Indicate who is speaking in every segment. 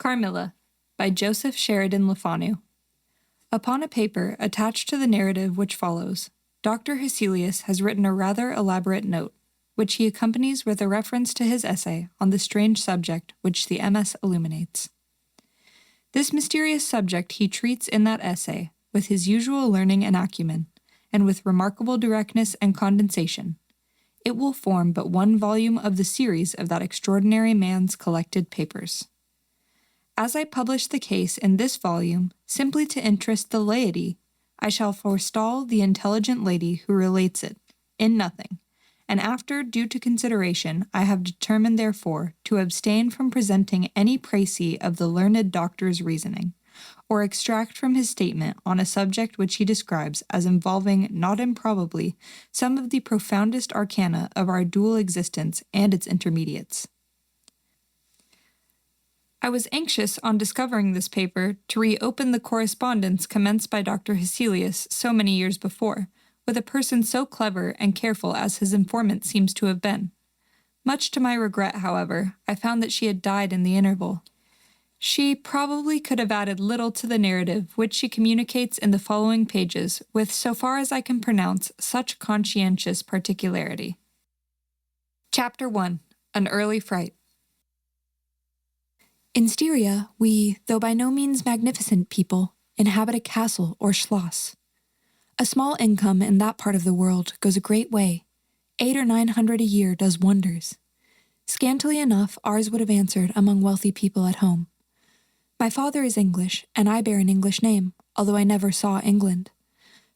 Speaker 1: Carmilla, by Joseph Sheridan Le Fanu. Upon a paper attached to the narrative which follows, Dr. Hecelius has written a rather elaborate note, which he accompanies with a reference to his essay on the strange subject which the MS illuminates. This mysterious subject he treats in that essay with his usual learning and acumen, and with remarkable directness and condensation. It will form but one volume of the series of that extraordinary man's collected papers. As I publish the case in this volume simply to interest the laity, I shall forestall the intelligent lady who relates it, in nothing, and after due to consideration I have determined therefore to abstain from presenting any précis of the learned doctor's reasoning, or extract from his statement on a subject which he describes as involving not improbably some of the profoundest arcana of our dual existence and its intermediates. I was anxious on discovering this paper to reopen the correspondence commenced by Dr. Hecelius so many years before, with a person so clever and careful as his informant seems to have been. Much to my regret, however, I found that she had died in the interval. She probably could have added little to the narrative which she communicates in the following pages with, so far as I can pronounce, such conscientious particularity. Chapter 1. An Early Fright. In Styria, we, though by no means magnificent people, inhabit a castle or schloss. A small income in that part of the world goes a great way. 800 or 900 a year does wonders. Scantily enough, ours would have answered among wealthy people at home. My father is English, and I bear an English name, although I never saw England.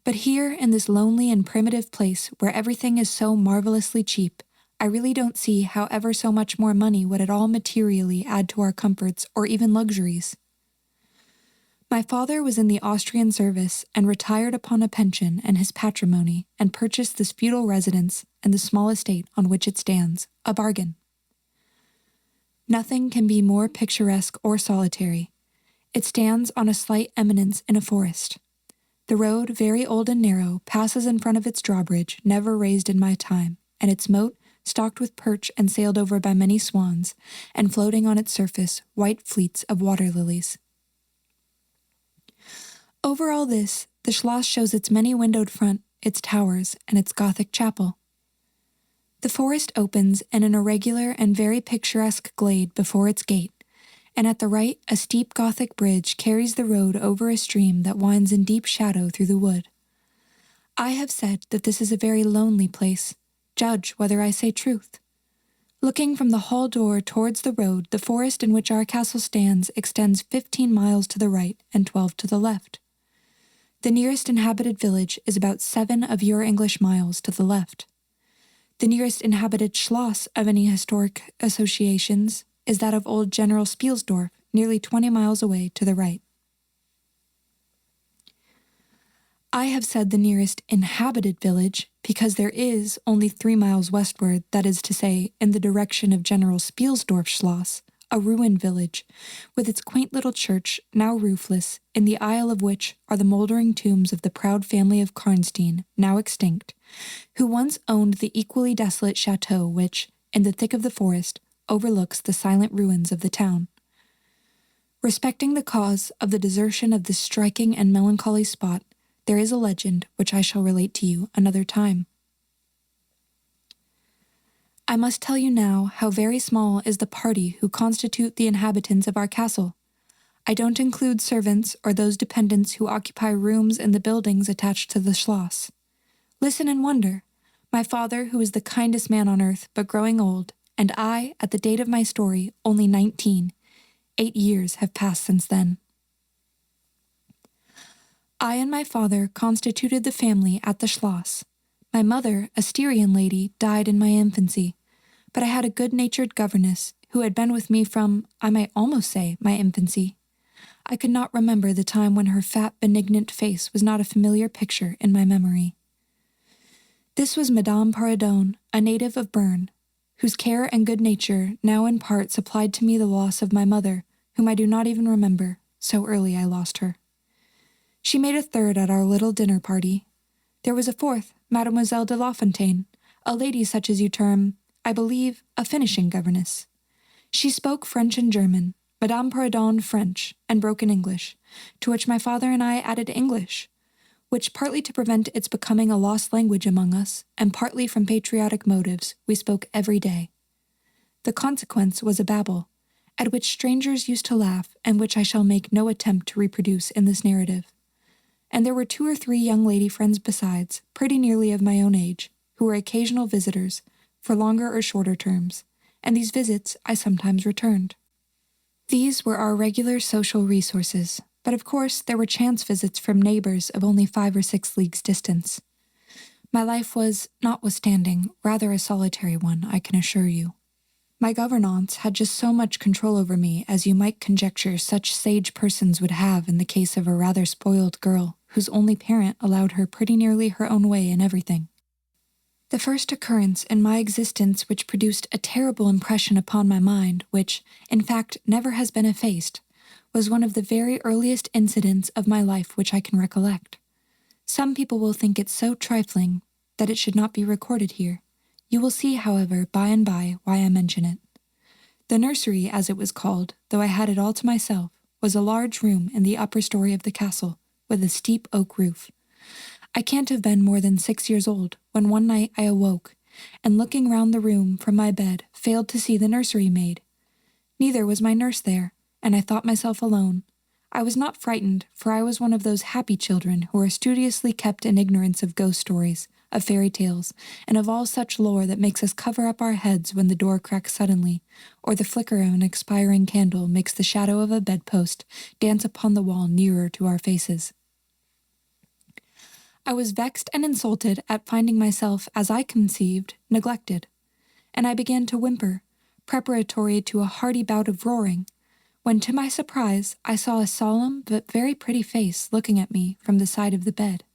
Speaker 1: But here, in this lonely and primitive place where everything is so marvelously cheap, I really don't see how ever so much more money would at all materially add to our comforts or even luxuries. My father was in the Austrian service and retired upon a pension and his patrimony and purchased this feudal residence and the small estate on which it stands, a bargain. Nothing can be more picturesque or solitary. It stands on a slight eminence in a forest. The road, very old and narrow, passes in front of its drawbridge, never raised in my time, and its moat, stocked with perch and sailed over by many swans, and floating on its surface white fleets of water lilies. Over all this, the schloss shows its many-windowed front, its towers, and its Gothic chapel. The forest opens in an irregular and very picturesque glade before its gate, and at the right a steep Gothic bridge carries the road over a stream that winds in deep shadow through the wood. I have said that this is a very lonely place. Judge whether I say truth. Looking from the hall door towards the road, the forest in which our castle stands extends 15 miles to the right and 12 to the left. The nearest inhabited village is about 7 of your English miles to the left. The nearest inhabited schloss of any historic associations is that of old General Spielsdorf, nearly 20 miles away to the right. I have said the nearest inhabited village because there is only 3 miles westward, that is to say, in the direction of General Spielsdorf Schloss, a ruined village, with its quaint little church, now roofless, in the aisle of which are the mouldering tombs of the proud family of Karnstein, now extinct, who once owned the equally desolate chateau which, in the thick of the forest, overlooks the silent ruins of the town. Respecting the cause of the desertion of this striking and melancholy spot, there is a legend which I shall relate to you another time. I must tell you now how very small is the party who constitute the inhabitants of our castle. I don't include servants or those dependents who occupy rooms in the buildings attached to the schloss. Listen and wonder. My father, who is the kindest man on earth but growing old, and I, at the date of my story, only 19. 8 years have passed since then. I and my father constituted the family at the schloss. My mother, a Styrian lady, died in my infancy, but I had a good-natured governess who had been with me from, I might almost say, my infancy. I could not remember the time when her fat, benignant face was not a familiar picture in my memory. This was Madame Paradone, a native of Bern, whose care and good nature now in part supplied to me the loss of my mother, whom I do not even remember, so early I lost her. She made a third at our little dinner party. There was a fourth, Mademoiselle de Lafontaine, a lady such as you term, I believe, a finishing governess. She spoke French and German, Madame Pardon French, and broken English, to which my father and I added English, which partly to prevent its becoming a lost language among us, and partly from patriotic motives, we spoke every day. The consequence was a babel, at which strangers used to laugh, and which I shall make no attempt to reproduce in this narrative. And there were 2 or 3 young lady friends besides, pretty nearly of my own age, who were occasional visitors, for longer or shorter terms, and these visits I sometimes returned. These were our regular social resources, but of course there were chance visits from neighbors of only 5 or 6 leagues distance. My life was, notwithstanding, rather a solitary one, I can assure you. My gouvernante had just so much control over me as you might conjecture such sage persons would have in the case of a rather spoiled girl whose only parent allowed her pretty nearly her own way in everything. The first occurrence in my existence which produced a terrible impression upon my mind, which, in fact, never has been effaced, was one of the very earliest incidents of my life which I can recollect. Some people will think it so trifling that it should not be recorded here. You will see, however, by and by why I mention it. The nursery, as it was called, though I had it all to myself, was a large room in the upper story of the castle, with a steep oak roof. I can't have been more than 6 years old, when one night I awoke, and looking round the room from my bed, failed to see the nursery maid. Neither was my nurse there, and I thought myself alone. I was not frightened, for I was one of those happy children who are studiously kept in ignorance of ghost stories, of fairy tales, and of all such lore that makes us cover up our heads when the door cracks suddenly, or the flicker of an expiring candle makes the shadow of a bedpost dance upon the wall nearer to our faces. I was vexed and insulted at finding myself, as I conceived, neglected, and I began to whimper, preparatory to a hearty bout of roaring, when to my surprise I saw a solemn but very pretty face looking at me from the side of the bed.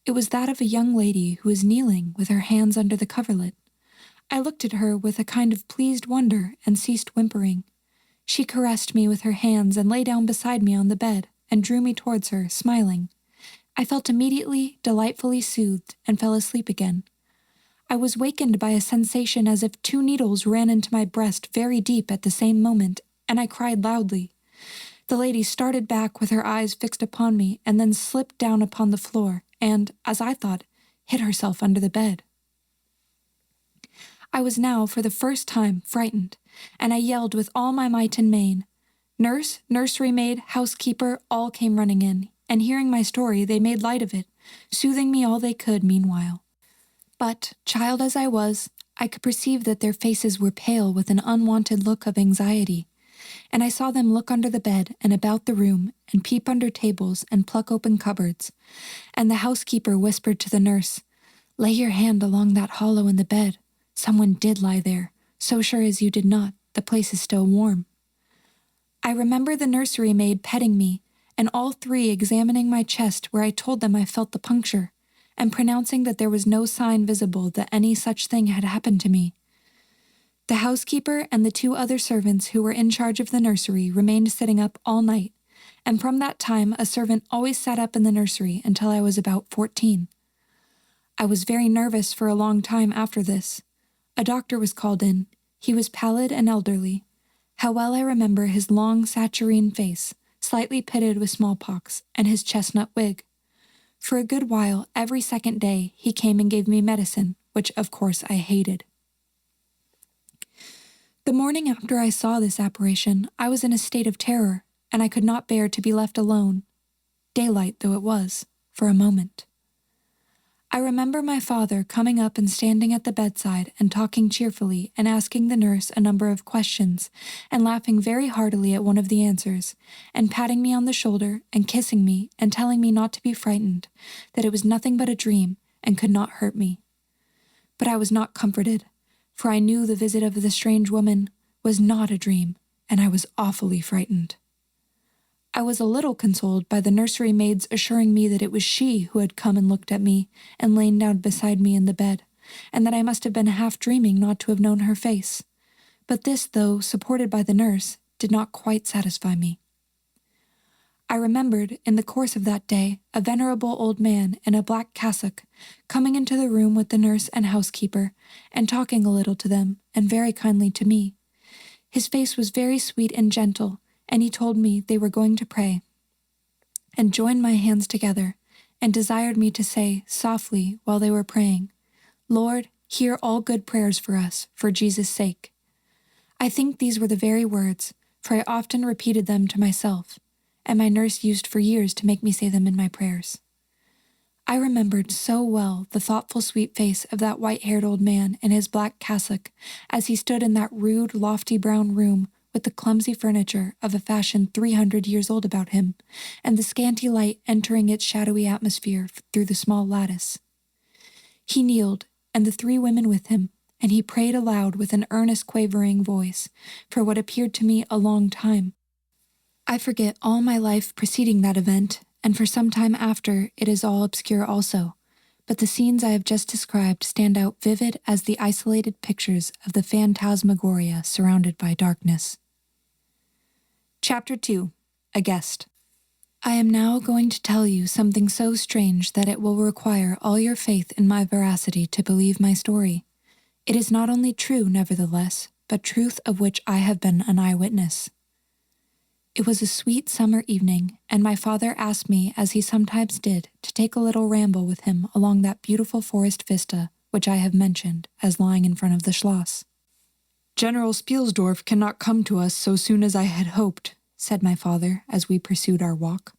Speaker 1: It was that of a young lady who was kneeling with her hands under the coverlet. I looked at her with a kind of pleased wonder and ceased whimpering. She caressed me with her hands and lay down beside me on the bed and drew me towards her, smiling. I felt immediately delightfully soothed and fell asleep again. I was wakened by a sensation as if 2 needles ran into my breast very deep at the same moment, and I cried loudly. The lady started back with her eyes fixed upon me and then slipped down upon the floor and, as I thought, hid herself under the bed. I was now, for the first time, frightened, and I yelled with all my might and main. Nurse, nursery maid, housekeeper, all came running in, and hearing my story, they made light of it, soothing me all they could meanwhile. But, child as I was, I could perceive that their faces were pale with an unwonted look of anxiety, and I saw them look under the bed and about the room, and peep under tables and pluck open cupboards, and the housekeeper whispered to the nurse, "Lay your hand along that hollow in the bed. Someone did lie there. So sure as you did not, the place is still warm." I remember the nursery maid petting me, and all 3 examining my chest where I told them I felt the puncture, and pronouncing that there was no sign visible that any such thing had happened to me. The housekeeper and the 2 other servants who were in charge of the nursery remained sitting up all night, and from that time a servant always sat up in the nursery until I was about 14. I was very nervous for a long time after this. A doctor was called in. He was pallid and elderly. How well I remember his long saturnine face, slightly pitted with smallpox, and his chestnut wig. For a good while, every second day, he came and gave me medicine, which of course I hated. The morning after I saw this apparition, I was in a state of terror, and I could not bear to be left alone, daylight though it was, for a moment. I remember my father coming up and standing at the bedside and talking cheerfully and asking the nurse a number of questions and laughing very heartily at one of the answers and patting me on the shoulder and kissing me and telling me not to be frightened, that it was nothing but a dream and could not hurt me. But I was not comforted, for I knew the visit of the strange woman was not a dream, and I was awfully frightened. I was a little consoled by the nursery maid's assuring me that it was she who had come and looked at me and lain down beside me in the bed, and that I must have been half dreaming not to have known her face. But this, though supported by the nurse, did not quite satisfy me. I remembered, in the course of that day, a venerable old man in a black cassock coming into the room with the nurse and housekeeper, and talking a little to them, and very kindly to me. His face was very sweet and gentle, and he told me they were going to pray, and joined my hands together, and desired me to say softly while they were praying, "Lord, hear all good prayers for us, for Jesus' sake." I think these were the very words, for I often repeated them to myself, and my nurse used for years to make me say them in my prayers. I remembered so well the thoughtful sweet face of that white-haired old man in his black cassock as he stood in that rude, lofty brown room with the clumsy furniture of a fashion 300 years old about him, and the scanty light entering its shadowy atmosphere through the small lattice. He kneeled, and the 3 women with him, and he prayed aloud with an earnest, quavering voice for what appeared to me a long time. I forget all my life preceding that event, and for some time after it is all obscure also, but the scenes I have just described stand out vivid as the isolated pictures of the phantasmagoria surrounded by darkness. Chapter 2. A Guest. I am now going to tell you something so strange that it will require all your faith in my veracity to believe my story. It is not only true, nevertheless, but truth of which I have been an eyewitness. It was a sweet summer evening, and my father asked me, as he sometimes did, to take a little ramble with him along that beautiful forest vista which I have mentioned as lying in front of the Schloss. "General Spielsdorf cannot come to us so soon as I had hoped," said my father as we pursued our walk.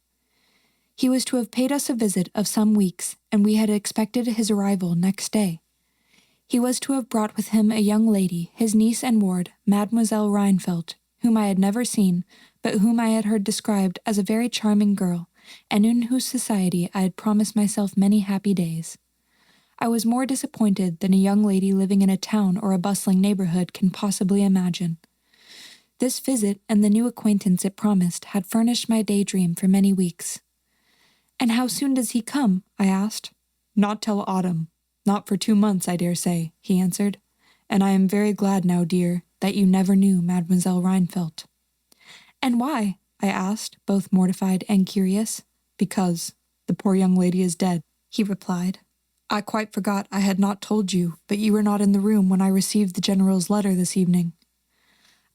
Speaker 1: He was to have paid us a visit of some weeks, and we had expected his arrival next day. He was to have brought with him a young lady, his niece and ward, Mademoiselle Rheinfeldt, whom I had never seen, but whom I had heard described as a very charming girl, and in whose society I had promised myself many happy days. I was more disappointed than a young lady living in a town or a bustling neighborhood can possibly imagine. This visit and the new acquaintance it promised had furnished my daydream for many weeks. "And how soon does he come?" I asked. "Not till autumn. Not for 2 months, I dare say," he answered. "And I am very glad now, dear, that you never knew Mademoiselle Rheinfeldt." "And why?" I asked, both mortified and curious. "Because the poor young lady is dead," he replied. "I quite forgot I had not told you, but you were not in the room when I received the General's letter this evening."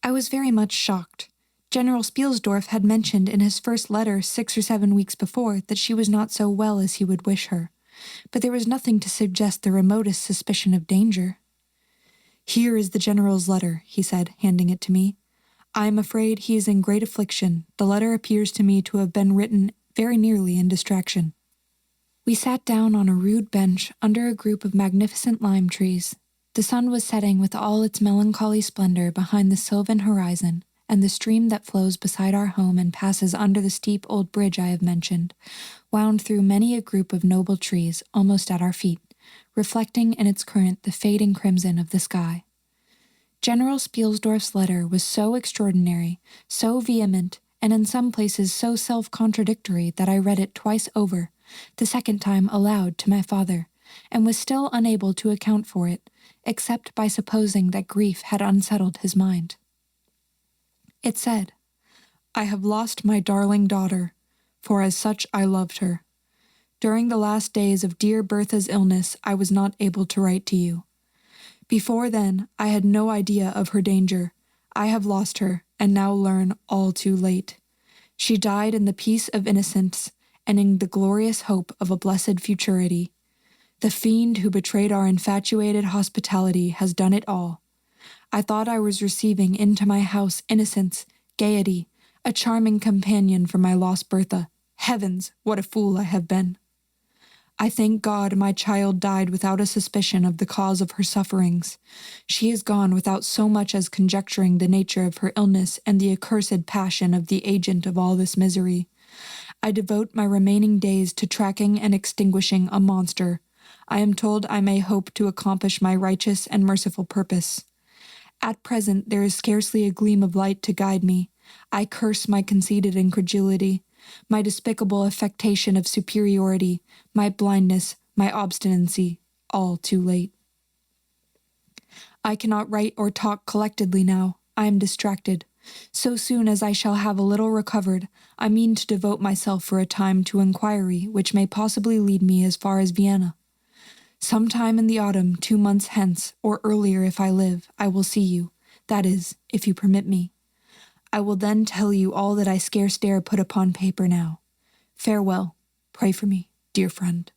Speaker 1: I was very much shocked. General Spielsdorf had mentioned in his first letter 6 or 7 weeks before that she was not so well as he would wish her, but there was nothing to suggest the remotest suspicion of danger. "Here is the General's letter," he said, handing it to me. "I am afraid he is in great affliction. The letter appears to me to have been written very nearly in distraction." We sat down on a rude bench under a group of magnificent lime trees. The sun was setting with all its melancholy splendor behind the sylvan horizon, and the stream that flows beside our home and passes under the steep old bridge I have mentioned wound through many a group of noble trees almost at our feet, reflecting in its current the fading crimson of the sky. General Spielsdorf's letter was so extraordinary, so vehement, and in some places so self-contradictory that I read it twice over, the second time aloud to my father, and was still unable to account for it, except by supposing that grief had unsettled his mind. It said, "I have lost my darling daughter, for as such I loved her. During the last days of dear Bertha's illness I was not able to write to you. Before then, I had no idea of her danger. I have lost her, and now learn all too late. She died in the peace of innocence, and in the glorious hope of a blessed futurity. The fiend who betrayed our infatuated hospitality has done it all. I thought I was receiving into my house innocence, gaiety, a charming companion for my lost Bertha. Heavens, what a fool I have been! I thank God my child died without a suspicion of the cause of her sufferings. She is gone without so much as conjecturing the nature of her illness and the accursed passion of the agent of all this misery. I devote my remaining days to tracking and extinguishing a monster. I am told I may hope to accomplish my righteous and merciful purpose. At present there is scarcely a gleam of light to guide me. I curse my conceited incredulity, my despicable affectation of superiority, my blindness, my obstinacy, all too late. I cannot write or talk collectedly now. I am distracted. So soon as I shall have a little recovered, I mean to devote myself for a time to inquiry which may possibly lead me as far as Vienna. Sometime in the autumn, 2 months hence, or earlier if I live, I will see you, that is, if you permit me. I will then tell you all that I scarce dare put upon paper now. Farewell. Pray for me, dear friend."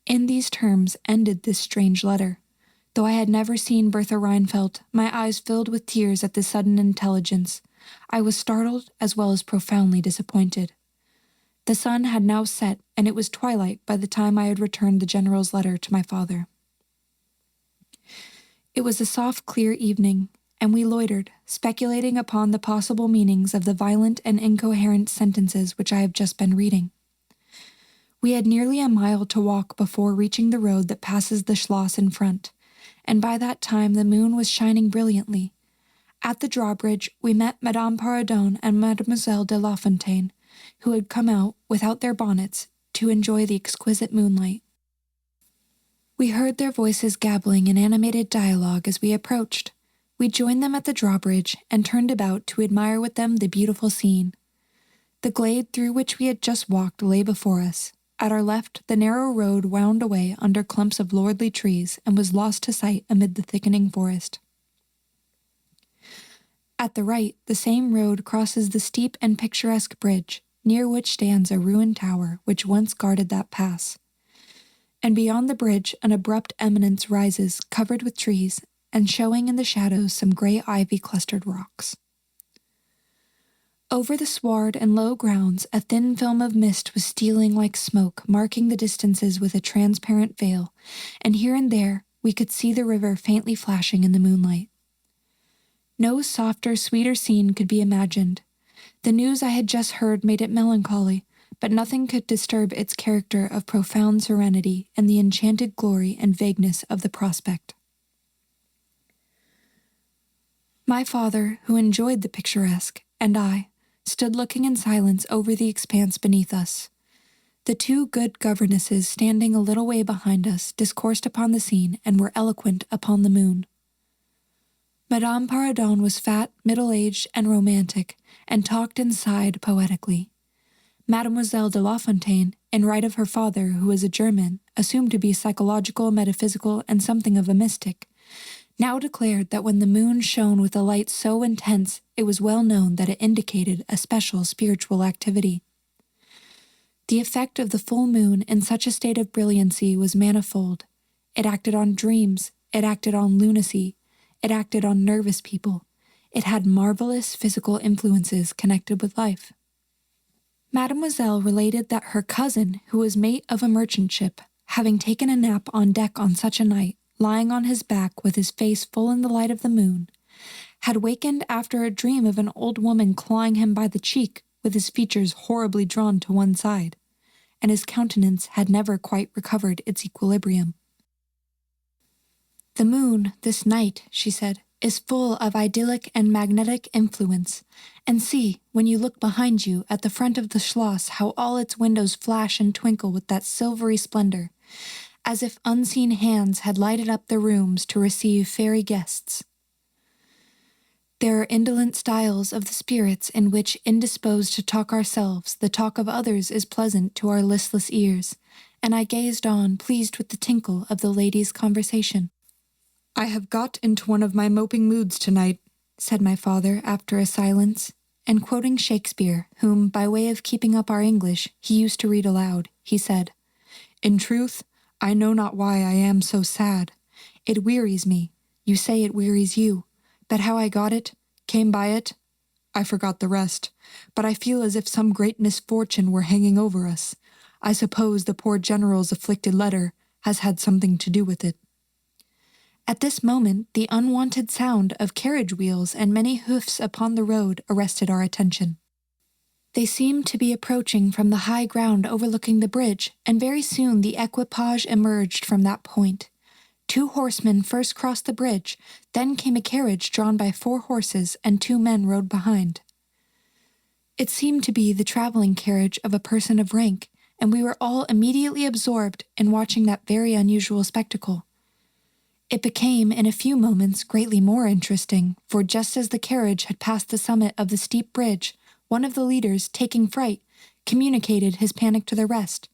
Speaker 1: In these terms ended this strange letter. Though I had never seen Bertha Reinfeldt, my eyes filled with tears at this sudden intelligence. I was startled as well as profoundly disappointed. The sun had now set, and it was twilight by the time I had returned the General's letter to my father. It was a soft, clear evening, and we loitered, speculating upon the possible meanings of the violent and incoherent sentences which I have just been reading. We had nearly a mile to walk before reaching the road that passes the Schloss in front, and by that time the moon was shining brilliantly. At the drawbridge we met Madame Perrodon and Mademoiselle de La Fontaine, who had come out, without their bonnets, to enjoy the exquisite moonlight. We heard their voices gabbling in animated dialogue as we approached. We joined them at the drawbridge and turned about to admire with them the beautiful scene. The glade through which we had just walked lay before us. At our left, the narrow road wound away under clumps of lordly trees and was lost to sight amid the thickening forest. At the right, the same road crosses the steep and picturesque bridge, near which stands a ruined tower which once guarded that pass. And beyond the bridge an abrupt eminence rises, covered with trees, and showing in the shadows some grey ivy-clustered rocks. Over the sward and low grounds a thin film of mist was stealing like smoke, marking the distances with a transparent veil, and here and there we could see the river faintly flashing in the moonlight. No softer, sweeter scene could be imagined. The news I had just heard made it melancholy, but nothing could disturb its character of profound serenity and the enchanted glory and vagueness of the prospect. My father, who enjoyed the picturesque, and I, stood looking in silence over the expanse beneath us. The two good governesses standing a little way behind us discoursed upon the scene and were eloquent upon the moon. Madame Perrodon was fat, middle-aged, and romantic, and talked and sighed poetically. Mademoiselle de La Fontaine, in right of her father, who was a German, assumed to be psychological, metaphysical, and something of a mystic, now declared that when the moon shone with a light so intense, it was well known that it indicated a special spiritual activity. The effect of the full moon in such a state of brilliancy was manifold. It acted on dreams, it acted on lunacy, it acted on nervous people. It had marvelous physical influences connected with life. Mademoiselle related that her cousin, who was mate of a merchant ship, having taken a nap on deck on such a night, lying on his back with his face full in the light of the moon, had wakened after a dream of an old woman clawing him by the cheek with his features horribly drawn to one side, and his countenance had never quite recovered its equilibrium. "The moon, this night," she said, "is full of idyllic and magnetic influence, and see, when you look behind you at the front of the Schloss, how all its windows flash and twinkle with that silvery splendor, as if unseen hands had lighted up the rooms to receive fairy guests. There are indolent styles of the spirits in which, indisposed to talk ourselves, the talk of others is pleasant to our listless ears, and I gazed on, pleased with the tinkle of the ladies' conversation. "I have got into one of my moping moods tonight," said my father after a silence, and quoting Shakespeare, whom, by way of keeping up our English, he used to read aloud, he said, "In truth, I know not why I am so sad. It wearies me. You say it wearies you. But how I got it, came by it, I forgot the rest. But I feel as if some great misfortune were hanging over us. I suppose the poor General's afflicted letter has had something to do with it." At this moment, the unwonted sound of carriage wheels and many hoofs upon the road arrested our attention. They seemed to be approaching from the high ground overlooking the bridge, and very soon the equipage emerged from that point. 2 horsemen first crossed the bridge, then came a carriage drawn by 4 horses, and 2 men rode behind. It seemed to be the traveling carriage of a person of rank, and we were all immediately absorbed in watching that very unusual spectacle. It became, in a few moments, greatly more interesting, for just as the carriage had passed the summit of the steep bridge, one of the leaders, taking fright, communicated his panic to the rest,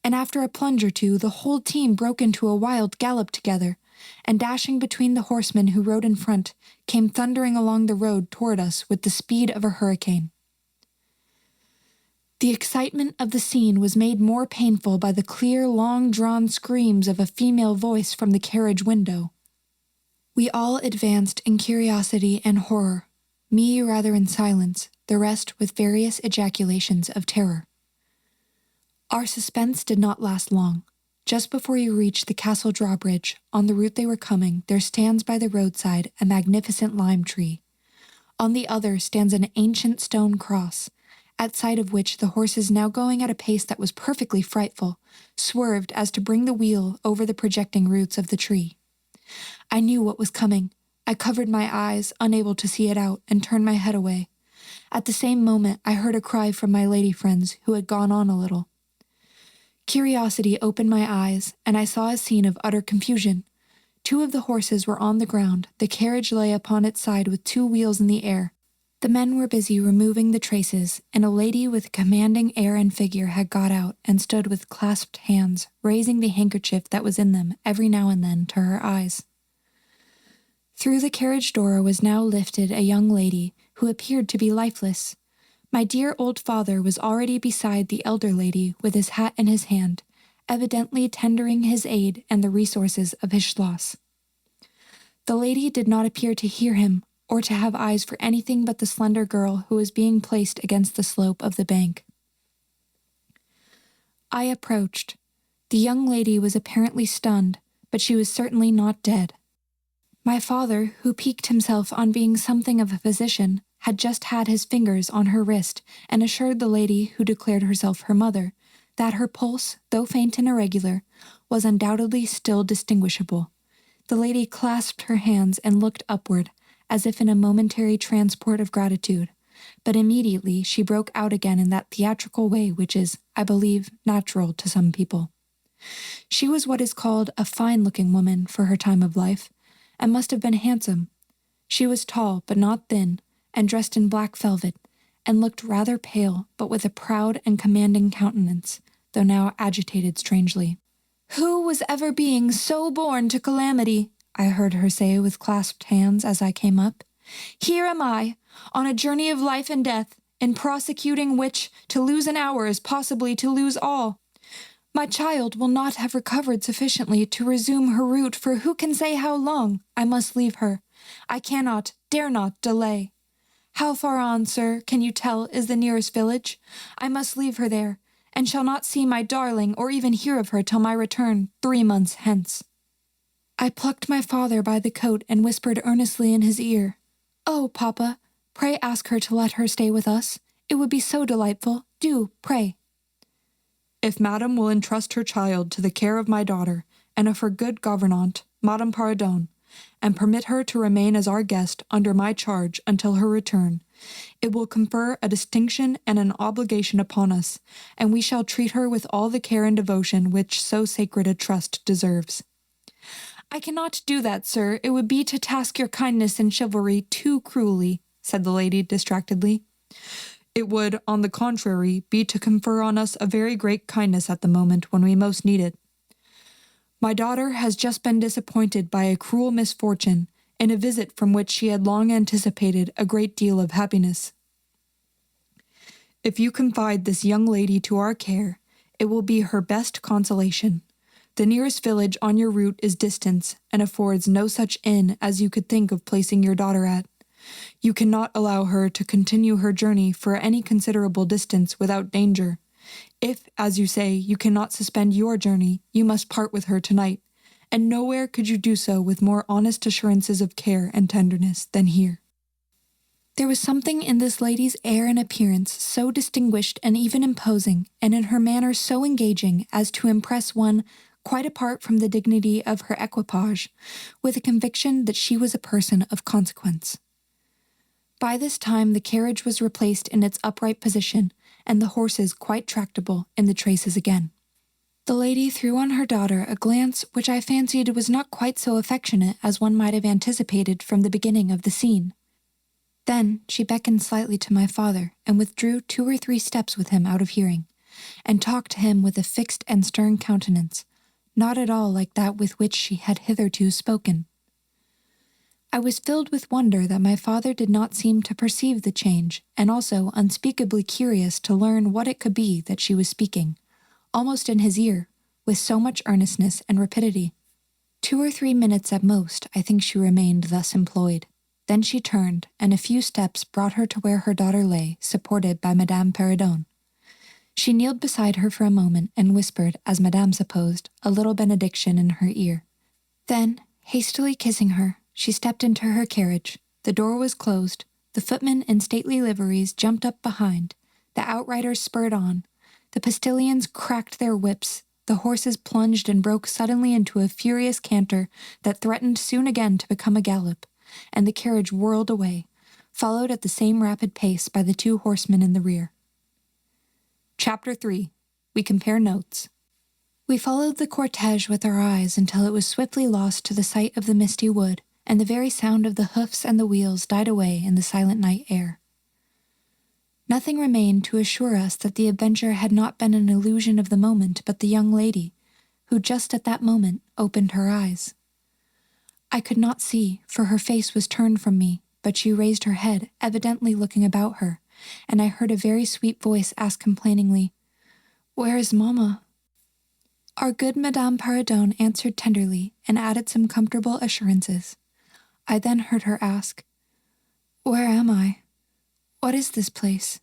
Speaker 1: and after a plunge or two the whole team broke into a wild gallop together, and dashing between the horsemen who rode in front, came thundering along the road toward us with the speed of a hurricane. The excitement of the scene was made more painful by the clear, long-drawn screams of a female voice from the carriage window. We all advanced in curiosity and horror, me rather in silence, the rest with various ejaculations of terror. Our suspense did not last long. Just before you reach the castle drawbridge, on the route they were coming, there stands by the roadside a magnificent lime tree. On the other stands an ancient stone cross, at sight of which the horses, now going at a pace that was perfectly frightful, swerved as to bring the wheel over the projecting roots of the tree. I knew what was coming. I covered my eyes, unable to see it out, and turned my head away. At the same moment, I heard a cry from my lady friends, who had gone on a little. Curiosity opened my eyes, and I saw a scene of utter confusion. 2 of the horses were on the ground, the carriage lay upon its side with 2 wheels in the air. The men were busy removing the traces, and a lady with a commanding air and figure had got out and stood with clasped hands, raising the handkerchief that was in them every now and then to her eyes. Through the carriage door was now lifted a young lady who appeared to be lifeless. My dear old father was already beside the elder lady with his hat in his hand, evidently tendering his aid and the resources of his schloss. The lady did not appear to hear him, or to have eyes for anything but the slender girl who was being placed against the slope of the bank. I approached. The young lady was apparently stunned, but she was certainly not dead. My father, who piqued himself on being something of a physician, had just had his fingers on her wrist and assured the lady, who declared herself her mother, that her pulse, though faint and irregular, was undoubtedly still distinguishable. The lady clasped her hands and looked upward, as if in a momentary transport of gratitude, but immediately she broke out again in that theatrical way which is, I believe, natural to some people. She was what is called a fine-looking woman for her time of life, and must have been handsome. She was tall, but not thin, and dressed in black velvet, and looked rather pale, but with a proud and commanding countenance, though now agitated strangely. "Who was ever being so born to calamity?" I heard her say with clasped hands as I came up. "Here am I, on a journey of life and death, in prosecuting which to lose an hour is possibly to lose all. My child will not have recovered sufficiently to resume her route, for who can say how long? I must leave her. I cannot, dare not, delay. How far on, sir, can you tell, is the nearest village? I must leave her there, and shall not see my darling or even hear of her till my return 3 months hence." I plucked my father by the coat and whispered earnestly in his ear, "Oh, papa, pray ask her to let her stay with us. It would be so delightful. Do, pray." "If madam will entrust her child to the care of my daughter, and of her good gouvernante, Madame Pardon, and permit her to remain as our guest under my charge until her return, it will confer a distinction and an obligation upon us, and we shall treat her with all the care and devotion which so sacred a trust deserves." "I cannot do that, sir. It would be to task your kindness and chivalry too cruelly," said the lady distractedly. "It would, on the contrary, be to confer on us a very great kindness at the moment when we most need it. My daughter has just been disappointed by a cruel misfortune in a visit from which she had long anticipated a great deal of happiness. If you confide this young lady to our care, it will be her best consolation. The nearest village on your route is distant and affords no such inn as you could think of placing your daughter at. You cannot allow her to continue her journey for any considerable distance without danger. If, as you say, you cannot suspend your journey, you must part with her tonight, and nowhere could you do so with more honest assurances of care and tenderness than here." There was something in this lady's air and appearance so distinguished and even imposing, and in her manner so engaging as to impress one, quite apart from the dignity of her equipage, with a conviction that she was a person of consequence. By this time the carriage was replaced in its upright position, and the horses quite tractable in the traces again. The lady threw on her daughter a glance which I fancied was not quite so affectionate as one might have anticipated from the beginning of the scene. Then she beckoned slightly to my father, and withdrew 2 or 3 steps with him out of hearing, and talked to him with a fixed and stern countenance, not at all like that with which she had hitherto spoken. I was filled with wonder that my father did not seem to perceive the change, and also unspeakably curious to learn what it could be that she was speaking, almost in his ear, with so much earnestness and rapidity. 2 or 3 minutes at most, I think she remained thus employed. Then she turned, and a few steps brought her to where her daughter lay, supported by Madame Perrodon. She kneeled beside her for a moment and whispered, as Madame supposed, a little benediction in her ear. Then, hastily kissing her, she stepped into her carriage. The door was closed. The footmen in stately liveries jumped up behind. The outriders spurred on. The postilions cracked their whips. The horses plunged and broke suddenly into a furious canter that threatened soon again to become a gallop, and the carriage whirled away, followed at the same rapid pace by the 2 horsemen in the rear. Chapter 3. We compare notes. We followed the cortege with our eyes until it was swiftly lost to the sight of the misty wood, and the very sound of the hoofs and the wheels died away in the silent night air. Nothing remained to assure us that the adventure had not been an illusion of the moment but the young lady, who just at that moment opened her eyes. I could not see, for her face was turned from me, but she raised her head, evidently looking about her, and I heard a very sweet voice ask complainingly, "Where is Mamma?" Our good Madame Perrodon answered tenderly and added some comfortable assurances. I then heard her ask, "Where am I? What is this place?"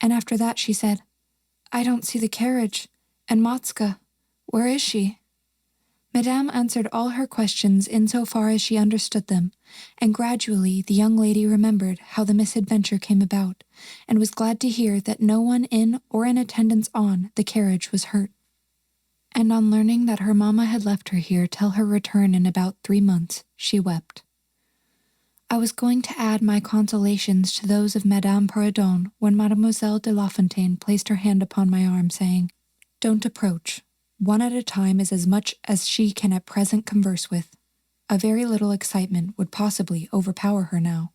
Speaker 1: And after that she said, "I don't see the carriage, and Matska, where is she?" Madame answered all her questions in so far as she understood them, and gradually the young lady remembered how the misadventure came about, and was glad to hear that no one in or in attendance on the carriage was hurt. And on learning that her mamma had left her here till her return in about 3 months, she wept. I was going to add my consolations to those of Madame Perrodon when Mademoiselle de Lafontaine placed her hand upon my arm, saying, "Don't approach. 1 at a time is as much as she can at present converse with. A very little excitement would possibly overpower her now.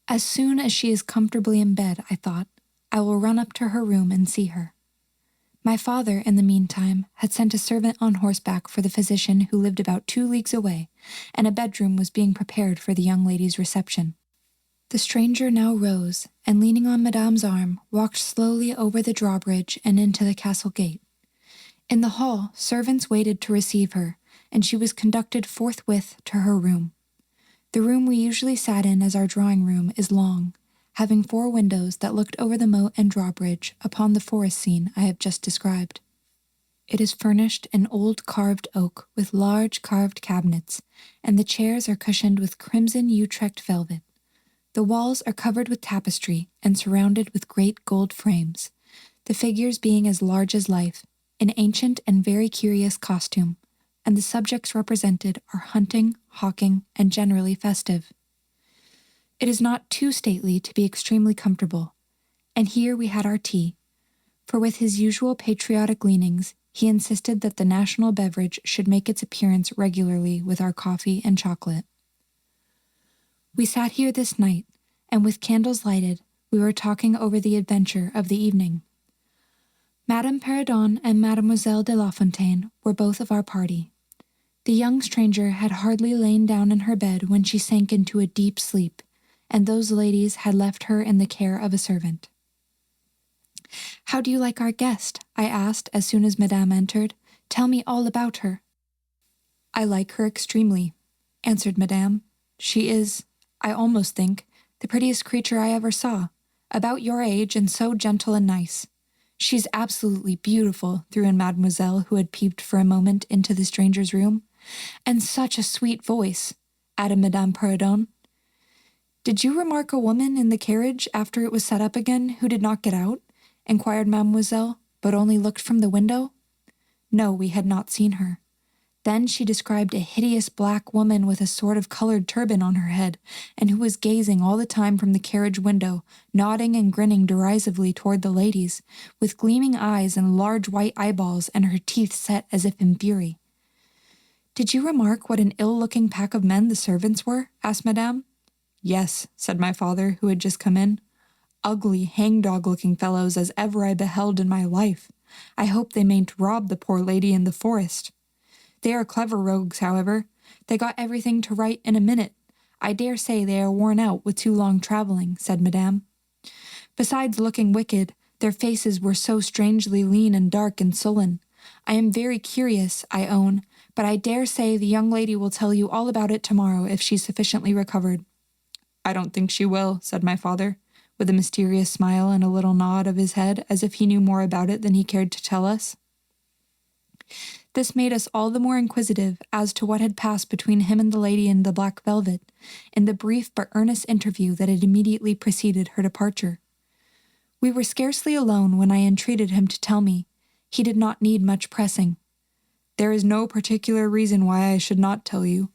Speaker 1: As soon as she is comfortably in bed, I thought, I will run up to her room and see her." My father, in the meantime, had sent a servant on horseback for the physician who lived about 2 leagues away, and a bedroom was being prepared for the young lady's reception. The stranger now rose, and leaning on Madame's arm, walked slowly over the drawbridge and into the castle gate. In the hall, servants waited to receive her, and she was conducted forthwith to her room. The room we usually sat in as our drawing-room is long, having 4 windows that looked over the moat and drawbridge upon the forest scene I have just described. It is furnished in old carved oak with large carved cabinets, and the chairs are cushioned with crimson Utrecht velvet. The walls are covered with tapestry and surrounded with great gold frames, the figures being as large as life, in ancient and very curious costume, and the subjects represented are hunting, hawking, and generally festive. It is not too stately to be extremely comfortable, and here we had our tea, for with his usual patriotic leanings, he insisted that the national beverage should make its appearance regularly with our coffee and chocolate. We sat here this night, and with candles lighted, we were talking over the adventure of the evening. Madame Perrodon and Mademoiselle de Lafontaine were both of our party. The young stranger had hardly lain down in her bed when she sank into a deep sleep, and those ladies had left her in the care of a servant. "How do you like our guest?" I asked as soon as Madame entered. "Tell me all about her." "I like her extremely," answered Madame. "She is, I almost think, the prettiest creature I ever saw, about your age and so gentle and nice. She's absolutely beautiful," threw in Mademoiselle, who had peeped for a moment into the stranger's room. "And such a sweet voice," added Madame Perrodon. "Did you remark a woman in the carriage after it was set up again who did not get out?" inquired Mademoiselle, but only looked from the window. No, we had not seen her. Then she described a hideous black woman with a sort of colored turban on her head, and who was gazing all the time from the carriage window, nodding and grinning derisively toward the ladies, with gleaming eyes and large white eyeballs and her teeth set as if in fury. "Did you remark what an ill-looking pack of men the servants were?" asked Madame. "Yes," said my father, who had just come in. "Ugly, hangdog-looking fellows as ever I beheld in my life. I hope they mayn't rob the poor lady in the forest." They are clever rogues, however. They got everything to right in a minute. I dare say they are worn out with too long traveling, said Madame. Besides looking wicked, their faces were so strangely lean and dark and sullen. I am very curious, I own, but I dare say the young lady will tell you all about it tomorrow if she's sufficiently recovered. I don't think she will, said my father, with a mysterious smile and a little nod of his head as if he knew more about it than he cared to tell us. This made us all the more inquisitive as to what had passed between him and the lady in the black velvet, in the brief but earnest interview that had immediately preceded her departure. We were scarcely alone when I entreated him to tell me. He did not need much pressing. There is no particular reason why I should not tell you.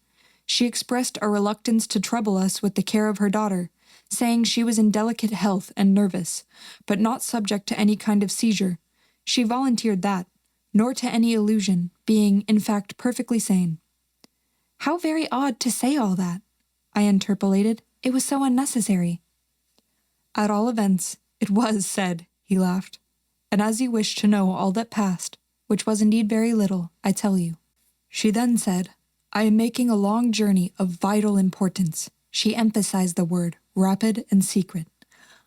Speaker 1: She expressed a reluctance to trouble us with the care of her daughter, saying she was in delicate health and nervous, but not subject to any kind of seizure. She volunteered that, nor to any illusion, being, in fact, perfectly sane. How very odd to say all that, I interpolated. It was so unnecessary. At all events, it was said, he laughed. And as you wish to know all that passed, which was indeed very little, I tell you. She then said, I am making a long journey of vital importance. She emphasized the word, rapid and secret.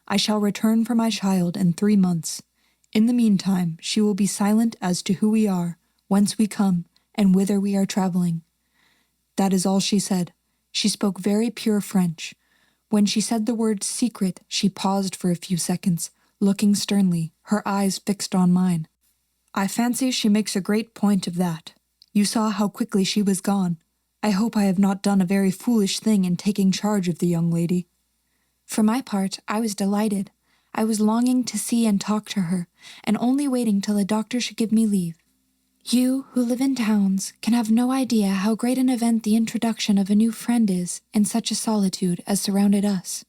Speaker 1: I shall return for my child in 3 months. In the meantime, she will be silent as to who we are, whence we come, and whither we are traveling. That is all she said. She spoke very pure French. When she said the word secret, she paused for a few seconds, looking sternly, her eyes fixed on mine. I fancy she makes a great point of that. You saw how quickly she was gone. I hope I have not done a very foolish thing in taking charge of the young lady. For my part, I was delighted. I was longing to see and talk to her, and only waiting till the doctor should give me leave. You, who live in towns, can have no idea how great an event the introduction of a new friend is in such a solitude as surrounded us.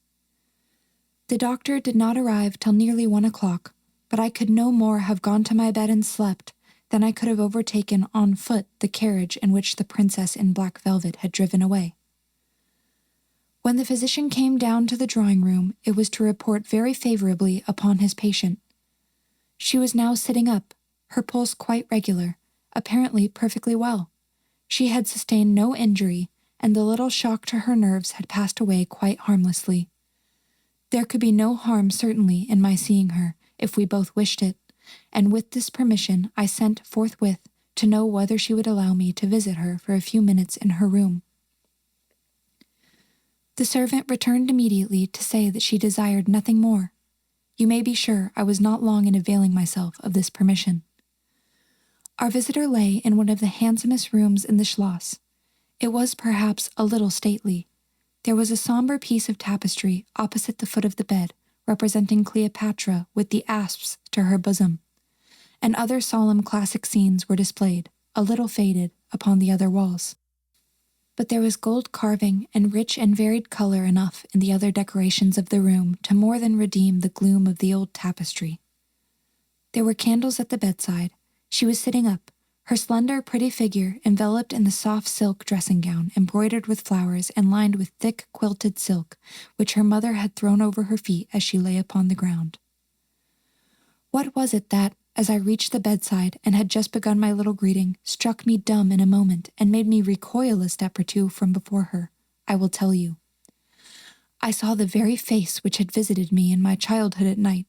Speaker 1: The doctor did not arrive till nearly 1 o'clock, but I could no more have gone to my bed and slept than I could have overtaken on foot the carriage in which the princess in black velvet had driven away. When the physician came down to the drawing-room, it was to report very favorably upon his patient. She was now sitting up, her pulse quite regular, apparently perfectly well. She had sustained no injury, and the little shock to her nerves had passed away quite harmlessly. There could be no harm, certainly, in my seeing her, if we both wished it, and with this permission I sent forthwith to know whether she would allow me to visit her for a few minutes in her room. The servant returned immediately to say that she desired nothing more. You may be sure I was not long in availing myself of this permission. Our visitor lay in one of the handsomest rooms in the Schloss. It was perhaps a little stately. There was a somber piece of tapestry opposite the foot of the bed, representing Cleopatra with the asps to her bosom, and other solemn classic scenes were displayed, a little faded, upon the other walls. But there was gold carving and rich and varied color enough in the other decorations of the room to more than redeem the gloom of the old tapestry. There were candles at the bedside. She was sitting up, her slender, pretty figure enveloped in the soft silk dressing gown embroidered with flowers and lined with thick quilted silk, which her mother had thrown over her feet as she lay upon the ground. What was it that, as I reached the bedside and had just begun my little greeting, struck me dumb in a moment and made me recoil a step or two from before her? I will tell you. I saw the very face which had visited me in my childhood at night,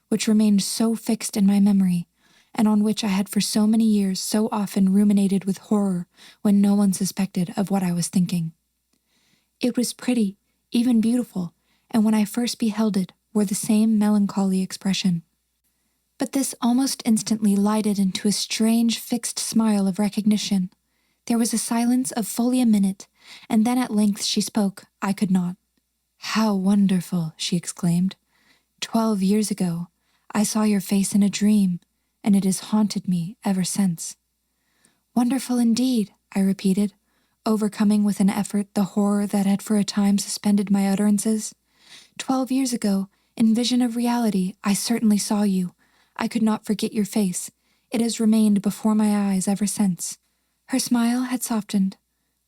Speaker 1: which remained so fixed in my memory, and on which I had for so many years so often ruminated with horror when no one suspected of what I was thinking. It was pretty, even beautiful, and when I first beheld it, wore the same melancholy expression. But this almost instantly lighted into a strange fixed smile of recognition. There was a silence of fully a minute, and then at length she spoke. I could not. "How wonderful!" she exclaimed. 12 years ago, I saw your face in a dream, and it has haunted me ever since. "Wonderful indeed," I repeated, overcoming with an effort the horror that had for a time suspended my utterances. 12 years ago, in vision of reality, I certainly saw you. I could not forget your face. It has remained before my eyes ever since. Her smile had softened.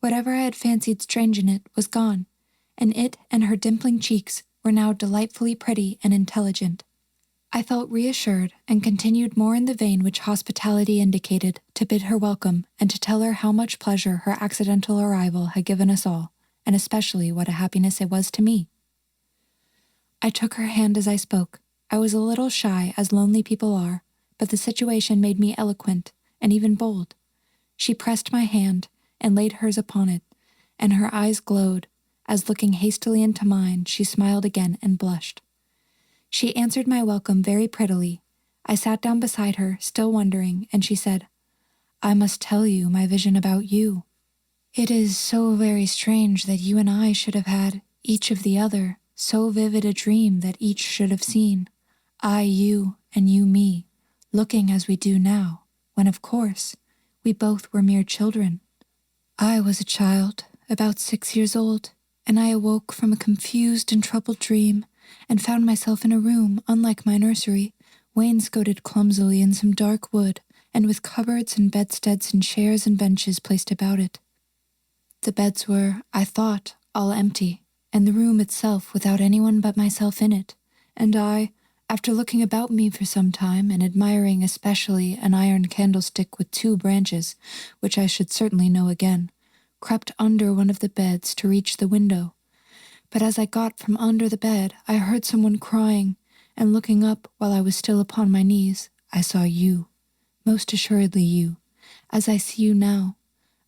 Speaker 1: Whatever I had fancied strange in it was gone, and it and her dimpling cheeks were now delightfully pretty and intelligent. I felt reassured and continued more in the vein which hospitality indicated to bid her welcome and to tell her how much pleasure her accidental arrival had given us all, and especially what a happiness it was to me. I took her hand as I spoke. I was a little shy, as lonely people are, but the situation made me eloquent and even bold. She pressed my hand and laid hers upon it, and her eyes glowed, as looking hastily into mine, she smiled again and blushed. She answered my welcome very prettily. I sat down beside her, still wondering, and she said, "I must tell you my vision about you. It is so very strange that you and I should have had, each of the other, so vivid a dream that each should have seen, I you and you me, looking as we do now, when of course we both were mere children. I was a child, about 6 years old, and I awoke from a confused and troubled dream and found myself in a room unlike my nursery, wainscoted clumsily in some dark wood, and with cupboards and bedsteads and chairs and benches placed about it. The beds were, I thought, all empty, and the room itself without anyone but myself in it, and I, after looking about me for some time and admiring especially an iron candlestick with 2 branches, which I should certainly know again, crept under one of the beds to reach the window. But as I got from under the bed, I heard someone crying, and looking up while I was still upon my knees, I saw you, most assuredly you, as I see you now,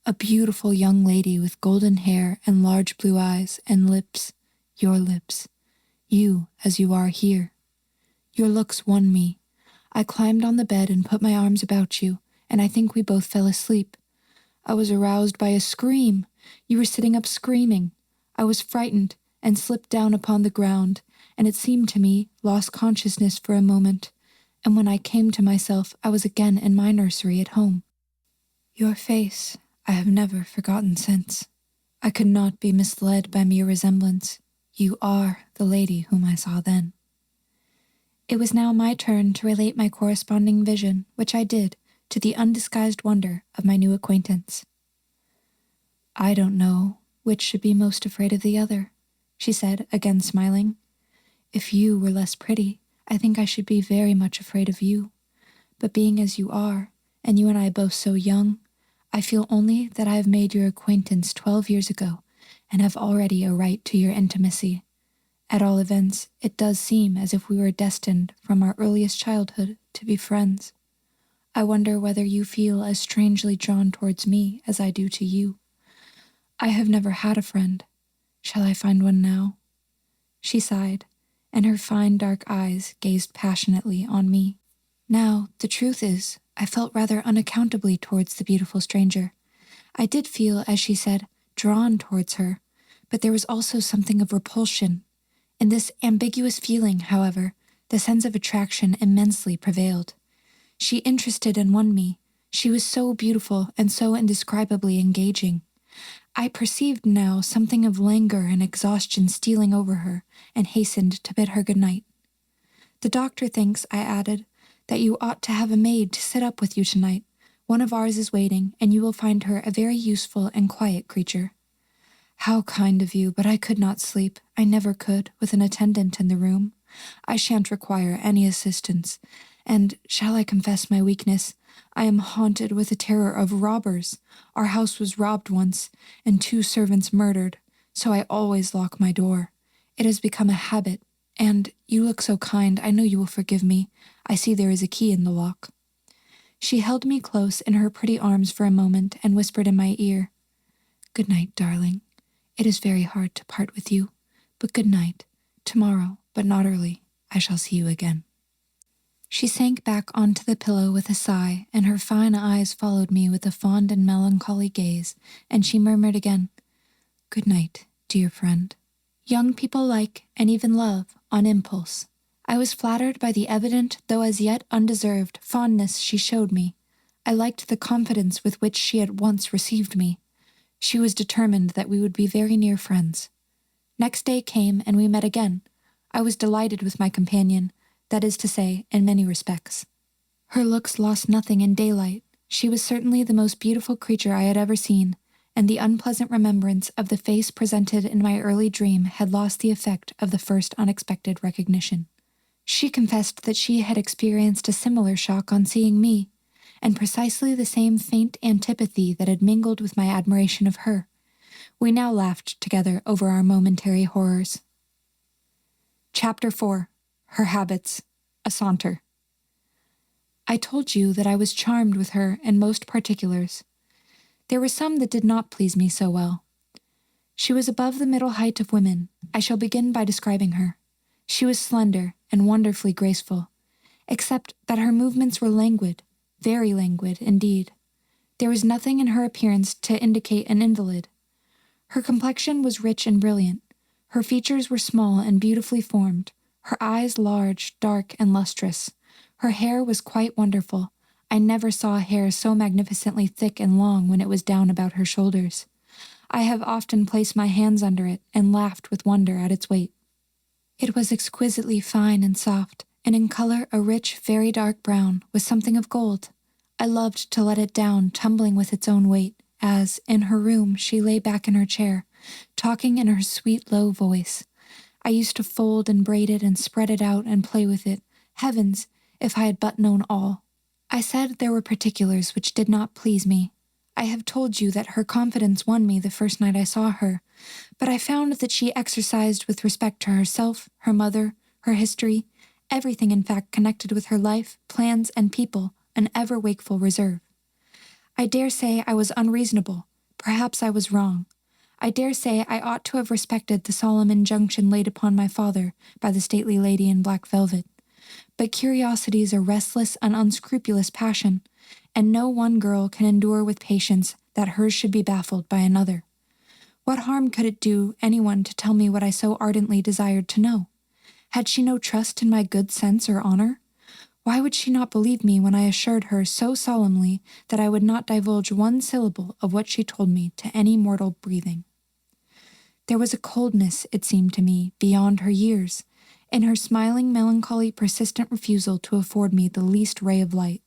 Speaker 1: a beautiful young lady with golden hair and large blue eyes and lips, your lips, you as you are here. Your looks won me. I climbed on the bed and put my arms about you, and I think we both fell asleep. I was aroused by a scream. You were sitting up screaming. I was frightened and slipped down upon the ground, and it seemed to me lost consciousness for a moment, and when I came to myself I was again in my nursery at home. Your face I have never forgotten since. I could not be misled by mere resemblance. You are the lady whom I saw then. It was now my turn to relate my corresponding vision, which I did, to the undisguised wonder of my new acquaintance. I don't know which should be most afraid of the other, she said, again smiling. If you were less pretty, I think I should be very much afraid of you. But being as you are, and you and I both so young, I feel only that I have made your acquaintance 12 years ago, and have already a right to your intimacy. At all events, it does seem as if we were destined from our earliest childhood to be friends. I wonder whether you feel as strangely drawn towards me as I do to you. I have never had a friend. Shall I find one now? She sighed, and her fine dark eyes gazed passionately on me. Now, the truth is, I felt rather unaccountably towards the beautiful stranger. I did feel, as she said, drawn towards her, but there was also something of repulsion. In this ambiguous feeling, however, the sense of attraction immensely prevailed. She interested and won me. She was so beautiful and so indescribably engaging. I perceived now something of languor and exhaustion stealing over her, and hastened to bid her good night. The doctor thinks, I added, that you ought to have a maid to sit up with you tonight. One of ours is waiting, and you will find her a very useful and quiet creature. How kind of you, but I could not sleep. I never could, with an attendant in the room. I shan't require any assistance, and, shall I confess my weakness, I am haunted with a terror of robbers. Our house was robbed once, and 2 servants murdered, so I always lock my door. It has become a habit, and you look so kind, I know you will forgive me. I see there is a key in the lock. She held me close in her pretty arms for a moment and whispered in my ear, "Good night, darling. It is very hard to part with you, but good night. Tomorrow, but not early, I shall see you again." She sank back onto the pillow with a sigh, and her fine eyes followed me with a fond and melancholy gaze, and she murmured again, "Good night, dear friend." Young people like, and even love, on impulse. I was flattered by the evident, though as yet undeserved, fondness she showed me. I liked the confidence with which she at once received me. She was determined that we would be very near friends. Next day came, and we met again. I was delighted with my companion, that is to say, in many respects. Her looks lost nothing in daylight. She was certainly the most beautiful creature I had ever seen, and the unpleasant remembrance of the face presented in my early dream had lost the effect of the first unexpected recognition. She confessed that she had experienced a similar shock on seeing me, and precisely the same faint antipathy that had mingled with my admiration of her. We now laughed together over our momentary horrors. Chapter 4. Her Habits. A Saunter. I told you that I was charmed with her in most particulars. There were some that did not please me so well. She was above the middle height of women. I shall begin by describing her. She was slender and wonderfully graceful, except that her movements were languid, very languid indeed. There was nothing in her appearance to indicate an invalid. Her complexion was rich and brilliant. Her features were small and beautifully formed, her eyes large, dark, and lustrous. Her hair was quite wonderful. I never saw hair so magnificently thick and long when it was down about her shoulders. I have often placed my hands under it and laughed with wonder at its weight. It was exquisitely fine and soft, and in color a rich, very dark brown with something of gold. I loved to let it down, tumbling with its own weight, as, in her room, she lay back in her chair, talking in her sweet, low voice. I used to fold and braid it and spread it out and play with it. Heavens, if I had but known all. I said there were particulars which did not please me. I have told you that her confidence won me the first night I saw her, but I found that she exercised with respect to herself, her mother, her history, everything in fact connected with her life, plans, and people, an ever-wakeful reserve. I dare say I was unreasonable. Perhaps I was wrong. I dare say I ought to have respected the solemn injunction laid upon my father by the stately lady in black velvet. But curiosity is a restless and unscrupulous passion, and no one girl can endure with patience that hers should be baffled by another. What harm could it do anyone to tell me what I so ardently desired to know? Had she no trust in my good sense or honor? Why would she not believe me when I assured her so solemnly that I would not divulge one syllable of what she told me to any mortal breathing? There was a coldness, it seemed to me, beyond her years, in her smiling, melancholy, persistent refusal to afford me the least ray of light.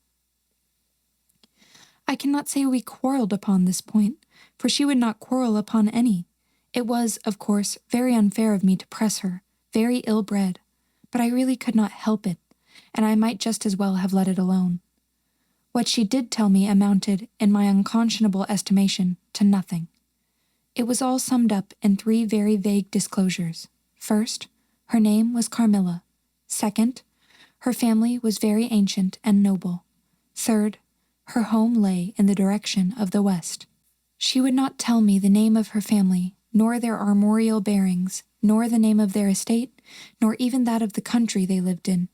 Speaker 1: I cannot say we quarreled upon this point, for she would not quarrel upon any. It was, of course, very unfair of me to press her, very ill-bred, but I really could not help it, and I might just as well have let it alone. What she did tell me amounted, in my unconscionable estimation, to nothing. It was all summed up in 3 very vague disclosures. First, her name was Carmilla. Second, her family was very ancient and noble. Third, her home lay in the direction of the west. She would not tell me the name of her family, nor their armorial bearings, nor the name of their estate, nor even that of the country they lived in.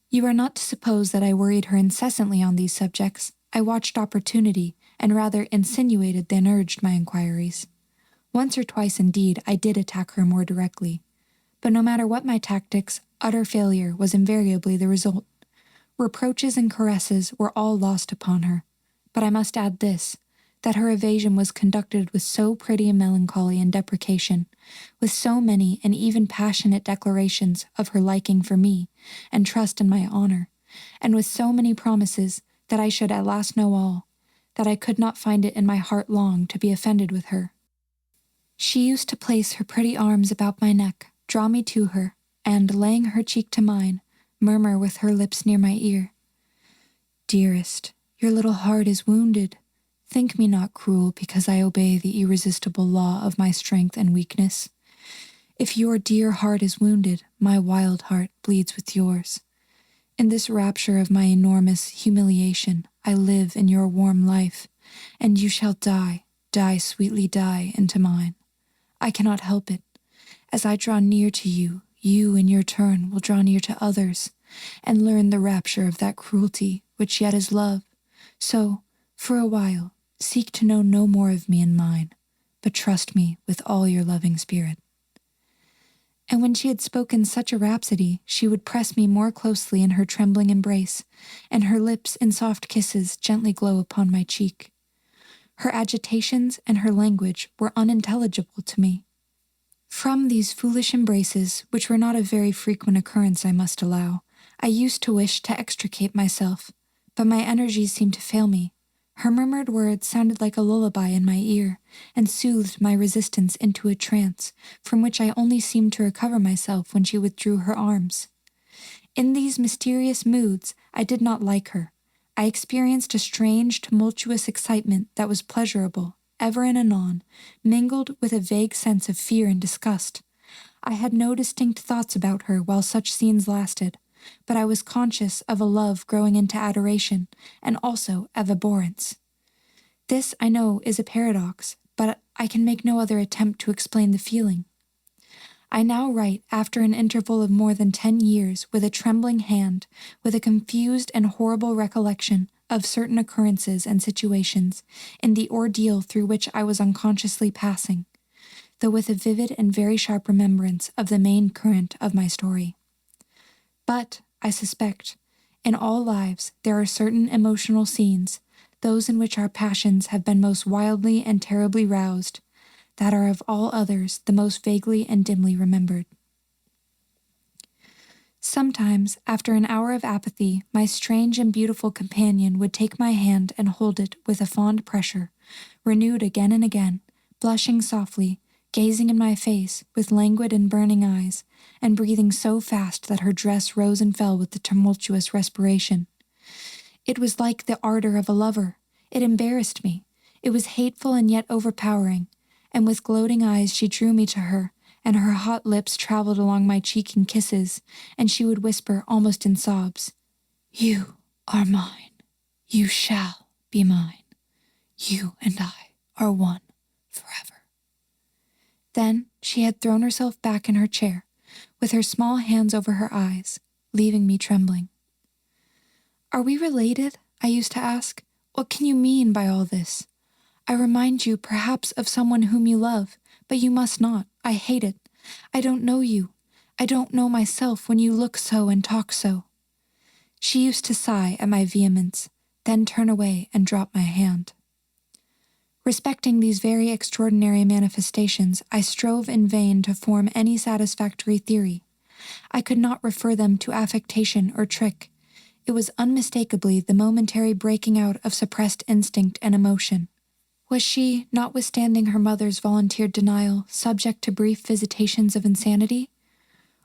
Speaker 1: You are not to suppose that I worried her incessantly on these subjects. I watched opportunity, and rather insinuated than urged my inquiries. Once or twice, indeed, I did attack her more directly. But no matter what my tactics, utter failure was invariably the result. Reproaches and caresses were all lost upon her. But I must add this, that her evasion was conducted with so pretty a melancholy and deprecation, with so many and even passionate declarations of her liking for me, and trust in my honor, and with so many promises that I should at last know all, that I could not find it in my heart long to be offended with her. She used to place her pretty arms about my neck, draw me to her, and, laying her cheek to mine, murmur with her lips near my ear, "Dearest, your little heart is wounded. Think me not cruel because I obey the irresistible law of my strength and weakness. If your dear heart is wounded, my wild heart bleeds with yours. In this rapture of my enormous humiliation, I live in your warm life, and you shall die, sweetly die into mine. I cannot help it. As I draw near to you, you in your turn will draw near to others, and learn the rapture of that cruelty which yet is love. So, for a while, seek to know no more of me and mine, but trust me with all your loving spirit." And when she had spoken such a rhapsody, she would press me more closely in her trembling embrace, and her lips in soft kisses gently glow upon my cheek. Her agitations and her language were unintelligible to me. From these foolish embraces, which were not of very frequent occurrence, I must allow, I used to wish to extricate myself, but my energies seemed to fail me. Her murmured words sounded like a lullaby in my ear, and soothed my resistance into a trance, from which I only seemed to recover myself when she withdrew her arms. In these mysterious moods, I did not like her. I experienced a strange, tumultuous excitement that was pleasurable, ever and anon, mingled with a vague sense of fear and disgust. I had no distinct thoughts about her while such scenes lasted, but I was conscious of a love growing into adoration, and also of abhorrence. This, I know, is a paradox, but I can make no other attempt to explain the feeling. I now write, after an interval of more than 10 years, with a trembling hand, with a confused and horrible recollection of certain occurrences and situations in the ordeal through which I was unconsciously passing, though with a vivid and very sharp remembrance of the main current of my story. But, I suspect, in all lives there are certain emotional scenes, those in which our passions have been most wildly and terribly roused, that are of all others the most vaguely and dimly remembered. Sometimes, after an hour of apathy, my strange and beautiful companion would take my hand and hold it with a fond pressure, renewed again and again, blushing softly, gazing in my face with languid and burning eyes, and breathing so fast that her dress rose and fell with the tumultuous respiration. It was like the ardor of a lover. It embarrassed me. It was hateful and yet overpowering, and with gloating eyes she drew me to her, and her hot lips traveled along my cheek in kisses, and she would whisper almost in sobs, "You are mine. You shall be mine. You and I are one forever." Then she had thrown herself back in her chair, with her small hands over her eyes, leaving me trembling. "Are we related?" I used to ask. "What can you mean by all this? I remind you perhaps of someone whom you love, but you must not. I hate it. I don't know you. I don't know myself when you look so and talk so." She used to sigh at my vehemence, then turn away and drop my hand. Respecting these very extraordinary manifestations, I strove in vain to form any satisfactory theory. I could not refer them to affectation or trick. It was unmistakably the momentary breaking out of suppressed instinct and emotion. Was she, notwithstanding her mother's volunteered denial, subject to brief visitations of insanity?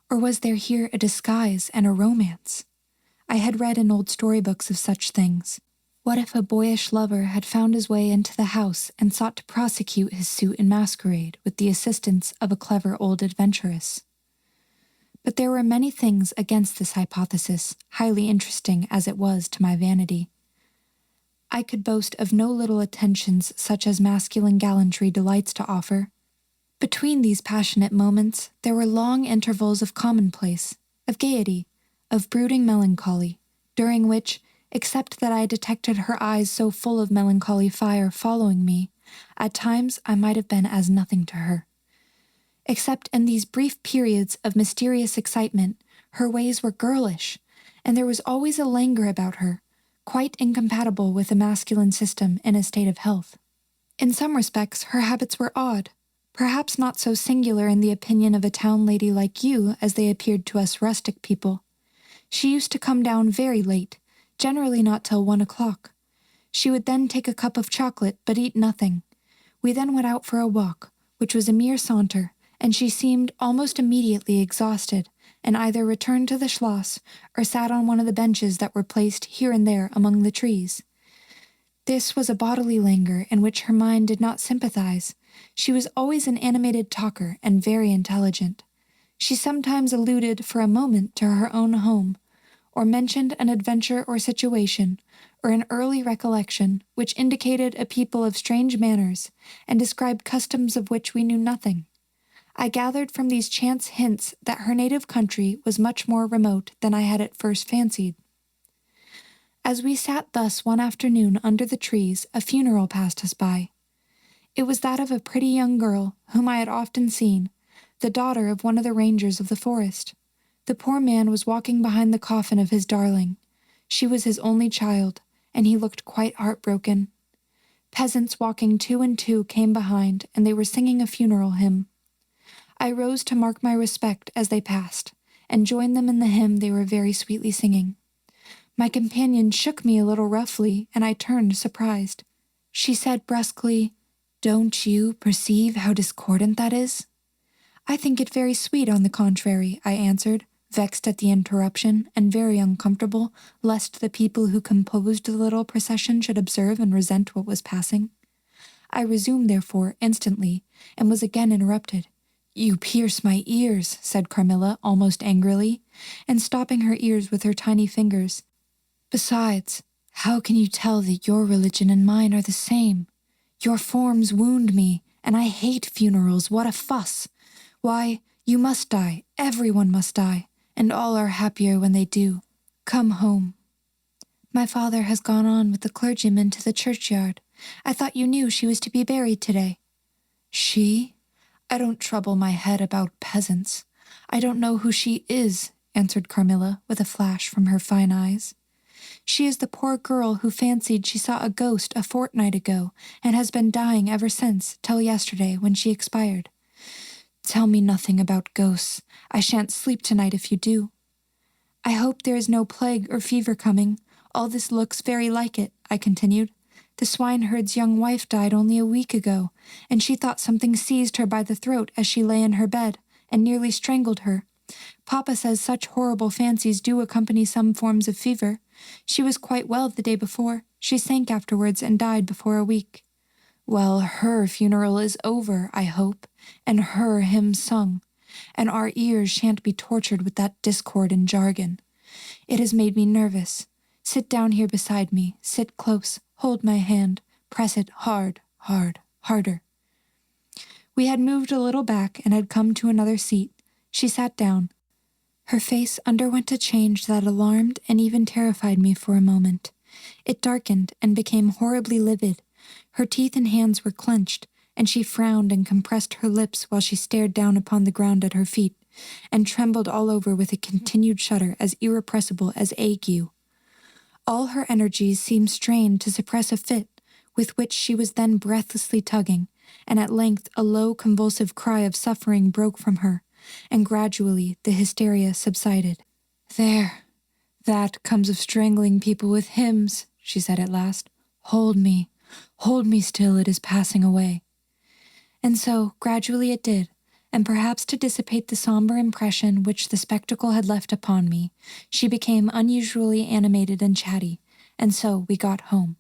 Speaker 1: Or was there here a disguise and a romance? I had read in old storybooks of such things. What if a boyish lover had found his way into the house and sought to prosecute his suit in masquerade with the assistance of a clever old adventuress? But there were many things against this hypothesis, highly interesting as it was to my vanity. I could boast of no little attentions such as masculine gallantry delights to offer. Between these passionate moments, there were long intervals of commonplace, of gaiety, of brooding melancholy, during which, except that I detected her eyes so full of melancholy fire following me, at times I might have been as nothing to her. Except in these brief periods of mysterious excitement, her ways were girlish, and there was always a languor about her, quite incompatible with the masculine system in a state of health. In some respects, her habits were odd, perhaps not so singular in the opinion of a town lady like you as they appeared to us rustic people. She used to come down very late, generally not till 1 o'clock. She would then take a cup of chocolate, but eat nothing. We then went out for a walk, which was a mere saunter, and she seemed almost immediately exhausted, and either returned to the Schloss or sat on one of the benches that were placed here and there among the trees. This was a bodily languor in which her mind did not sympathize. She was always an animated talker and very intelligent. She sometimes alluded for a moment to her own home, or mentioned an adventure or situation, or an early recollection which indicated a people of strange manners and described customs of which we knew nothing. I gathered from these chance hints that her native country was much more remote than I had at first fancied. As we sat thus one afternoon under the trees, a funeral passed us by. It was that of a pretty young girl whom I had often seen, the daughter of one of the rangers of the forest. The poor man was walking behind the coffin of his darling. She was his only child, and he looked quite heartbroken. Peasants walking 2 and 2 came behind, and they were singing a funeral hymn. I rose to mark my respect as they passed, and joined them in the hymn they were very sweetly singing. My companion shook me a little roughly, and I turned surprised. She said brusquely, "Don't you perceive how discordant that is?" "I think it very sweet, on the contrary," I answered, vexed at the interruption and very uncomfortable lest the people who composed the little procession should observe and resent what was passing. I resumed, therefore, instantly, and was again interrupted. "You pierce my ears," said Carmilla, almost angrily, and stopping her ears with her tiny fingers. "Besides, how can you tell that your religion and mine are the same? Your forms wound me, and I hate funerals. What a fuss! Why, you must die, everyone must die, and all are happier when they do. Come home." "My father has gone on with the clergyman to the churchyard. I thought you knew she was to be buried today." "She? I don't trouble my head about peasants. I don't know who she is," answered Carmilla with a flash from her fine eyes. "She is the poor girl who fancied she saw a ghost a fortnight ago and has been dying ever since, till yesterday when she expired." "Tell me nothing about ghosts. I shan't sleep tonight if you do." "I hope there is no plague or fever coming. All this looks very like it," I continued. "The swineherd's young wife died only a week ago, and she thought something seized her by the throat as she lay in her bed, and nearly strangled her. Papa says such horrible fancies do accompany some forms of fever. She was quite well the day before. She sank afterwards and died before a week." "Well, her funeral is over, I hope, and her hymn sung, and our ears shan't be tortured with that discord and jargon. It has made me nervous. Sit down here beside me, sit close, hold my hand, press it hard, hard, harder." We had moved a little back and had come to another seat. She sat down. Her face underwent a change that alarmed and even terrified me for a moment. It darkened and became horribly livid. Her teeth and hands were clenched, and she frowned and compressed her lips while she stared down upon the ground at her feet, and trembled all over with a continued shudder as irrepressible as ague. All her energies seemed strained to suppress a fit, with which she was then breathlessly tugging, and at length a low convulsive cry of suffering broke from her, and gradually the hysteria subsided. "There, that comes of strangling people with hymns," she said at last. Hold me still, it is passing away." And so, gradually it did, and perhaps to dissipate the somber impression which the spectacle had left upon me, she became unusually animated and chatty, and so we got home.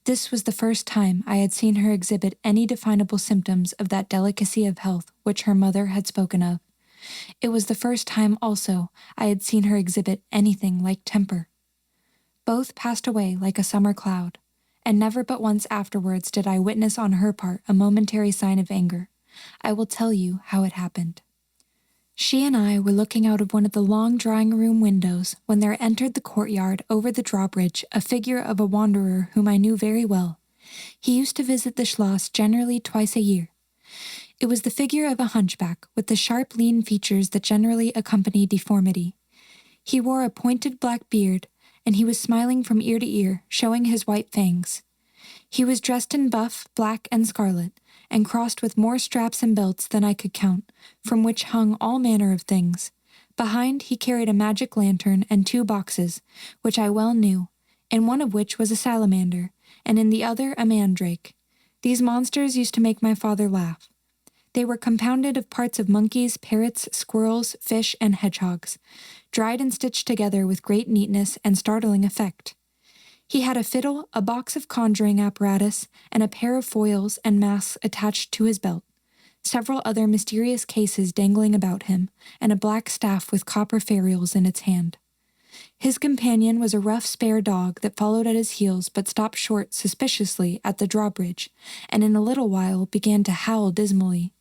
Speaker 1: This was the first time I had seen her exhibit any definable symptoms of that delicacy of health which her mother had spoken of. It was the first time also I had seen her exhibit anything like temper. Both passed away like a summer cloud, and never but once afterwards did I witness on her part a momentary sign of anger. I will tell you how it happened. She and I were looking out of one of the long drawing-room windows when there entered the courtyard over the drawbridge a figure of a wanderer whom I knew very well. He used to visit the Schloss generally twice a year. It was the figure of a hunchback with the sharp, lean features that generally accompany deformity. He wore a pointed black beard, and he was smiling from ear to ear, showing his white fangs. He was dressed in buff, black, and scarlet, and crossed with more straps and belts than I could count, from which hung all manner of things. Behind he carried a magic lantern and 2 boxes, which I well knew, in one of which was a salamander, and in the other a mandrake. These monsters used to make my father laugh. They were compounded of parts of monkeys, parrots, squirrels, fish, and hedgehogs, dried and stitched together with great neatness and startling effect. He had a fiddle, a box of conjuring apparatus, and a pair of foils and masks attached to his belt, several other mysterious cases dangling about him, and a black staff with copper ferrules in its hand. His companion was a rough spare dog that followed at his heels but stopped short suspiciously at the drawbridge, and in a little while began to howl dismally.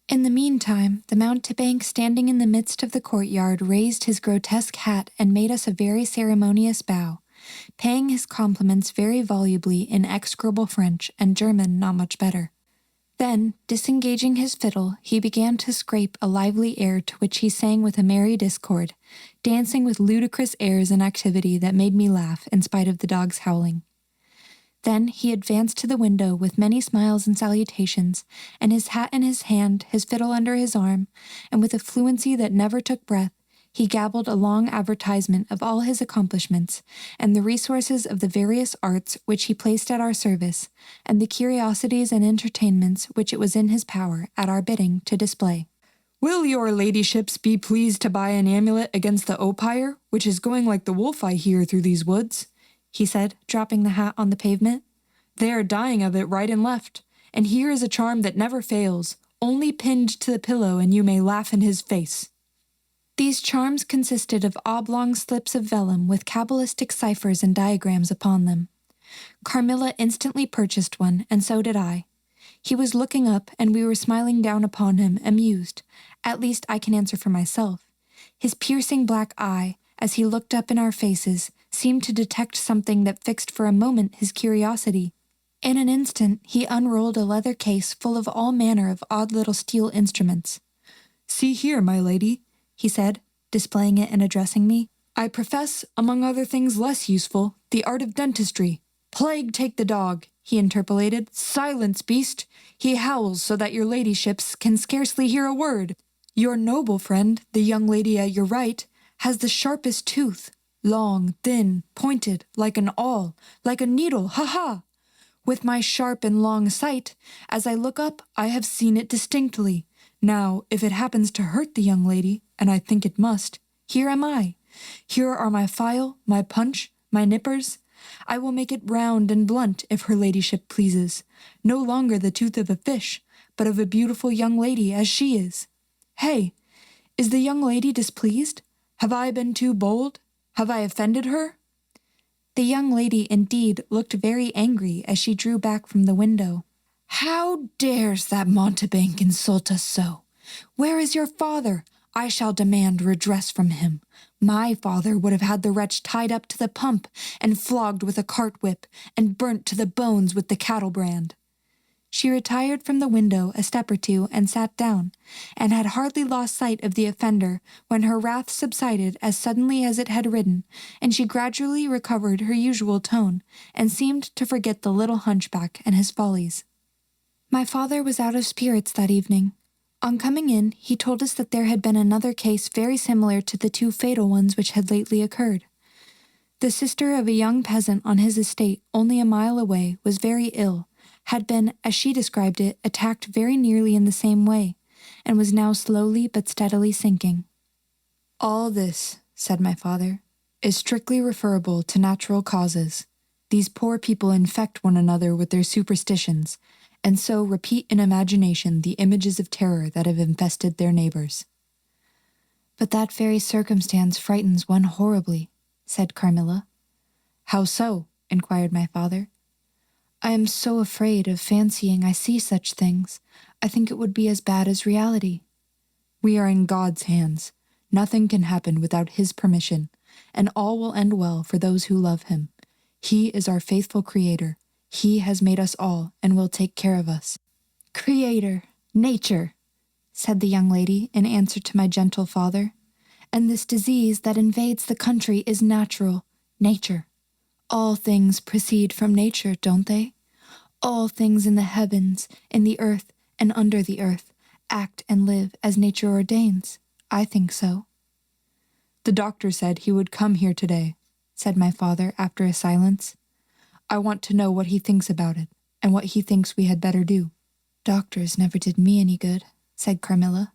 Speaker 1: In the meantime, the mountebank standing in the midst of the courtyard raised his grotesque hat and made us a very ceremonious bow, paying his compliments very volubly in execrable French and German not much better. Then, disengaging his fiddle, he began to scrape a lively air to which he sang with a merry discord, dancing with ludicrous airs and activity that made me laugh in spite of the dog's howling. Then he advanced to the window with many smiles and salutations, and his hat in his hand, his fiddle under his arm, and with a fluency that never took breath, he gabbled a long advertisement of all his accomplishments, and the resources of the various arts which he placed at our service, and the curiosities and entertainments which it was in his power, at our bidding, to display. Will your ladyships be pleased to buy an amulet against the opire, which is going like the wolf I hear through these woods?" he said, dropping the hat on the pavement. "They are dying of it right and left, and here is a charm that never fails, only pinned to the pillow and you may laugh in his face." These charms consisted of oblong slips of vellum with cabalistic ciphers and diagrams upon them. Carmilla instantly purchased one, and so did I. He was looking up, and we were smiling down upon him, amused. At least I can answer for myself. His piercing black eye, as he looked up in our faces, seemed to detect something that fixed for a moment his curiosity. In an instant, he unrolled a leather case full of all manner of odd little steel instruments. "See here, my lady," he said, displaying it and addressing me. "I profess, among other things less useful, the art of dentistry." "Plague take the dog," he interpolated. "Silence, beast! He howls so that your ladyships can scarcely hear a word. Your noble friend, the young lady at your right, has the sharpest tooth, long, thin, pointed, like an awl, like a needle, ha-ha! With my sharp and long sight, as I look up, I have seen it distinctly. Now, if it happens to hurt the young lady, and I think it must, here am I. Here are my file, my punch, my nippers. I will make it round and blunt, if her ladyship pleases. No longer the tooth of a fish, but of a beautiful young lady as she is. Hey, is the young lady displeased? Have I been too bold? Have I offended her?" The young lady indeed looked very angry as she drew back from the window. "How dares that mountebank insult us so? Where is your father? I shall demand redress from him. My father would have had the wretch tied up to the pump and flogged with a cart whip and burnt to the bones with the cattle brand." She retired from the window a step or two and sat down, and had hardly lost sight of the offender when her wrath subsided as suddenly as it had risen, and she gradually recovered her usual tone and seemed to forget the little hunchback and his follies. My father was out of spirits that evening. On coming in, he told us that there had been another case very similar to the two fatal ones which had lately occurred. The sister of a young peasant on his estate, only a mile away, was very ill, had been, as she described it, attacked very nearly in the same way, and was now slowly but steadily sinking. "All this," said my father, "is strictly referable to natural causes. These poor people infect one another with their superstitions, and so repeat in imagination the images of terror that have infested their neighbors." "But that very circumstance frightens one horribly," said Carmilla. "How so?" inquired my father. "I am so afraid of fancying I see such things. I think it would be as bad as reality." "We are in God's hands. Nothing can happen without his permission, and all will end well for those who love him. He is our faithful Creator. He has made us all and will take care of us." "Creator, nature," said the young lady in answer to my gentle father. "And this disease that invades the country is natural, nature. All things proceed from nature, don't they? All things in the heavens, in the earth, and under the earth, act and live as nature ordains. I think so." "The doctor said he would come here today," said my father after a silence. "I want to know what he thinks about it, and what he thinks we had better do." "Doctors never did me any good," said Carmilla.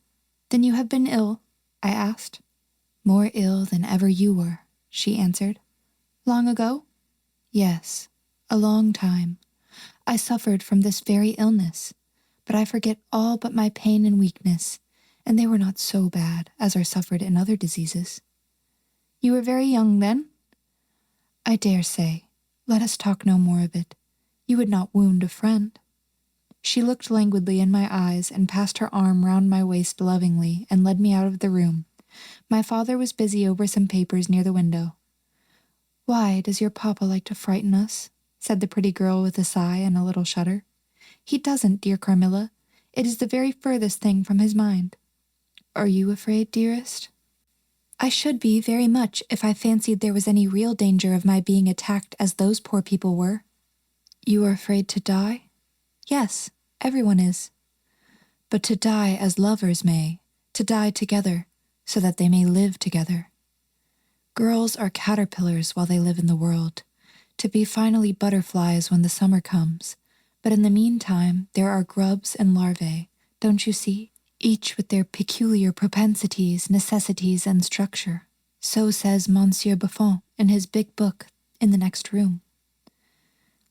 Speaker 1: "Then you have been ill?" I asked. "More ill than ever you were," she answered. "Long ago?" "Yes, a long time. I suffered from this very illness, but I forget all but my pain and weakness, and they were not so bad as are suffered in other diseases." "You were very young then?" "I dare say. Let us talk no more of it. You would not wound a friend." She looked languidly in my eyes and passed her arm round my waist lovingly and led me out of the room. My father was busy over some papers near the window. "Why does your papa like to frighten us?" said the pretty girl with a sigh and a little shudder. "He doesn't, dear Carmilla. It is the very furthest thing from his mind." "Are you afraid, dearest?" "I should be very much if I fancied there was any real danger of my being attacked as those poor people were." "You are afraid to die?" "Yes, everyone is." "But to die as lovers may, to die together, so that they may live together. Girls are caterpillars while they live in the world, to be finally butterflies when the summer comes, but in the meantime there are grubs and larvae, don't you see? each with their peculiar propensities, necessities, and structure. So says Monsieur Buffon in his big book in the next room.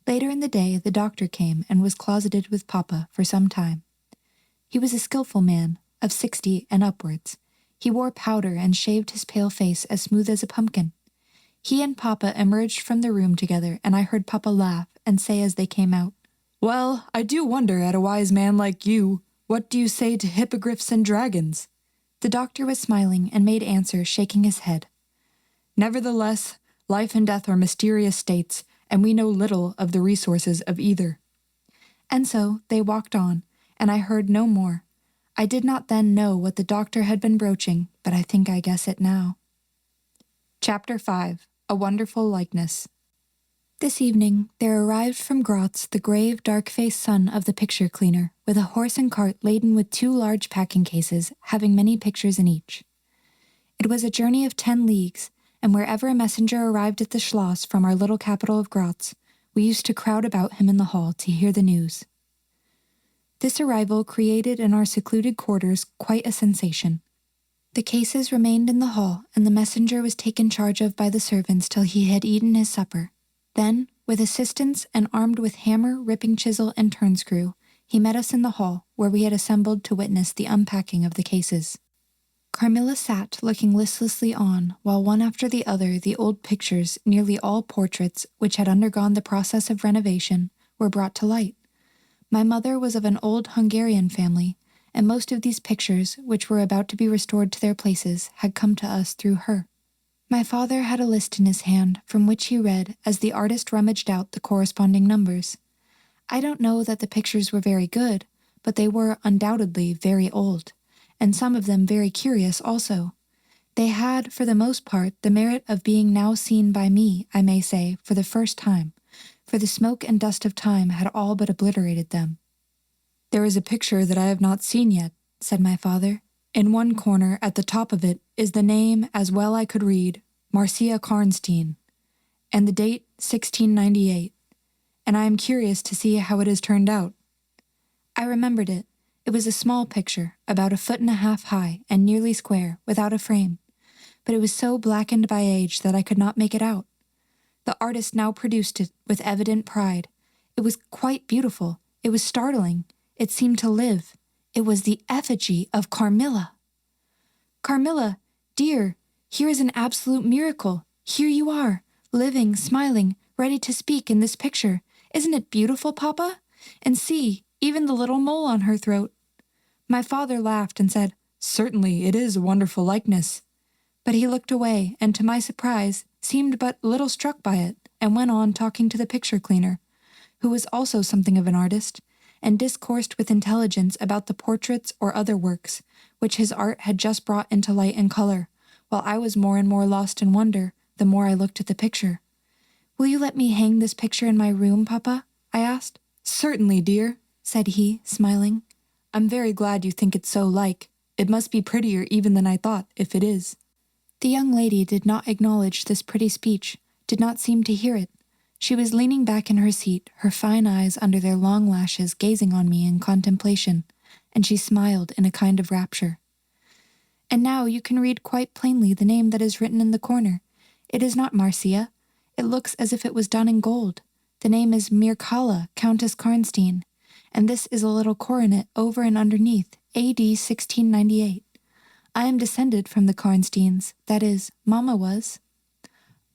Speaker 1: Later in the day, the doctor came and was closeted with Papa for some time. He was a skillful man, of 60 and upwards. He wore powder and shaved his pale face as smooth as a pumpkin. He and Papa emerged from the room together, and I heard Papa laugh and say as they came out, "Well, I do wonder at a wise man like you. What do you say to hippogriffs and dragons?" The doctor was smiling and made answer, shaking his head. "Nevertheless, life and death are mysterious states, and we know little of the resources of either." And so they walked on, and I heard no more. I did not then know what the doctor had been broaching, but I think I guess it now. Chapter 5. A Wonderful Likeness. This evening there arrived from Gratz the grave, dark-faced son of the picture cleaner, with a horse and cart laden with 2 large packing cases, having many pictures in each. It was a journey of 10 leagues, and wherever a messenger arrived at the Schloss from our little capital of Gratz, we used to crowd about him in the hall to hear the news. This arrival created in our secluded quarters quite a sensation. The cases remained in the hall, and the messenger was taken charge of by the servants till he had eaten his supper. Then, with assistants and armed with hammer, ripping chisel, and turnscrew, he met us in the hall, where we had assembled to witness the unpacking of the cases. Carmilla sat looking listlessly on, while one after the other the old pictures, nearly all portraits, which had undergone the process of renovation, were brought to light. My mother was of an old Hungarian family, and most of these pictures, which were about to be restored to their places, had come to us through her. My father had a list in his hand, from which he read as the artist rummaged out the corresponding numbers. I don't know that the pictures were very good, but they were undoubtedly very old, and some of them very curious also. They had, for the most part, the merit of being now seen by me, I may say, for the first time, for the smoke and dust of time had all but obliterated them. "There is a picture that I have not seen yet," said my father. "In one corner, at the top of it, is the name, as well I could read, Marcia Karnstein, and the date 1698, and I am curious to see how it has turned out." I remembered it. It was a small picture, about 1.5 feet high, and nearly square, without a frame, but it was so blackened by age that I could not make it out. The artist now produced it with evident pride. It was quite beautiful. It was startling. It seemed to live. It was the effigy of Carmilla. "Carmilla, dear, here is an absolute miracle. Here you are, living, smiling, ready to speak in this picture. Isn't it beautiful, Papa? And see, even the little mole on her throat." My father laughed and said, "Certainly, it is a wonderful likeness." But he looked away, and to my surprise, seemed but little struck by it, and went on talking to the picture cleaner, who was also something of an artist, and discoursed with intelligence about the portraits or other works, which his art had just brought into light and color, while I was more and more lost in wonder, the more I looked at the picture. "Will you let me hang this picture in my room, Papa?" I asked. "Certainly, dear," said he, smiling. "I'm very glad you think it so like. It must be prettier even than I thought, if it is." The young lady did not acknowledge this pretty speech, did not seem to hear it. She was leaning back in her seat, her fine eyes under their long lashes gazing on me in contemplation, and she smiled in a kind of rapture. "And now you can read quite plainly the name that is written in the corner. It is not Marcia. It looks as if it was done in gold. The name is Mircalla, Countess Karnstein, and this is a little coronet over and underneath, A.D. 1698. I am descended from the Karnsteins, that is, Mamma was."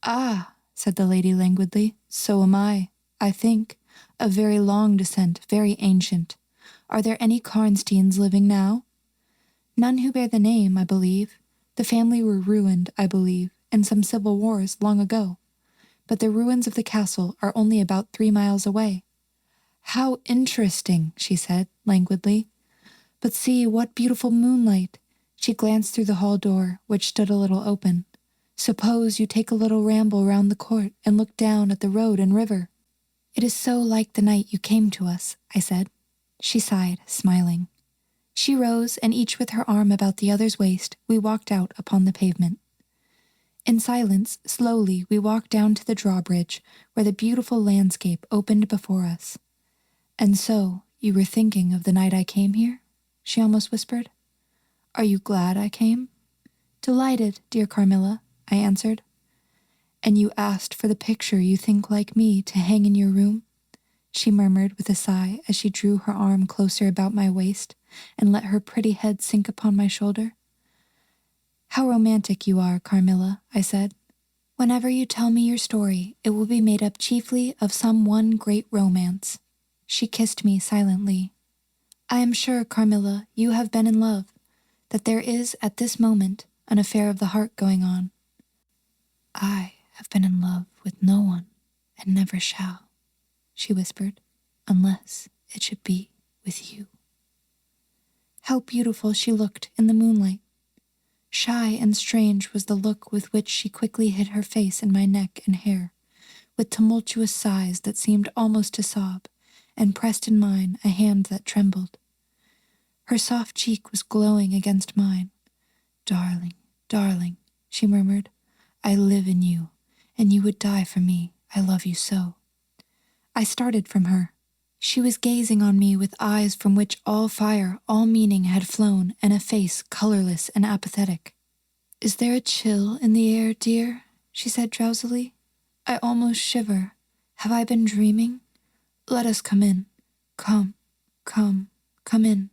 Speaker 1: "Ah," said the lady languidly, "so am I think. A very long descent, very ancient. Are there any Karnsteins living now?" "None who bear the name, I believe. The family were ruined, I believe, in some civil wars long ago. But the ruins of the castle are only about 3 miles away." "How interesting," she said, languidly. "But see, what beautiful moonlight." She glanced through the hall door, which stood a little open. "Suppose you take a little ramble round the court and look down at the road and river." "It is so like the night you came to us," I said. She sighed, smiling. She rose, and each with her arm about the other's waist, we walked out upon the pavement. In silence, slowly, we walked down to the drawbridge, where the beautiful landscape opened before us. "And so, you were thinking of the night I came here?" she almost whispered. Are you glad I came?" "Delighted, dear Carmilla," I answered. "And you asked for the picture you think like me to hang in your room?" she murmured with a sigh as she drew her arm closer about my waist and let her pretty head sink upon my shoulder. "How romantic you are, Carmilla," I said. "Whenever you tell me your story, it will be made up chiefly of some one great romance." She kissed me silently. "I am sure, Carmilla, you have been in love, that there is, at this moment, an affair of the heart going on." "I have been in love with no one, and never shall," she whispered, "unless it should be with you." How beautiful she looked in the moonlight. Shy and strange was the look with which she quickly hid her face in my neck and hair, with tumultuous sighs that seemed almost to sob, and pressed in mine a hand that trembled. Her soft cheek was glowing against mine. "Darling, darling," she murmured, "I live in you, and you would die for me. I love you so." I started from her. She was gazing on me with eyes from which all fire, all meaning had flown, and a face colorless and apathetic. "Is there a chill in the air, dear?" she said drowsily. "I almost shiver. Have I been dreaming? Let us come in. Come in."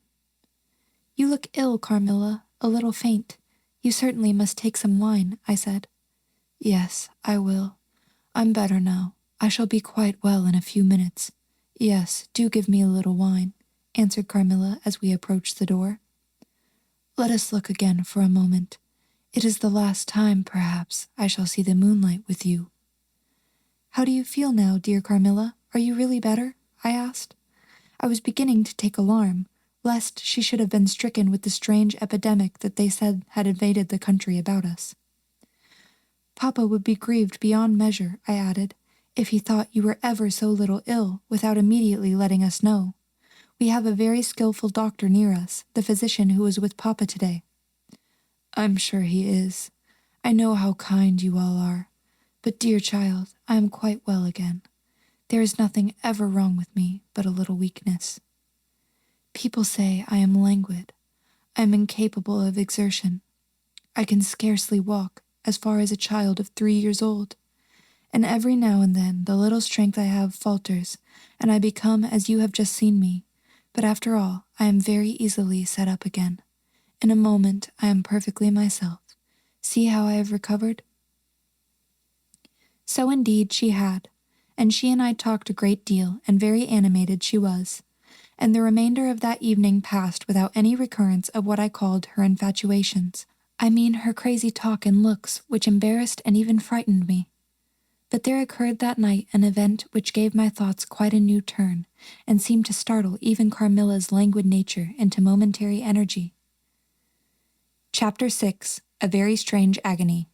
Speaker 1: "You look ill, Carmilla, a little faint. You certainly must take some wine," I said. "Yes, I will. I'm better now. I shall be quite well in a few minutes. Yes, do give me a little wine," answered Carmilla as we approached the door. "Let us look again for a moment. It is the last time, perhaps, I shall see the moonlight with you." "How do you feel now, dear Carmilla? Are you really better?" I asked. I was beginning to take alarm, lest she should have been stricken with the strange epidemic that they said had invaded the country about us. "Papa would be grieved beyond measure," I added, "if he thought you were ever so little ill without immediately letting us know. We have a very skillful doctor near us, the physician who was with Papa today." "I'm sure he is. I know how kind you all are. But, dear child, I am quite well again. There is nothing ever wrong with me but a little weakness. People say I am languid. I am incapable of exertion. I can scarcely walk as far as a child of 3 years old. And every now and then the little strength I have falters, and I become as you have just seen me. But after all, I am very easily set up again. In a moment I am perfectly myself. See how I have recovered?" So indeed she had, and she and I talked a great deal, and very animated she was. And the remainder of that evening passed without any recurrence of what I called her infatuations. I mean her crazy talk and looks, which embarrassed and even frightened me. But there occurred that night an event which gave my thoughts quite a new turn, and seemed to startle even Carmilla's languid nature into momentary energy. Chapter 6. A Very Strange Agony.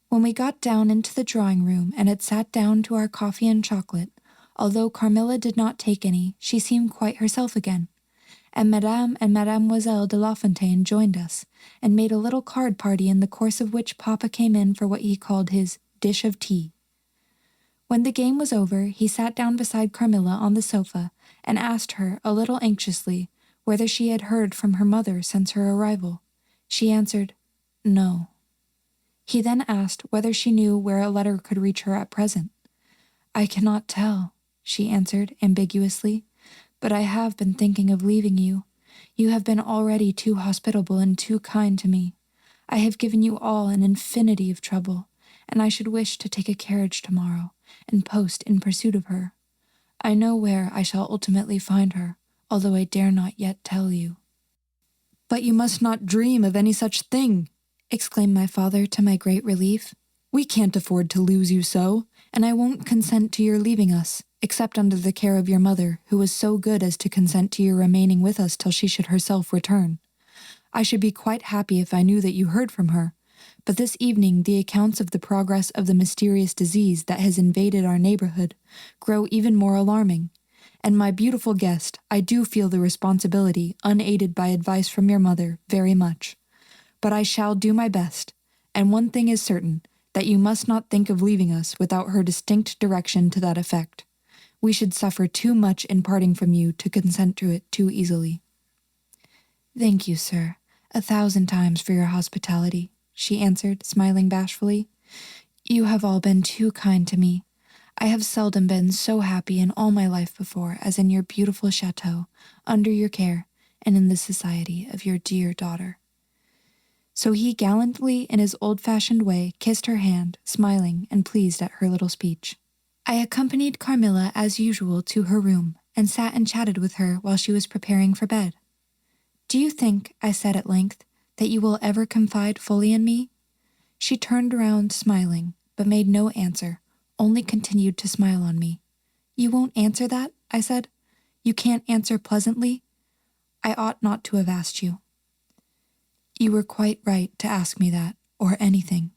Speaker 1: When we got down into the drawing-room and had sat down to our coffee and chocolate, although Carmilla did not take any, she seemed quite herself again, and Madame and Mademoiselle de La Fontaine joined us, and made a little card party in the course of which Papa came in for what he called his dish of tea. When the game was over, he sat down beside Carmilla on the sofa and asked her, a little anxiously, whether she had heard from her mother since her arrival. She answered, "No." He then asked whether she knew where a letter could reach her at present. "I cannot tell," she answered ambiguously, "but I have been thinking of leaving you. You have been already too hospitable and too kind to me. I have given you all an infinity of trouble, and I should wish to take a carriage tomorrow and post in pursuit of her. I know where I shall ultimately find her, although I dare not yet tell you." "But you must not dream of any such thing," exclaimed my father to my great relief. "We can't afford to lose you so, and I won't consent to your leaving us, except under the care of your mother, who was so good as to consent to your remaining with us till she should herself return. I should be quite happy if I knew that you heard from her, but this evening the accounts of the progress of the mysterious disease that has invaded our neighborhood grow even more alarming. And my beautiful guest, I do feel the responsibility, unaided by advice from your mother, very much. But I shall do my best, and one thing is certain, that you must not think of leaving us without her distinct direction to that effect. We should suffer too much in parting from you to consent to it too easily." "Thank you, sir. 1,000 times for your hospitality," she answered, smiling bashfully. "You have all been too kind to me. I have seldom been so happy in all my life before as in your beautiful chateau, under your care, and in the society of your dear daughter." So he gallantly, in his old-fashioned way, kissed her hand, smiling and pleased at her little speech. I accompanied Carmilla as usual to her room, and sat and chatted with her while she was preparing for bed. "Do you think," I said at length, "that you will ever confide fully in me?" She turned round smiling, but made no answer, only continued to smile on me. "You won't answer that?" I said. "You can't answer pleasantly? I ought not to have asked you." "You were quite right to ask me that, or anything.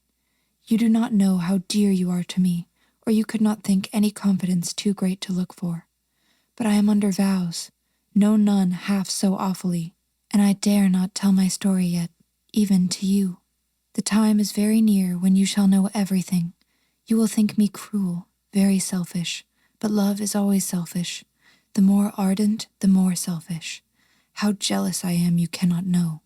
Speaker 1: You do not know how dear you are to me, or you could not think any confidence too great to look for. But I am under vows, no none half so awfully, and I dare not tell my story yet, even to you. The time is very near when you shall know everything. You will think me cruel, very selfish, but love is always selfish. The more ardent, the more selfish. How jealous I am you cannot know.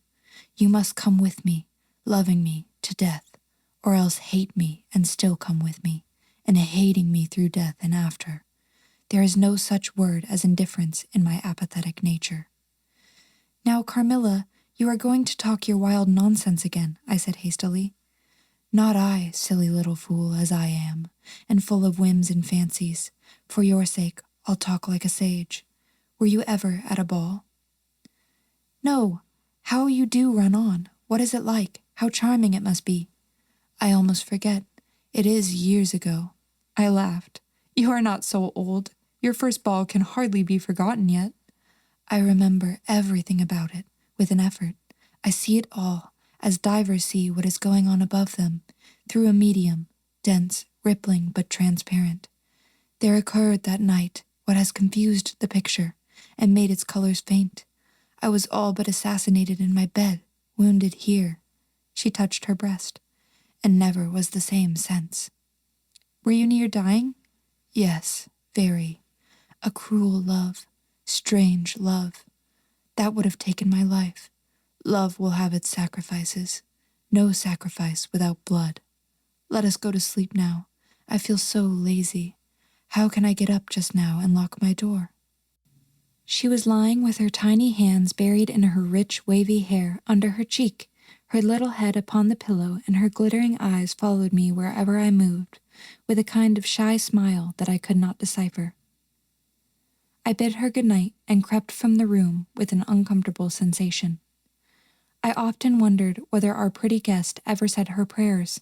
Speaker 1: You must come with me, loving me to death, or else hate me and still come with me, and hating me through death and after. There is no such word as indifference in my apathetic nature." "Now, Carmilla, you are going to talk your wild nonsense again," I said hastily. "Not I, silly little fool as I am, and full of whims and fancies. For your sake, I'll talk like a sage. Were you ever at a ball?" "No. How you do run on. What is it like? How charming it must be." "I almost forget. It is years ago." I laughed. "You are not so old. Your first ball can hardly be forgotten yet." "I remember everything about it, with an effort. I see it all, as divers see what is going on above them, through a medium, dense, rippling, but transparent. There occurred that night what has confused the picture, and made its colors faint. I was all but assassinated in my bed, wounded here." She touched her breast. "And never was the same since." "Were you near dying?" "Yes, very. A cruel love, strange love. That would have taken my life. Love will have its sacrifices. No sacrifice without blood. Let us go to sleep now. I feel so lazy. How can I get up just now and lock my door?" She was lying with her tiny hands buried in her rich, wavy hair under her cheek, her little head upon the pillow, and her glittering eyes followed me wherever I moved, with a kind of shy smile that I could not decipher. I bid her good night and crept from the room with an uncomfortable sensation. I often wondered whether our pretty guest ever said her prayers.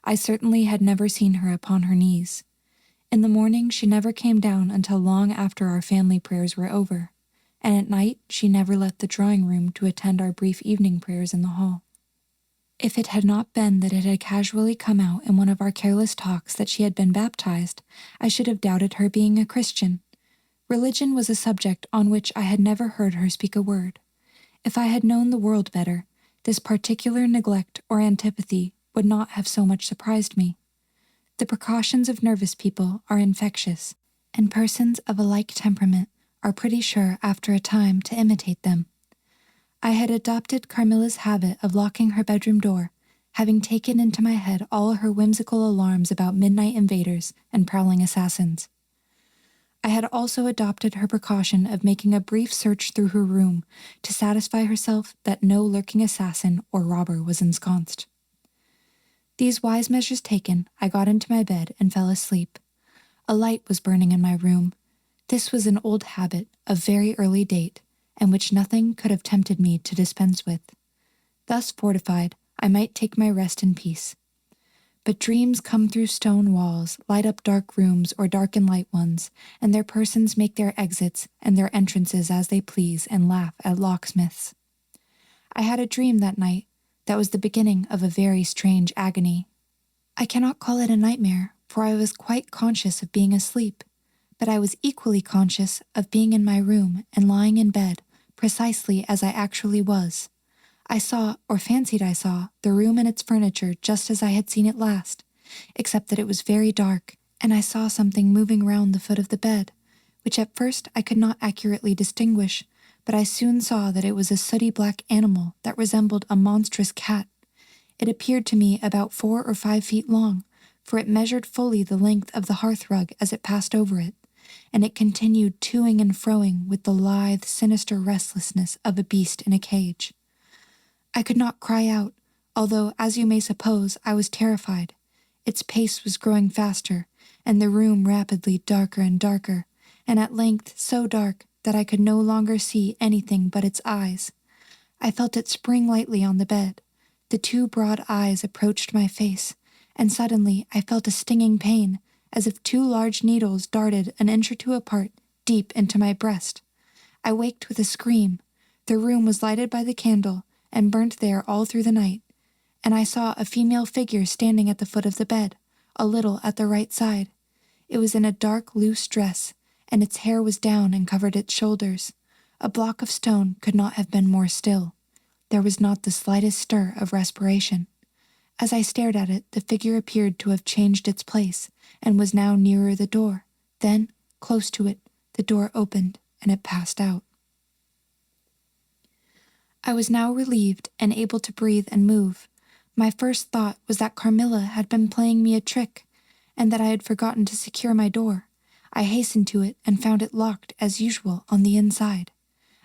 Speaker 1: I certainly had never seen her upon her knees. In the morning she never came down until long after our family prayers were over, and at night she never left the drawing-room to attend our brief evening prayers in the hall. If it had not been that it had casually come out in one of our careless talks that she had been baptized, I should have doubted her being a Christian. Religion was a subject on which I had never heard her speak a word. If I had known the world better, this particular neglect or antipathy would not have so much surprised me. The precautions of nervous people are infectious, and persons of a like temperament are pretty sure after a time to imitate them. I had adopted Carmilla's habit of locking her bedroom door, having taken into my head all her whimsical alarms about midnight invaders and prowling assassins. I had also adopted her precaution of making a brief search through her room to satisfy herself that no lurking assassin or robber was ensconced. These wise measures taken, I got into my bed and fell asleep. A light was burning in my room. This was an old habit of very early date, and which nothing could have tempted me to dispense with. Thus fortified, I might take my rest in peace. But dreams come through stone walls, light up dark rooms or darken light ones, and their persons make their exits and their entrances as they please and laugh at locksmiths. I had a dream that night that was the beginning of a very strange agony. I cannot call it a nightmare, for I was quite conscious of being asleep, but I was equally conscious of being in my room and lying in bed, precisely as I actually was. I saw, or fancied I saw, the room and its furniture just as I had seen it last, except that it was very dark, and I saw something moving round the foot of the bed, which at first I could not accurately distinguish, but I soon saw that it was a sooty black animal that resembled a monstrous cat. It appeared to me about 4 or 5 feet long, for it measured fully the length of the hearthrug as it passed over it, and it continued toing and froing with the lithe, sinister restlessness of a beast in a cage. I could not cry out, although, as you may suppose, I was terrified. Its pace was growing faster, and the room rapidly darker and darker, and at length so dark that I could no longer see anything but its eyes. I felt it spring lightly on the bed. The 2 broad eyes approached my face, and suddenly I felt a stinging pain, as if 2 large needles darted an inch or 2 apart, deep into my breast. I waked with a scream. The room was lighted by the candle, and burnt there all through the night, and I saw a female figure standing at the foot of the bed, a little at the right side. It was in a dark, loose dress, and its hair was down and covered its shoulders. A block of stone could not have been more still. There was not the slightest stir of respiration. As I stared at it, the figure appeared to have changed its place, and was now nearer the door. Then, close to it, the door opened, and it passed out. I was now relieved and able to breathe and move. My first thought was that Carmilla had been playing me a trick, and that I had forgotten to secure my door. I hastened to it and found it locked as usual on the inside.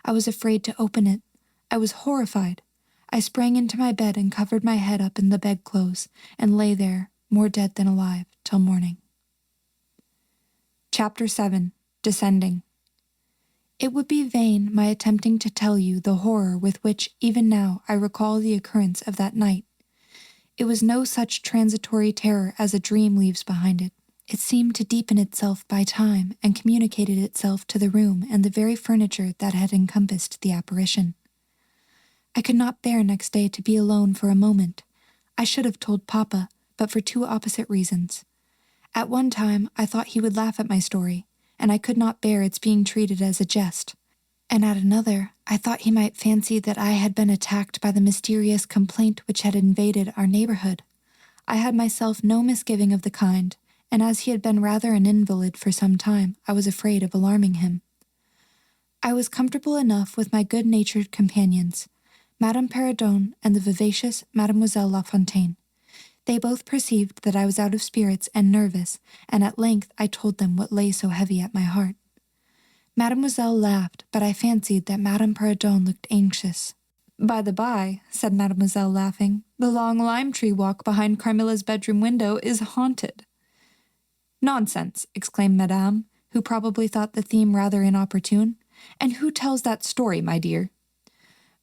Speaker 1: I was afraid to open it. I was horrified. I sprang into my bed and covered my head up in the bedclothes, and lay there, more dead than alive, till morning. Chapter 7. Descending. It would be vain my attempting to tell you the horror with which even now I recall the occurrence of that night. It was no such transitory terror as a dream leaves behind it. It seemed to deepen itself by time and communicated itself to the room and the very furniture that had encompassed the apparition. I could not bear next day to be alone for a moment. I should have told Papa, but for 2 opposite reasons. At one time I thought he would laugh at my story, and I could not bear its being treated as a jest. And at another, I thought he might fancy that I had been attacked by the mysterious complaint which had invaded our neighborhood. I had myself no misgiving of the kind, and as he had been rather an invalid for some time, I was afraid of alarming him. I was comfortable enough with my good-natured companions, Madame Perrodon and the vivacious Mademoiselle La Fontaine. They both perceived that I was out of spirits and nervous, and at length I told them what lay so heavy at my heart. Mademoiselle laughed, but I fancied that Madame Perrodon looked anxious. "By the by," said Mademoiselle, laughing, "the long lime-tree walk behind Carmilla's bedroom window is haunted." "Nonsense," exclaimed Madame, who probably thought the theme rather inopportune. "And who tells that story, my dear?"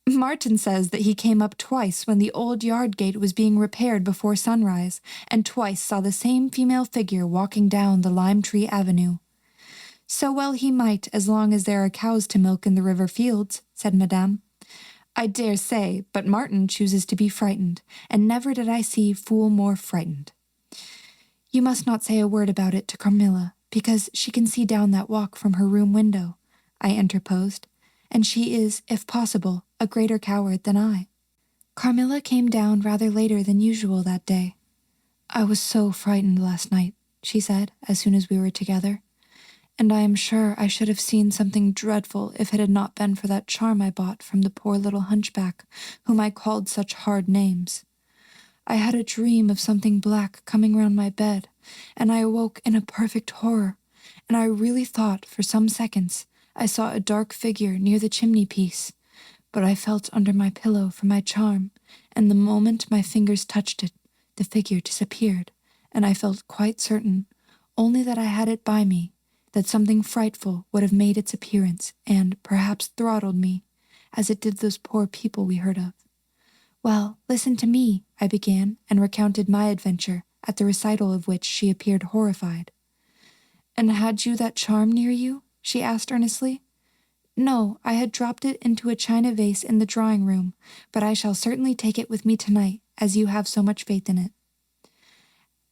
Speaker 1: "Martin says that he came up twice when the old yard gate was being repaired before sunrise, and twice saw the same female figure walking down the lime-tree avenue." "So well he might, as long as there are cows to milk in the river fields," said Madame. "I dare say, but Martin chooses to be frightened, and never did I see fool more frightened." "You must not say a word about it to Carmilla, because she can see down that walk from her room window," I interposed, "and she is, if possible, a greater coward than I." Carmilla came down rather later than usual that day. "I was so frightened last night," she said, as soon as we were together, "and I am sure I should have seen something dreadful if it had not been for that charm I bought from the poor little hunchback, whom I called such hard names. I had a dream of something black coming round my bed, and I awoke in a perfect horror, and I really thought for some seconds I saw a dark figure near the chimney-piece, but I felt under my pillow for my charm, and the moment my fingers touched it, the figure disappeared, and I felt quite certain, only that I had it by me, that something frightful would have made its appearance and, perhaps, throttled me, as it did those poor people we heard of. Well, listen to me, I began, and recounted my adventure, at the recital of which she appeared horrified. "And had you that charm near you?" she asked earnestly. "No, I had dropped it into a china vase in the drawing-room, but I shall certainly take it with me tonight, as you have so much faith in it."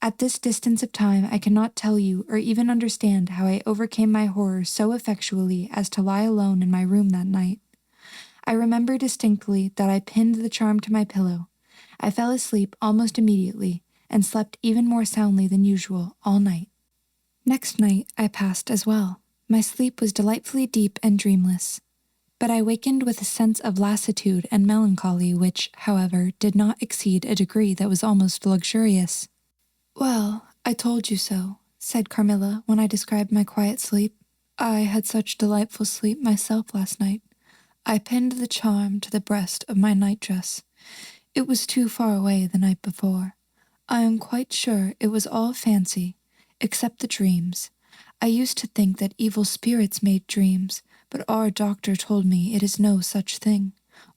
Speaker 1: At this distance of time I cannot tell you or even understand how I overcame my horror so effectually as to lie alone in my room that night. I remember distinctly that I pinned the charm to my pillow. I fell asleep almost immediately, and slept even more soundly than usual all night. Next night I passed as well. My sleep was delightfully deep and dreamless. but I wakened with a sense of lassitude and melancholy which, however, did not exceed a degree that was almost luxurious. "Well, I told you so," said Carmilla when I described my quiet sleep. "I had such delightful sleep myself last night. I pinned the charm to the breast of my nightdress. It was too far away the night before. I am quite sure it was all fancy, except the dreams. I used to think that evil spirits made dreams, but our doctor told me it is no such thing,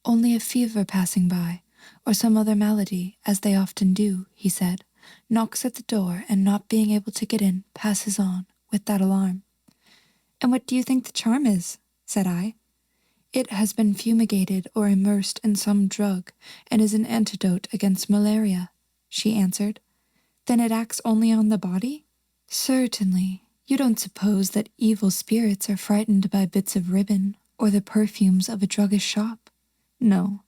Speaker 1: only a fever passing by, or some other malady, as they often do," he said, "knocks at the door and not being able to get in, passes on, with that alarm." "And what do you think the charm is?" said I. "It has been fumigated or immersed in some drug, and is an antidote against malaria," she answered. "Then it acts only on the body?" "Certainly. You don't suppose that evil spirits are frightened by bits of ribbon, or the perfumes of a druggist's shop? No.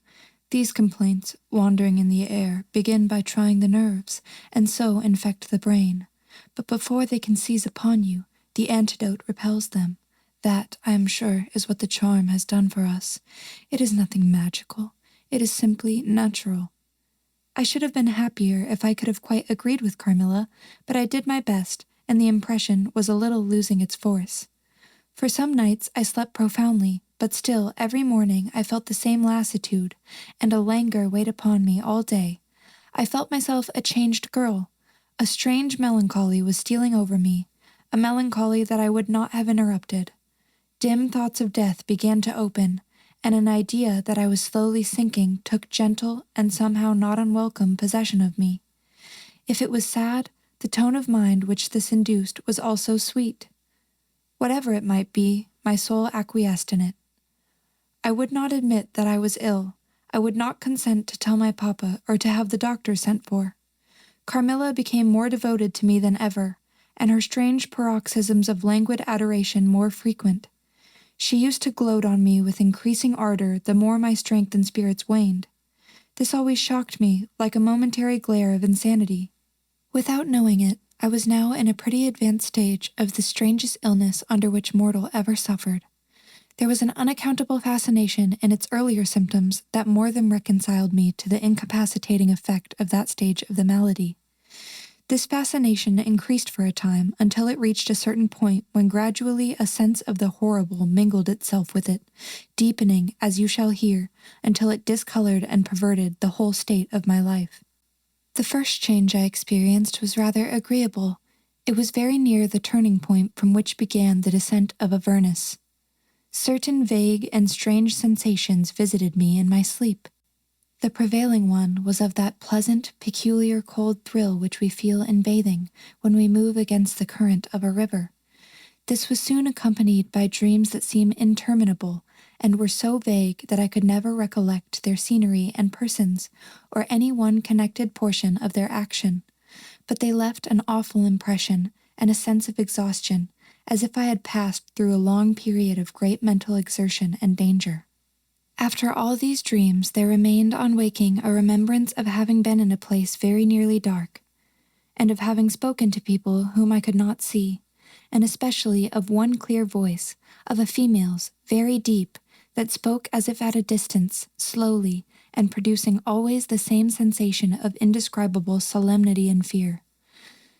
Speaker 1: These complaints, wandering in the air, begin by trying the nerves, and so infect the brain. But before they can seize upon you, the antidote repels them. That, I am sure, is what the charm has done for us. It is nothing magical. It is simply natural." I should have been happier if I could have quite agreed with Carmilla, but I did my best, and the impression was a little losing its force. For some nights I slept profoundly, but still every morning I felt the same lassitude, and a languor weighed upon me all day. I felt myself a changed girl. A strange melancholy was stealing over me, a melancholy that I would not have interrupted. Dim thoughts of death began to open, and an idea that I was slowly sinking took gentle and somehow not unwelcome possession of me. If it was sad, the tone of mind which this induced was also sweet. Whatever it might be, my soul acquiesced in it. I would not admit that I was ill. I would not consent to tell my papa or to have the doctor sent for. Carmilla became more devoted to me than ever, and her strange paroxysms of languid adoration more frequent. She used to gloat on me with increasing ardor the more my strength and spirits waned. This always shocked me, like a momentary glare of insanity. Without knowing it, I was now in a pretty advanced stage of the strangest illness under which mortal ever suffered. There was an unaccountable fascination in its earlier symptoms that more than reconciled me to the incapacitating effect of that stage of the malady. This fascination increased for a time until it reached a certain point when gradually a sense of the horrible mingled itself with it, deepening, as you shall hear, until it discolored and perverted the whole state of my life. The first change I experienced was rather agreeable. It was very near the turning point from which began the descent of Avernus. Certain vague and strange sensations visited me in my sleep. The prevailing one was of that pleasant, peculiar cold thrill which we feel in bathing when we move against the current of a river. This was soon accompanied by dreams that seemed interminable, and were so vague that I could never recollect their scenery and persons, or any one connected portion of their action. But they left an awful impression and a sense of exhaustion, as if I had passed through a long period of great mental exertion and danger. After all these dreams, there remained on waking a remembrance of having been in a place very nearly dark, and of having spoken to people whom I could not see, and especially of one clear voice, of a female's, very deep, that spoke as if at a distance, slowly, and producing always the same sensation of indescribable solemnity and fear.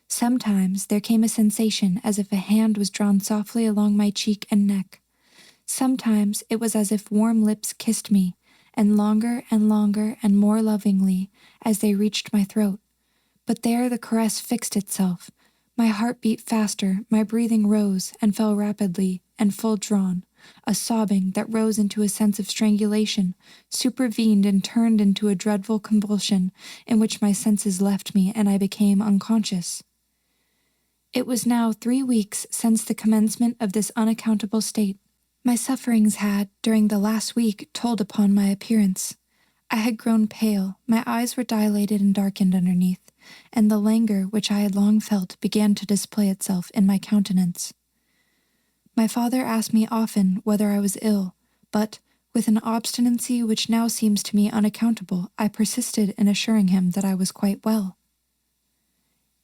Speaker 1: Sometimes there came a sensation as if a hand was drawn softly along my cheek and neck. Sometimes it was as if warm lips kissed me, and longer and more lovingly as they reached my throat. But there the caress fixed itself. My heart beat faster, my breathing rose and fell rapidly and full drawn. A sobbing that rose into a sense of strangulation, supervened and turned into a dreadful convulsion in which my senses left me and I became unconscious. It was now 3 weeks since the commencement of this unaccountable state. My sufferings had, during the last week, told upon my appearance. I had grown pale, my eyes were dilated and darkened underneath, and the languor which I had long felt began to display itself in my countenance. My father asked me often whether I was ill, but, with an obstinacy which now seems to me unaccountable, I persisted in assuring him that I was quite well.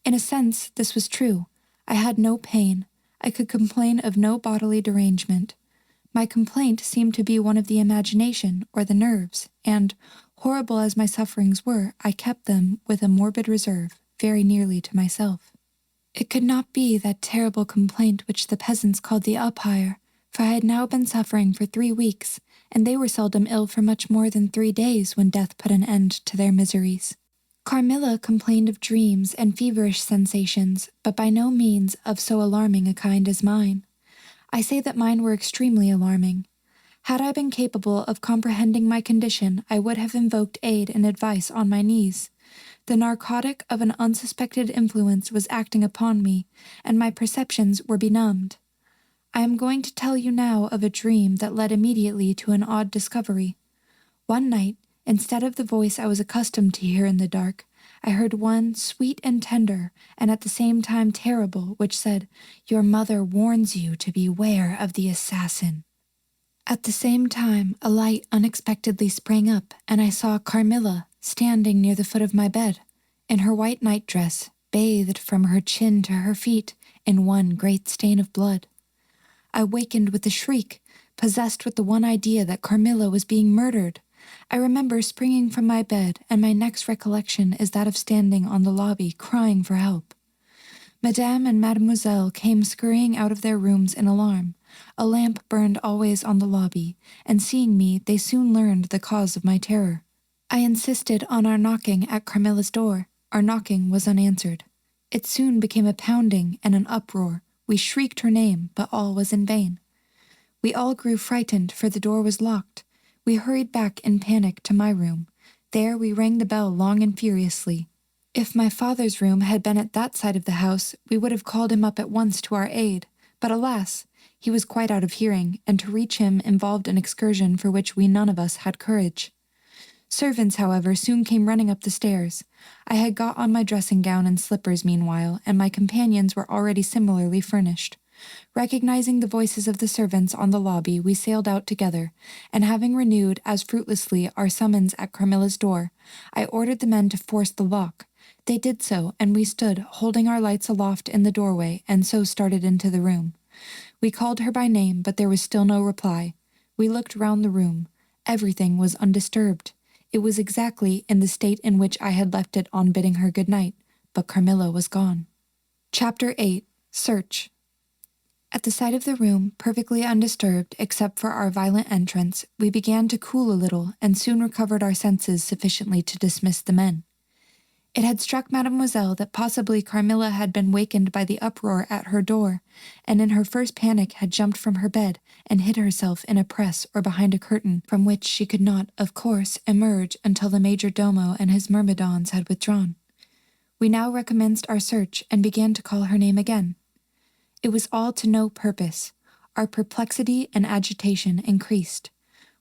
Speaker 1: In a sense, this was true. I had no pain. I could complain of no bodily derangement. My complaint seemed to be one of the imagination or the nerves, and, horrible as my sufferings were, I kept them with a morbid reserve, very nearly to myself. It could not be that terrible complaint which the peasants called the uphire, for I had now been suffering for 3 weeks, and they were seldom ill for much more than 3 days when death put an end to their miseries. Carmilla complained of dreams and feverish sensations, but by no means of so alarming a kind as mine. I say that mine were extremely alarming. Had I been capable of comprehending my condition, I would have invoked aid and advice on my knees. The narcotic of an unsuspected influence was acting upon me, and my perceptions were benumbed. I am going to tell you now of a dream that led immediately to an odd discovery. One night, instead of the voice I was accustomed to hear in the dark, I heard one sweet and tender, and at the same time terrible, which said, "Your mother warns you to beware of the assassin." At the same time, a light unexpectedly sprang up, and I saw Carmilla standing near the foot of my bed, in her white nightdress, bathed from her chin to her feet in one great stain of blood. I wakened with a shriek, possessed with the one idea that Carmilla was being murdered. I remember springing from my bed, and my next recollection is that of standing on the lobby, crying for help. Madame and Mademoiselle came scurrying out of their rooms in alarm. A lamp burned always on the lobby, and seeing me, they soon learned the cause of my terror. I insisted on our knocking at Carmilla's door. Our knocking was unanswered. It soon became a pounding and an uproar. We shrieked her name, but all was in vain. We all grew frightened, for the door was locked. We hurried back in panic to my room. There we rang the bell long and furiously. If my father's room had been at that side of the house, we would have called him up at once to our aid. But alas, he was quite out of hearing, and to reach him involved an excursion for which we none of us had courage. Servants, however, soon came running up the stairs. I had got on my dressing gown and slippers meanwhile, and my companions were already similarly furnished. Recognizing the voices of the servants on the lobby, we sailed out together, and having renewed, as fruitlessly, our summons at Carmilla's door, I ordered the men to force the lock. They did so, and we stood, holding our lights aloft in the doorway, and so started into the room. We called her by name, but there was still no reply. We looked round the room. Everything was undisturbed. It was exactly in the state in which I had left it on bidding her good night, but Carmilla was gone. Chapter 8. Search. At the sight of the room, perfectly undisturbed except for our violent entrance, we began to cool a little and soon recovered our senses sufficiently to dismiss the men. It had struck Mademoiselle that possibly Carmilla had been wakened by the uproar at her door, and in her first panic had jumped from her bed and hid herself in a press or behind a curtain from which she could not, of course, emerge until the major domo and his myrmidons had withdrawn. We now recommenced our search and began to call her name again. It was all to no purpose. Our perplexity and agitation increased.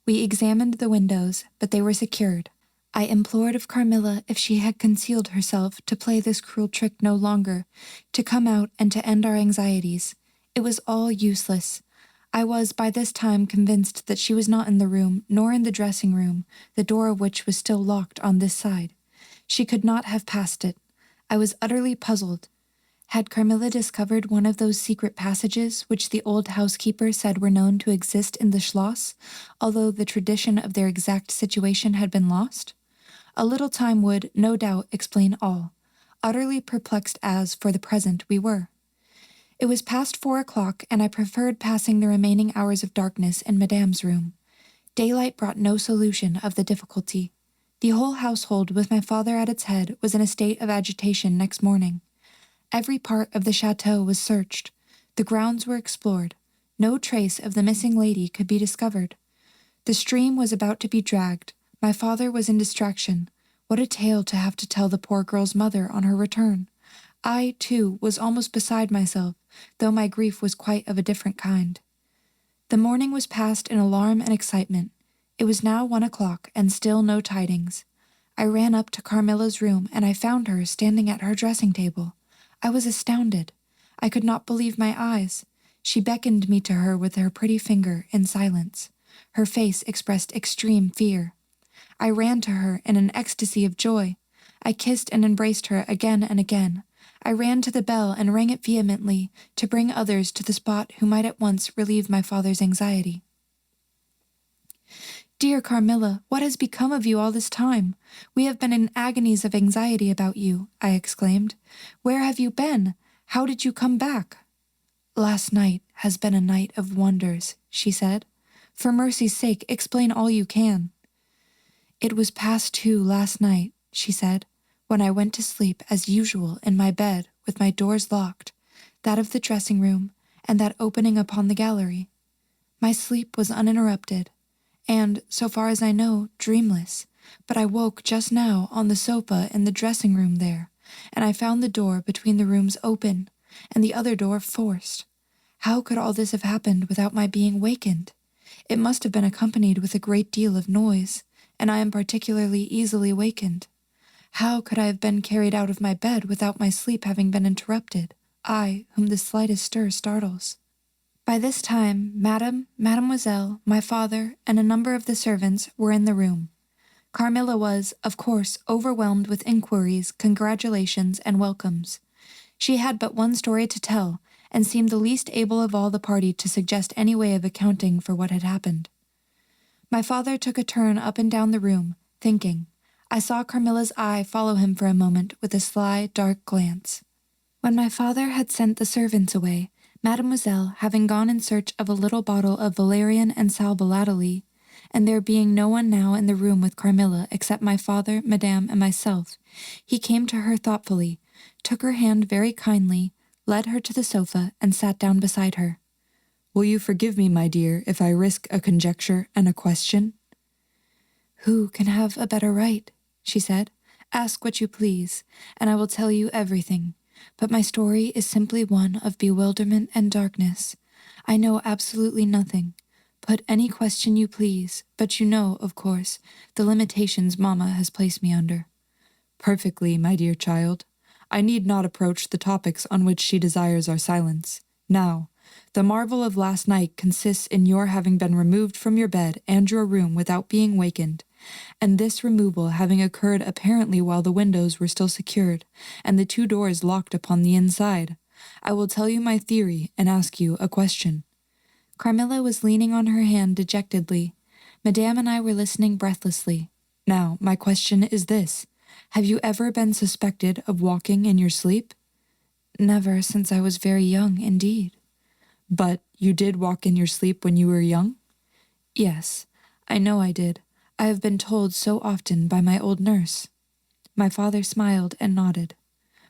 Speaker 1: We examined the windows, but they were secured. I implored of Carmilla, if she had concealed herself, to play this cruel trick no longer, to come out and to end our anxieties. It was all useless. I was by this time convinced that she was not in the room, nor in the dressing room, the door of which was still locked on this side. She could not have passed it. I was utterly puzzled. Had Carmilla discovered one of those secret passages which the old housekeeper said were known to exist in the Schloss, although the tradition of their exact situation had been lost? A little time would, no doubt, explain all, utterly perplexed as, for the present, we were. It was past 4 o'clock, and I preferred passing the remaining hours of darkness in Madame's room. Daylight brought no solution of the difficulty. The whole household, with my father at its head, was in a state of agitation next morning. Every part of the chateau was searched. The grounds were explored. No trace of the missing lady could be discovered. The stream was about to be dragged. My father was in distraction. What a tale to have to tell the poor girl's mother on her return. I, too, was almost beside myself, though my grief was quite of a different kind. The morning was passed in alarm and excitement. It was now 1 o'clock, and still no tidings. I ran up to Carmilla's room, and I found her standing at her dressing table. I was astounded. I could not believe my eyes. She beckoned me to her with her pretty finger in silence. Her face expressed extreme fear. I ran to her in an ecstasy of joy. I kissed and embraced her again and again. I ran to the bell and rang it vehemently to bring others to the spot who might at once relieve my father's anxiety. "Dear Carmilla, what has become of you all this time? We have been in agonies of anxiety about you," I exclaimed. "Where have you been? How did you come back?" "Last night has been a night of wonders," she said. "For mercy's sake, explain all you can." "It was past 2 last night," she said, "when I went to sleep as usual in my bed with my doors locked, that of the dressing room and that opening upon the gallery. My sleep was uninterrupted, and, so far as I know, dreamless, but I woke just now on the sofa in the dressing room there, and I found the door between the rooms open, and the other door forced. How could all this have happened without my being wakened? It must have been accompanied with a great deal of noise, and I am particularly easily wakened. How could I have been carried out of my bed without my sleep having been interrupted, I, whom the slightest stir startles?" By this time, Mademoiselle, my father, and a number of the servants were in the room. Carmilla was, of course, overwhelmed with inquiries, congratulations, and welcomes. She had but one story to tell, and seemed the least able of all the party to suggest any way of accounting for what had happened. My father took a turn up and down the room, thinking. I saw Carmilla's eye follow him for a moment with a sly, dark glance. When my father had sent the servants away, Mademoiselle, having gone in search of a little bottle of valerian and sal volatile, and there being no one now in the room with Carmilla except my father, Madame, and myself, he came to her thoughtfully, took her hand very kindly, led her to the sofa, and sat down beside her. "Will you forgive me, my dear, if I risk a conjecture and a question?" "Who can have a better right?" she said. "Ask what you please, and I will tell you everything. But my story is simply one of bewilderment and darkness. I know absolutely nothing. Put any question you please, but you know, of course, the limitations Mamma has placed me under." "Perfectly, my dear child. I need not approach the topics on which she desires our silence. Now, the marvel of last night consists in your having been removed from your bed and your room without being wakened, and this removal having occurred apparently while the windows were still secured, and the 2 doors locked upon the inside. I will tell you my theory and ask you a question." Carmilla was leaning on her hand dejectedly. Madame and I were listening breathlessly. "Now, my question is this. Have you ever been suspected of walking in your sleep?" "Never since I was very young, indeed." "But you did walk in your sleep when you were young?" "Yes, I know I did. I have been told so often by my old nurse." My father smiled and nodded.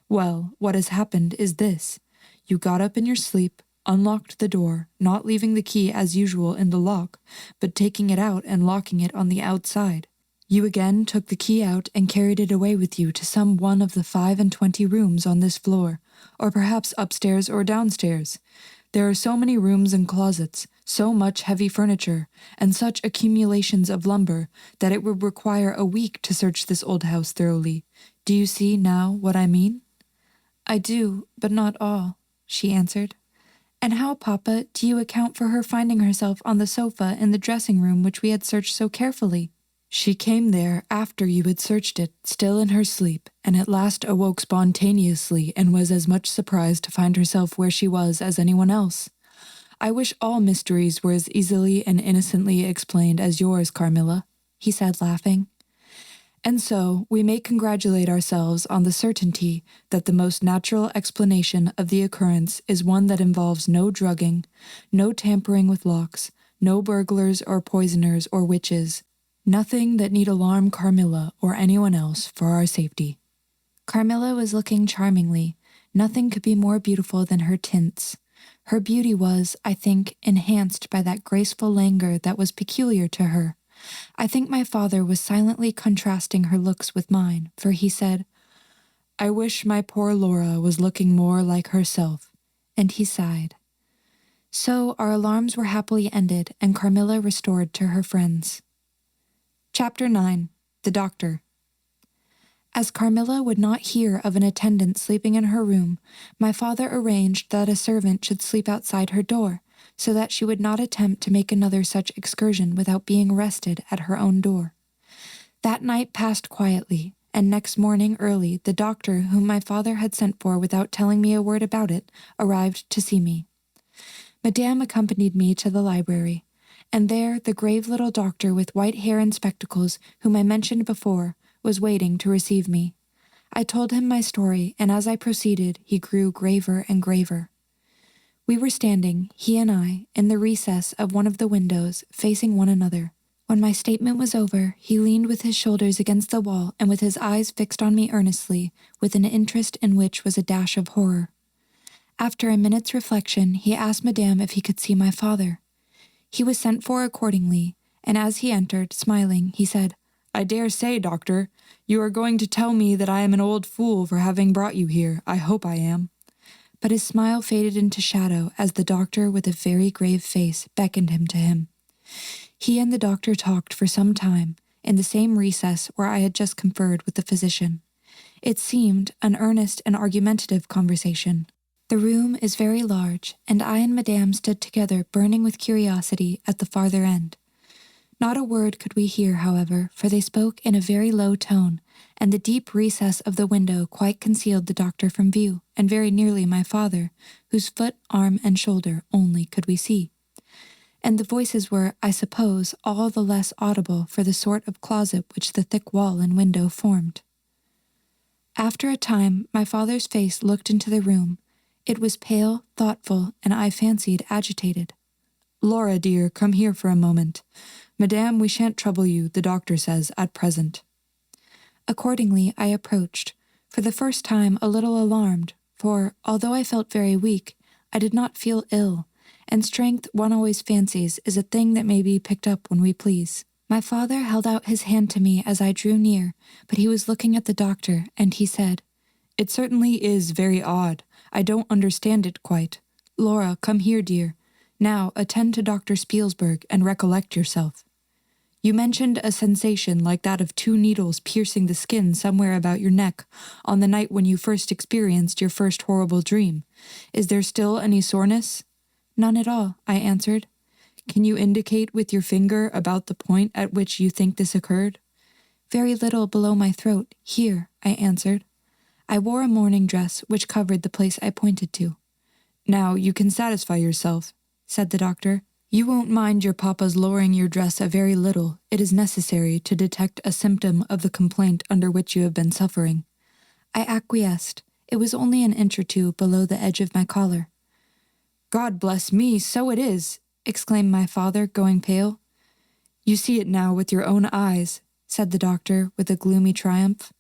Speaker 1: "Well, what has happened is this. You got up in your sleep, unlocked the door, not leaving the key as usual in the lock, but taking it out and locking it on the outside. You again took the key out and carried it away with you to some one of the 25 rooms on this floor, or perhaps upstairs or downstairs. There are so many rooms and closets, so much heavy furniture, and such accumulations of lumber that it would require a week to search this old house thoroughly. Do you see now what I mean?" "I do, but not all," she answered. "And how, Papa, do you account for her finding herself on the sofa in the dressing room which we had searched so carefully?" "She came there after you had searched it, still in her sleep, and at last awoke spontaneously and was as much surprised to find herself where she was as anyone else. I wish all mysteries were as easily and innocently explained as yours, Carmilla," he said, laughing. "And so we may congratulate ourselves on the certainty that the most natural explanation of the occurrence is one that involves no drugging, no tampering with locks, no burglars or poisoners or witches, nothing that need alarm Carmilla or anyone else for our safety." Carmilla was looking charmingly. Nothing could be more beautiful than her tints. Her beauty was, I think, enhanced by that graceful languor that was peculiar to her. I think my father was silently contrasting her looks with mine, for he said, "I wish my poor Laura was looking more like herself," and he sighed. So our alarms were happily ended, and Carmilla restored to her friends. Chapter 9. The Doctor. As Carmilla would not hear of an attendant sleeping in her room, my father arranged that a servant should sleep outside her door, so that she would not attempt to make another such excursion without being arrested at her own door. That night passed quietly, and next morning early the doctor whom my father had sent for without telling me a word about it arrived to see me. Madame accompanied me to the library, And there the grave little doctor with white hair and spectacles, whom I mentioned before, was waiting to receive me. I told him my story, and as I proceeded, he grew graver and graver. We were standing, he and I, in the recess of one of the windows, facing one another. When my statement was over, he leaned with his shoulders against the wall and with his eyes fixed on me earnestly, with an interest in which was a dash of horror. After a minute's reflection, he asked Madame if he could see my father. He was sent for accordingly, and as he entered, smiling, he said, "I dare say, doctor, you are going to tell me that I am an old fool for having brought you here. I hope I am." But his smile faded into shadow as the doctor, with a very grave face, beckoned him to him. He and the doctor talked for some time, in the same recess where I had just conferred with the physician. It seemed an earnest and argumentative conversation. The room is very large, and I and Madame stood together burning with curiosity at the farther end. Not a word could we hear, however, for they spoke in a very low tone, and the deep recess of the window quite concealed the doctor from view, and very nearly my father, whose foot, arm, and shoulder only could we see. And the voices were, I suppose, all the less audible for the sort of closet which the thick wall and window formed. After a time, my father's face looked into the room. It was pale, thoughtful, and I fancied agitated. "Laura, dear, come here for a moment. Madame, we shan't trouble you, the doctor says, at present." Accordingly, I approached, for the first time a little alarmed, for, although I felt very weak, I did not feel ill, and strength, one always fancies, is a thing that may be picked up when we please. My father held out his hand to me as I drew near, but he was looking at the doctor, and he said, "It certainly is very odd. I don't understand it quite. Laura, come here, dear. Now, attend to Dr. Spielsberg and recollect yourself. You mentioned a sensation like that of 2 needles piercing the skin somewhere about your neck on the night when you first experienced your first horrible dream. Is there still any soreness?" "None at all," I answered. "Can you indicate with your finger about the point at which you think this occurred?" "Very little below my throat, here," I answered. I wore a morning dress which covered the place I pointed to. "Now you can satisfy yourself," said the doctor. "You won't mind your papa's lowering your dress a very little. It is necessary to detect a symptom of the complaint under which you have been suffering." I acquiesced. It was only an inch or 2 below the edge of my collar. "God bless me, so it is!" exclaimed my father, going pale. "You see it now with your own eyes," said the doctor with a gloomy triumph.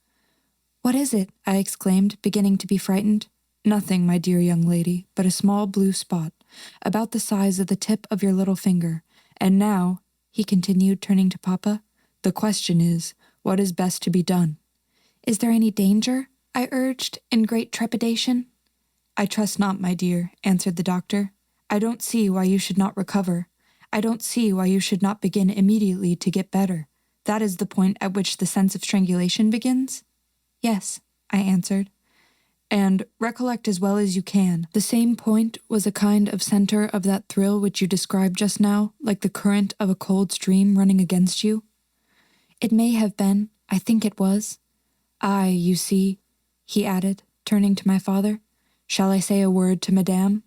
Speaker 1: "What is it?" I exclaimed, beginning to be frightened. "Nothing, my dear young lady, but a small blue spot, about the size of the tip of your little finger. And now," he continued, turning to Papa, "the question is, what is best to be done?" "Is there any danger?" I urged, in great trepidation. "I trust not, my dear," answered the doctor. "I don't see why you should not recover. I don't see why you should not begin immediately to get better. That is the point at which the sense of strangulation begins?" "Yes," I answered. "And recollect as well as you can, the same point was a kind of center of that thrill which you described just now, like the current of a cold stream running against you?" "It may have been. I think it was." "Aye, you see," he added, turning to my father. "Shall I say a word to Madame?"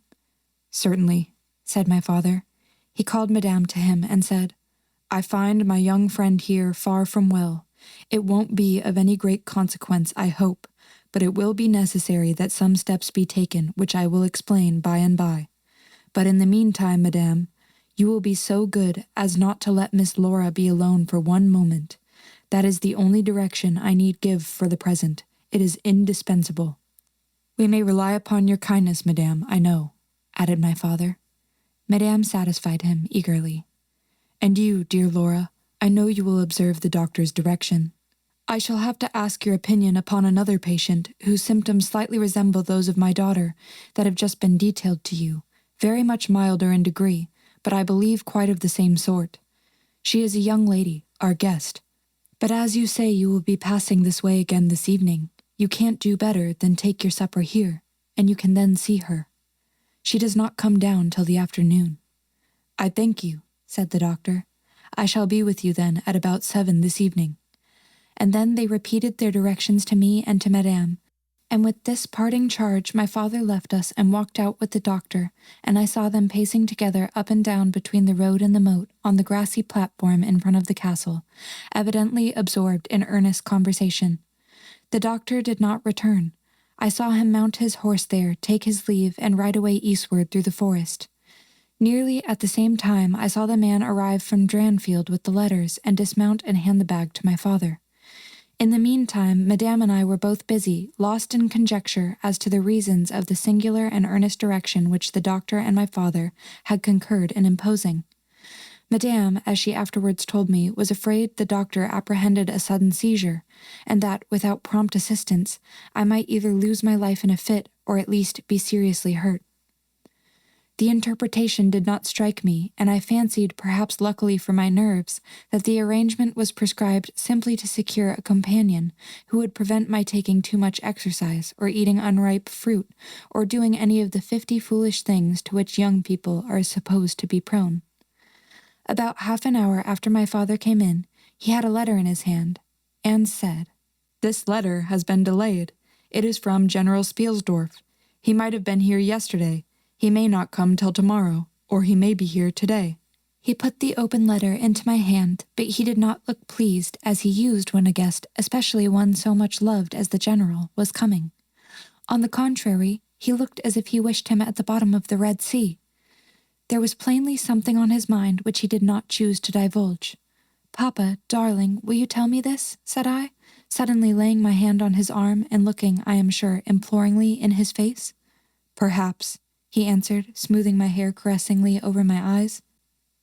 Speaker 1: "Certainly," said my father. He called Madame to him and said, "I find my young friend here far from well. It won't be of any great consequence, I hope, but it will be necessary that some steps be taken, which I will explain by and by. But in the meantime, Madame, you will be so good as not to let Miss Laura be alone for one moment. That is the only direction I need give for the present. It is indispensable." "We may rely upon your kindness, Madame, I know," added my father. Madame satisfied him eagerly. "And you, dear Laura, I know you will observe the doctor's direction. I shall have to ask your opinion upon another patient, whose symptoms slightly resemble those of my daughter, that have just been detailed to you, very much milder in degree, but I believe quite of the same sort. She is a young lady, our guest. But as you say you will be passing this way again this evening, you can't do better than take your supper here, and you can then see her. She does not come down till the afternoon." "I thank you," said the doctor. "I shall be with you then at about 7 this evening." And then they repeated their directions to me and to Madame, And with this parting charge, my father left us and walked out with the doctor, and I saw them pacing together up and down between the road and the moat on the grassy platform in front of the castle, evidently absorbed in earnest conversation. The doctor did not return. I saw him mount his horse there, take his leave, and ride away eastward through the forest. Nearly at the same time, I saw the man arrive from Dranfield with the letters and dismount and hand the bag to my father. In the meantime, Madame and I were both busy, lost in conjecture as to the reasons of the singular and earnest direction which the doctor and my father had concurred in imposing. Madame, as she afterwards told me, was afraid the doctor apprehended a sudden seizure, and that, without prompt assistance, I might either lose my life in a fit or at least be seriously hurt. The interpretation did not strike me, and I fancied, perhaps luckily for my nerves, that the arrangement was prescribed simply to secure a companion who would prevent my taking too much exercise, or eating unripe fruit, or doing any of the 50 foolish things to which young people are supposed to be prone. About half an hour after my father came in, he had a letter in his hand, and said, "This letter has been delayed. It is from General Spielsdorf. He might have been here yesterday. He may not come till tomorrow, or he may be here today." He put the open letter into my hand, but he did not look pleased, as he used when a guest, especially one so much loved as the general, was coming. On the contrary, he looked as if he wished him at the bottom of the Red Sea. There was plainly something on his mind which he did not choose to divulge. "Papa, darling, will you tell me this?" said I, suddenly laying my hand on his arm and looking, I am sure, imploringly in his face. "Perhaps," he answered, smoothing my hair caressingly over my eyes.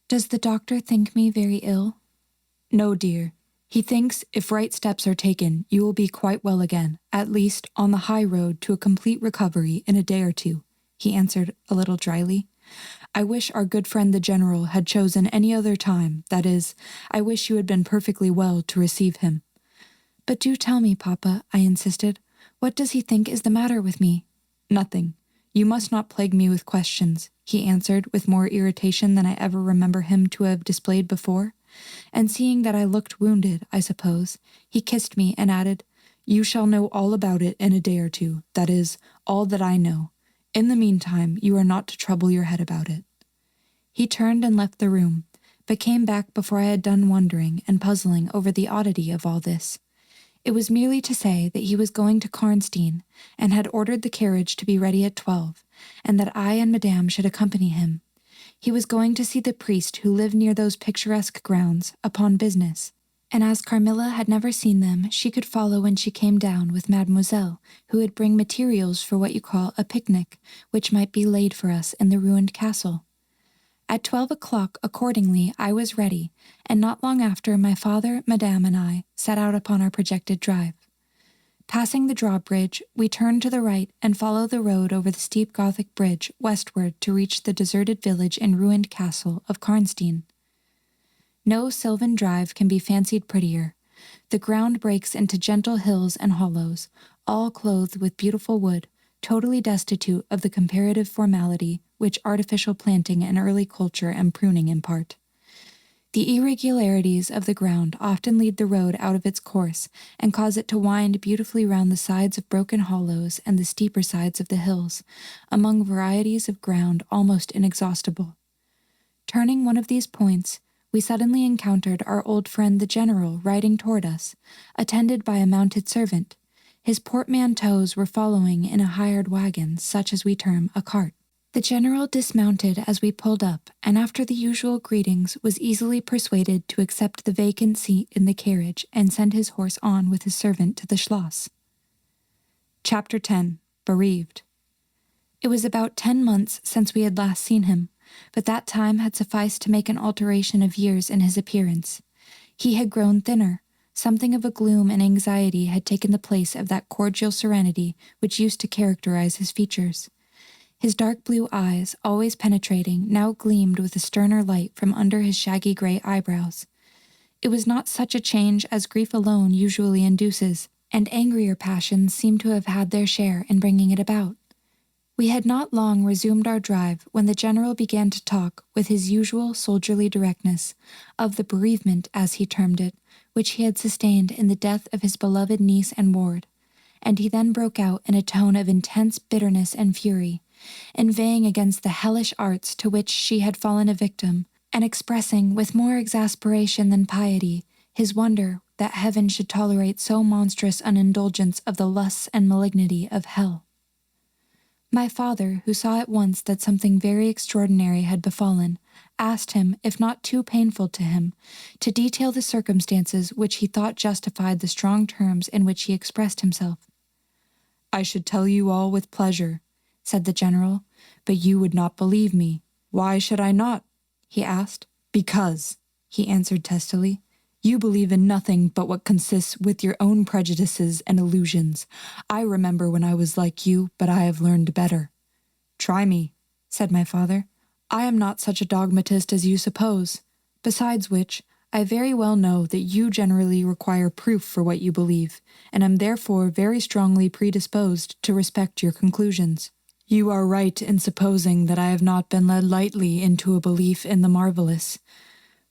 Speaker 1: "Does the doctor think me very ill?" "No, dear. He thinks if right steps are taken, you will be quite well again, at least on the high road to a complete recovery in a day or two," he answered a little dryly. "I wish our good friend the General had chosen any other time, that is, I wish you had been perfectly well to receive him." "But do tell me, Papa," I insisted. "What does he think is the matter with me?" "Nothing. You must not plague me with questions," he answered with more irritation than I ever remember him to have displayed before. And seeing that I looked wounded, I suppose, he kissed me and added, "You shall know all about it in a day or two, that is, all that I know. In the meantime, you are not to trouble your head about it." He turned and left the room, but came back before I had done wondering and puzzling over the oddity of all this. It was merely to say that he was going to Karnstein, and had ordered the carriage to be ready at 12, and that I and Madame should accompany him. He was going to see the priest who lived near those picturesque grounds, upon business, and as Carmilla had never seen them, she could follow when she came down with Mademoiselle, who would bring materials for what you call a picnic, which might be laid for us in the ruined castle. At 12 o'clock, accordingly, I was ready, and not long after my father, Madame, and I set out upon our projected drive. Passing the drawbridge, we turned to the right and followed the road over the steep Gothic bridge westward to reach the deserted village and ruined castle of Karnstein. No sylvan drive can be fancied prettier. The ground breaks into gentle hills and hollows, all clothed with beautiful wood, totally destitute of the comparative formality which artificial planting and early culture and pruning impart. The irregularities of the ground often lead the road out of its course and cause it to wind beautifully round the sides of broken hollows and the steeper sides of the hills, among varieties of ground almost inexhaustible. Turning one of these points, we suddenly encountered our old friend the General riding toward us, attended by a mounted servant. His portmanteaus were following in a hired wagon, such as we term a cart. The General dismounted as we pulled up, and after the usual greetings was easily persuaded to accept the vacant seat in the carriage and send his horse on with his servant to the Schloss. Chapter 10. Bereaved. It was about 10 months since we had last seen him, but that time had sufficed to make an alteration of years in his appearance. He had grown thinner. Something of a gloom and anxiety had taken the place of that cordial serenity which used to characterize his features. His dark blue eyes, always penetrating, now gleamed with a sterner light from under his shaggy gray eyebrows. It was not such a change as grief alone usually induces, and angrier passions seem to have had their share in bringing it about. We had not long resumed our drive when the General began to talk, with his usual soldierly directness, of the bereavement, as he termed it, which he had sustained in the death of his beloved niece and ward, and he then broke out in a tone of intense bitterness and fury, inveighing against the hellish arts to which she had fallen a victim, and expressing with more exasperation than piety his wonder that heaven should tolerate so monstrous an indulgence of the lusts and malignity of hell. My father, who saw at once that something very extraordinary had befallen, asked him, if not too painful to him, to detail the circumstances which he thought justified the strong terms in which he expressed himself. "I should tell you all with pleasure," said the general, "but you would not believe me." "Why should I not?" he asked. "Because," he answered testily, "you believe in nothing but what consists with your own prejudices and illusions. I remember when I was like you, but I have learned better." "Try me," said my father. "I am not such a dogmatist as you suppose. Besides which, I very well know that you generally require proof for what you believe, and am therefore very strongly predisposed to respect your conclusions. You are right in supposing that I have not been led lightly into a belief in the marvelous.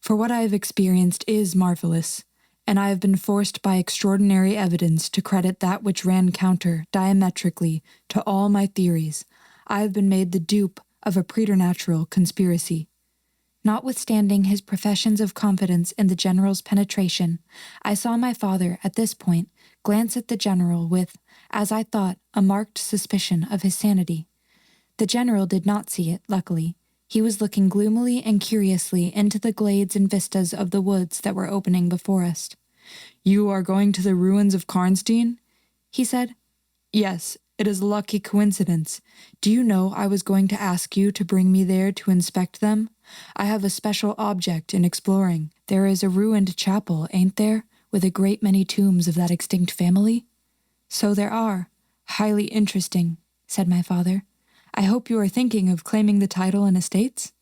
Speaker 1: For what I have experienced is marvelous, and I have been forced by extraordinary evidence to credit that which ran counter, diametrically, to all my theories. I have been made the dupe of a preternatural conspiracy." Notwithstanding his professions of confidence in the general's penetration, I saw my father, at this point, glance at the general with, as I thought, a marked suspicion of his sanity. The general did not see it, luckily. He was looking gloomily and curiously into the glades and vistas of the woods that were opening before us. "You are going to the ruins of Karnstein?" he said. "Yes, it is a lucky coincidence. Do you know I was going to ask you to bring me there to inspect them? I have a special object in exploring. There is a ruined chapel, ain't there, with a great many tombs of that extinct family?" "So there are. Highly interesting," said my father. "I hope you are thinking of claiming the title and estates?"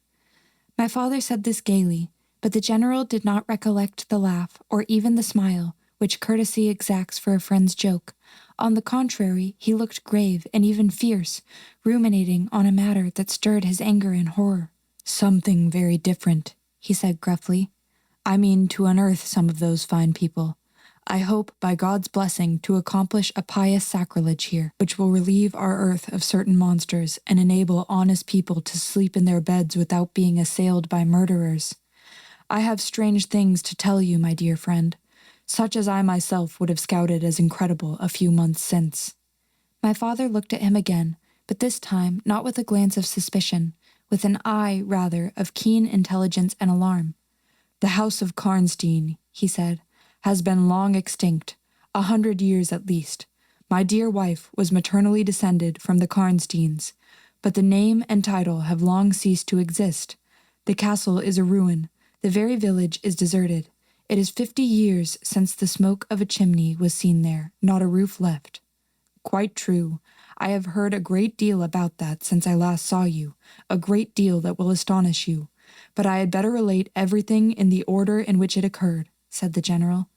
Speaker 1: My father said this gaily, but the general did not recollect the laugh or even the smile which courtesy exacts for a friend's joke. On the contrary, he looked grave and even fierce, ruminating on a matter that stirred his anger and horror. "Something very different," he said gruffly. "I mean to unearth some of those fine people. I hope, by God's blessing, to accomplish a pious sacrilege here, which will relieve our earth of certain monsters and enable honest people to sleep in their beds without being assailed by murderers. I have strange things to tell you, my dear friend, such as I myself would have scouted as incredible a few months since." My father looked at him again, but this time not with a glance of suspicion, with an eye, rather, of keen intelligence and alarm. "The house of Karnstein," he said, "has been long extinct, 100 years at least. My dear wife was maternally descended from the Karnsteins, but the name and title have long ceased to exist. The castle is a ruin. The very village is deserted. It is 50 years since the smoke of a chimney was seen there, not a roof left." "Quite true. I have heard a great deal about that since I last saw you, a great deal that will astonish you. But I had better relate everything in the order in which it occurred," said the general.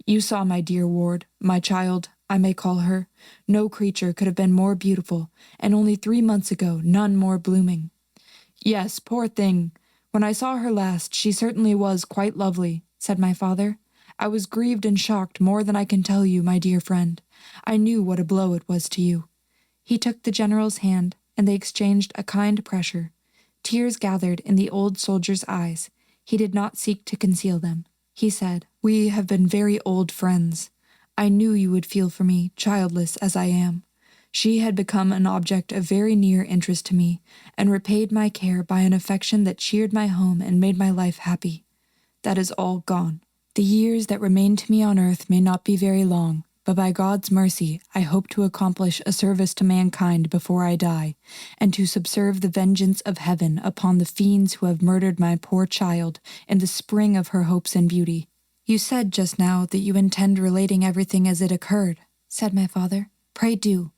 Speaker 1: "You saw my dear ward, my child, I may call her. No creature could have been more beautiful, and only 3 months ago none more blooming." "Yes, poor thing. When I saw her last, she certainly was quite lovely," said my father. "I was grieved and shocked more than I can tell you, my dear friend. I knew what a blow it was to you." He took the general's hand, and they exchanged a kind pressure. Tears gathered in the old soldier's eyes. He did not seek to conceal them. He said, "We have been very old friends. I knew you would feel for me, childless as I am. She had become an object of very near interest to me, and repaid my care by an affection that cheered my home and made my life happy. That is all gone. The years that remain to me on earth may not be very long, but by God's mercy I hope to accomplish a service to mankind before I die, and to subserve the vengeance of heaven upon the fiends who have murdered my poor child in the spring of her hopes and beauty." "You said just now that you intend relating everything as it occurred," said my father. "Pray do.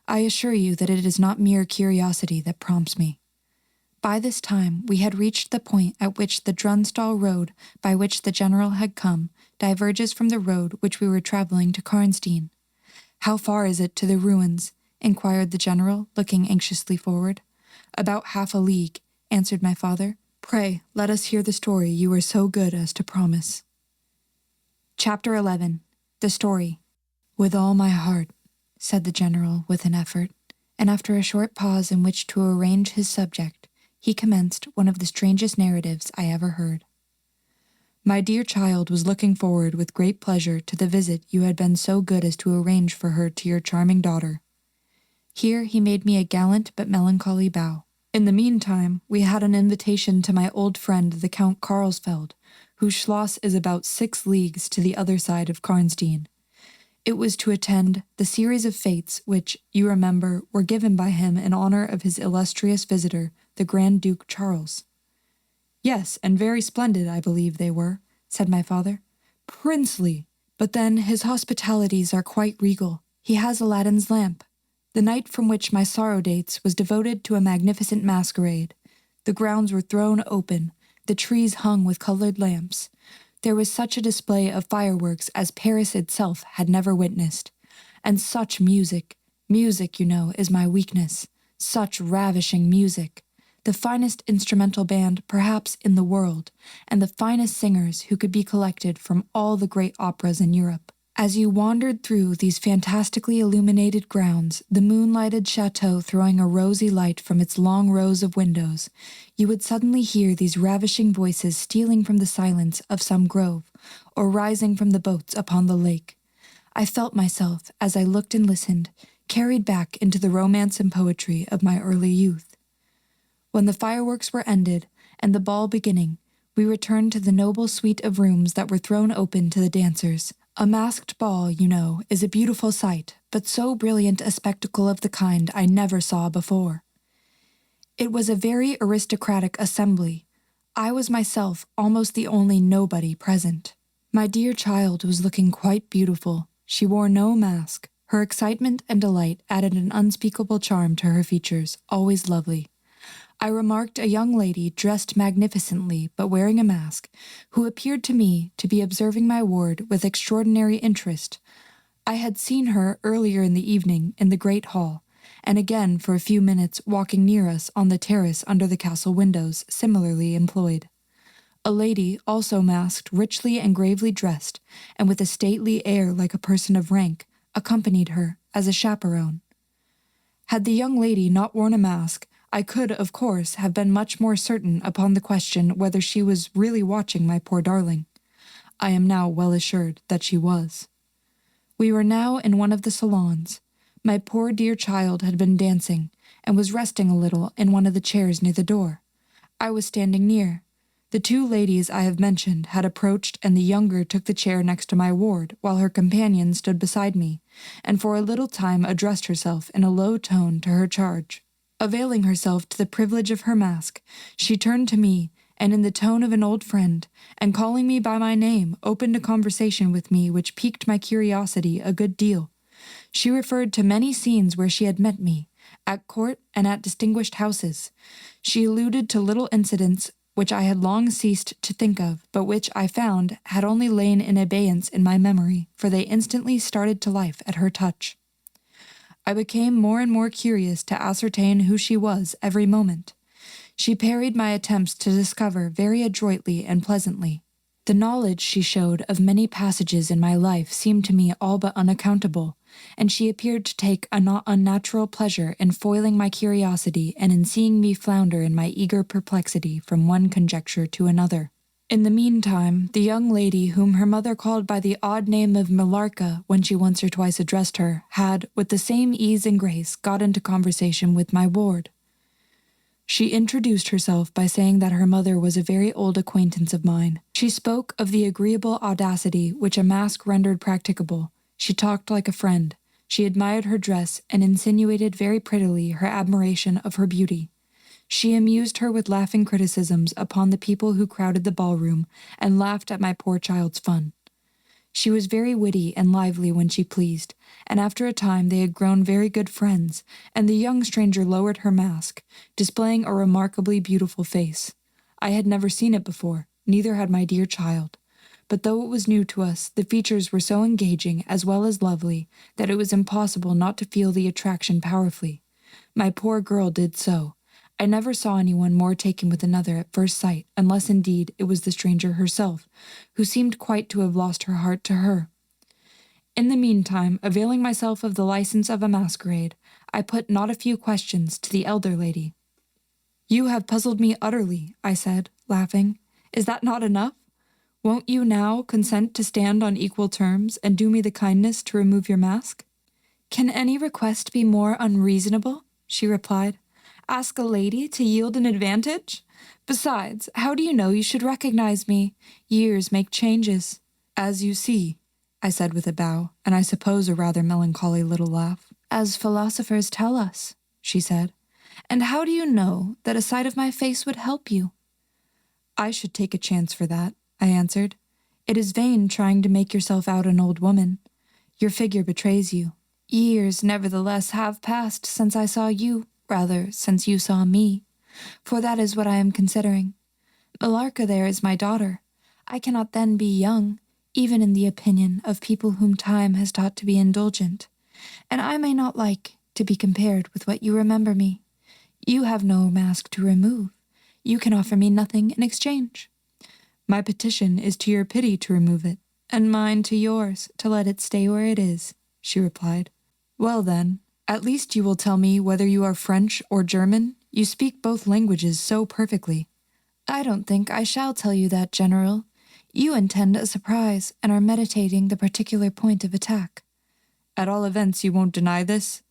Speaker 1: I assure you that it is not mere curiosity that prompts me." By this time we had reached the point at which the Drunstall road by which the general had come diverges from the road which we were traveling to Karnstein. "How far is it to the ruins?" inquired the general, looking anxiously forward. "About half a league," answered my father. "Pray, let us hear the story you were so good as to promise." Chapter 11. The Story. "With all my heart," said the general with an effort, and after a short pause in which to arrange his subject, he commenced one of the strangest narratives I ever heard. My dear child was looking forward with great pleasure to the visit you had been so good as to arrange for her to your charming daughter. Here he made me a gallant but melancholy bow. In the meantime, we had an invitation to my old friend the Count Karlsfeld, whose Schloss is about 6 leagues to the other side of Karnstein. It was to attend the series of fêtes which, you remember, were given by him in honor of his illustrious visitor, the Grand Duke Charles. Yes, and very splendid, I believe they were, said my father. Princely! But then his hospitalities are quite regal. He has Aladdin's lamp. The night from which my sorrow dates was devoted to a magnificent masquerade. The grounds were thrown open, the trees hung with colored lamps. There was such a display of fireworks as Paris itself had never witnessed. And such music. Music, you know, is my weakness. Such ravishing music. The finest instrumental band, perhaps, in the world, and the finest singers who could be collected from all the great operas in Europe. As you wandered through these fantastically illuminated grounds, the moonlighted chateau throwing a rosy light from its long rows of windows, you would suddenly hear these ravishing voices stealing from the silence of some grove, or rising from the boats upon the lake. I felt myself, as I looked and listened, carried back into the romance and poetry of my early youth. When the fireworks were ended, and the ball beginning, we returned to the noble suite of rooms that were thrown open to the dancers. A masked ball, you know, is a beautiful sight, but so brilliant a spectacle of the kind I never saw before. It was a very aristocratic assembly. I was myself almost the only nobody present. My dear child was looking quite beautiful. She wore no mask. Her excitement and delight added an unspeakable charm to her features, always lovely. I remarked a young lady dressed magnificently but wearing a mask, who appeared to me to be observing my ward with extraordinary interest. I had seen her earlier in the evening in the great hall, and again for a few minutes walking near us on the terrace under the castle windows, similarly employed. A lady, also masked, richly and gravely dressed, and with a stately air like a person of rank, accompanied her as a chaperone. Had the young lady not worn a mask, I could, of course, have been much more certain upon the question whether she was really watching my poor darling. I am now well assured that she was. We were now in one of the salons. My poor dear child had been dancing, and was resting a little in one of the chairs near the door. I was standing near. The 2 ladies I have mentioned had approached, and the younger took the chair next to my ward, while her companion stood beside me, and for a little time addressed herself in a low tone to her charge. Availing herself to the privilege of her mask, she turned to me, and in the tone of an old friend, and calling me by my name, opened a conversation with me which piqued my curiosity a good deal. She referred to many scenes where she had met me, at court and at distinguished houses. She alluded to little incidents which I had long ceased to think of, but which, I found, had only lain in abeyance in my memory, for they instantly started to life at her touch. I became more and more curious to ascertain who she was every moment. She parried my attempts to discover very adroitly and pleasantly. The knowledge she showed of many passages in my life seemed to me all but unaccountable, and she appeared to take a not unnatural pleasure in foiling my curiosity and in seeing me flounder in my eager perplexity from one conjecture to another. In the meantime, the young lady whom her mother called by the odd name of Millarca when she once or twice addressed her, had, with the same ease and grace, got into conversation with my ward. She introduced herself by saying that her mother was a very old acquaintance of mine. She spoke of the agreeable audacity which a mask rendered practicable. She talked like a friend. She admired her dress and insinuated very prettily her admiration of her beauty. She amused her with laughing criticisms upon the people who crowded the ballroom, and laughed at my poor child's fun. She was very witty and lively when she pleased, and after a time they had grown very good friends, and the young stranger lowered her mask, displaying a remarkably beautiful face. I had never seen it before, neither had my dear child. But though it was new to us, the features were so engaging as well as lovely that it was impossible not to feel the attraction powerfully. My poor girl did so. I never saw anyone more taken with another at first sight, unless indeed it was the stranger herself, who seemed quite to have lost her heart to her. In the meantime, availing myself of the license of a masquerade, I put not a few questions to the elder lady. "You have puzzled me utterly," I said, laughing. "Is that not enough? Won't you now consent to stand on equal terms and do me the kindness to remove your mask?" "Can any request be more unreasonable?" she replied. "Ask a lady to yield an advantage? Besides, how do you know you should recognize me? Years make changes." "As you see," I said with a bow, and I suppose a rather melancholy little laugh. "As philosophers tell us," she said. "And how do you know that a sight of my face would help you?" "I should take a chance for that," I answered. "It is vain trying to make yourself out an old woman. Your figure betrays you." "Years, nevertheless, have passed since I saw you, rather, since you saw me. For that is what I am considering. Millarca there is my daughter. I cannot then be young, even in the opinion of people whom time has taught to be indulgent. And I may not like to be compared with what you remember me. You have no mask to remove. You can offer me nothing in exchange." "My petition is to your pity to remove it, and mine to yours to let it stay where it is," she replied. "Well then, at least you will tell me whether you are French or German. You speak both languages so perfectly." "I don't think I shall tell you that, General. You intend a surprise and are meditating the particular point of attack." "At all events you won't deny this,"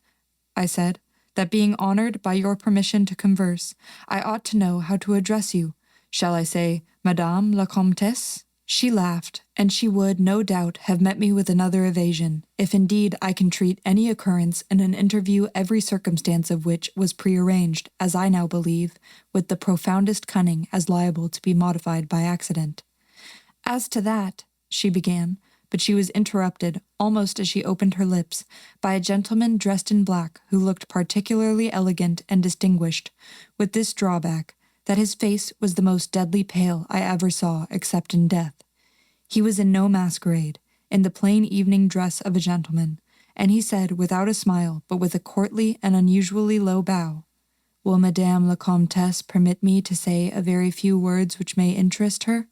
Speaker 1: I said, "that being honored by your permission to converse, I ought to know how to address you. Shall I say, Madame la Comtesse?" She laughed, and she would, no doubt, have met me with another evasion, if indeed I can treat any occurrence in an interview every circumstance of which was prearranged, as I now believe, with the profoundest cunning as liable to be modified by accident. "As to that," she began, but she was interrupted, almost as she opened her lips, by a gentleman dressed in black who looked particularly elegant and distinguished, with this drawback, that his face was the most deadly pale I ever saw except in death. He was in no masquerade, in the plain evening dress of a gentleman, and he said without a smile, but with a courtly and unusually low bow, "Will Madame la Comtesse permit me to say a very few words which may interest her?"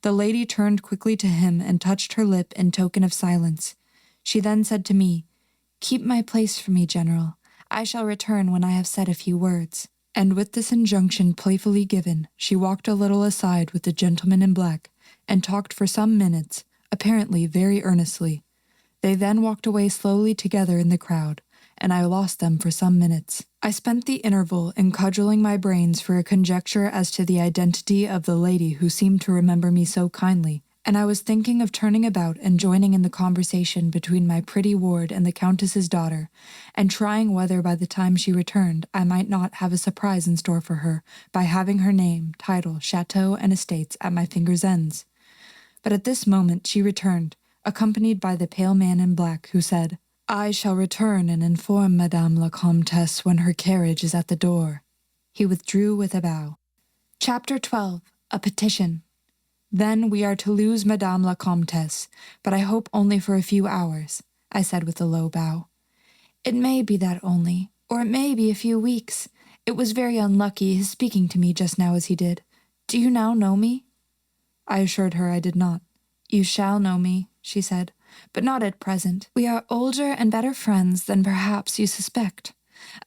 Speaker 1: The lady turned quickly to him and touched her lip in token of silence. She then said to me, "Keep my place for me, General. I shall return when I have said a few words." And with this injunction playfully given, she walked a little aside with the gentleman in black, and talked for some minutes, apparently very earnestly. They then walked away slowly together in the crowd, and I lost them for some minutes. I spent the interval in cudgelling my brains for a conjecture as to the identity of the lady who seemed to remember me so kindly, and I was thinking of turning about and joining in the conversation between my pretty ward and the Countess's daughter, and trying whether by the time she returned I might not have a surprise in store for her by having her name, title, chateau, and estates at my fingers' ends. But at this moment she returned, accompanied by the pale man in black, who said, "I shall return and inform Madame la Comtesse when her carriage is at the door." He withdrew with a bow. Chapter 12. A Petition. "Then we are to lose Madame la Comtesse, but I hope only for a few hours," I said with a low bow. "It may be that only, or it may be a few weeks. It was very unlucky his speaking to me just now as he did. Do you now know me?" I assured her I did not. "You shall know me," she said, "but not at present. We are older and better friends than perhaps you suspect.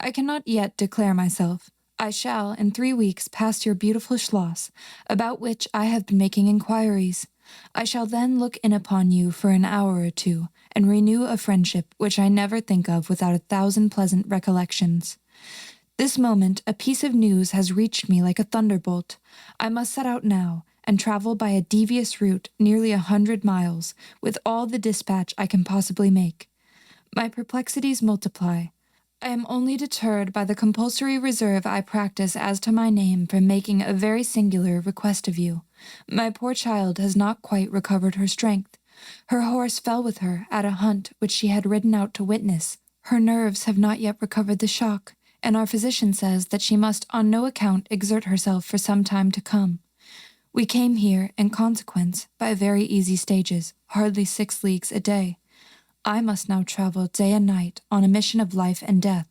Speaker 1: I cannot yet declare myself. I shall, in 3 weeks, pass your beautiful Schloss, about which I have been making inquiries. I shall then look in upon you for an hour or two, and renew a friendship which I never think of without 1,000 pleasant recollections. This moment a piece of news has reached me like a thunderbolt. I must set out now, and travel by a devious route nearly 100 miles, with all the dispatch I can possibly make. My perplexities multiply. I am only deterred by the compulsory reserve I practice as to my name from making a very singular request of you. My poor child has not quite recovered her strength. Her horse fell with her at a hunt which she had ridden out to witness. Her nerves have not yet recovered the shock, and our physician says that she must on no account exert herself for some time to come. We came here, in consequence, by very easy stages, hardly 6 leagues a day. I must now travel day and night on a mission of life and death,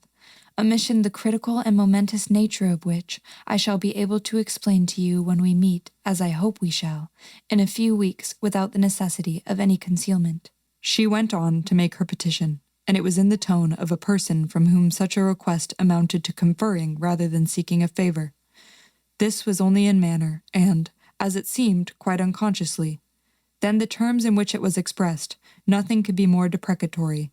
Speaker 1: a mission the critical and momentous nature of which I shall be able to explain to you when we meet, as I hope we shall, in a few weeks without the necessity of any concealment. She went on to make her petition, and it was in the tone of a person from whom such a request amounted to conferring rather than seeking a favor. This was only in manner, and, as it seemed, quite unconsciously. Then the terms in which it was expressed, nothing could be more deprecatory.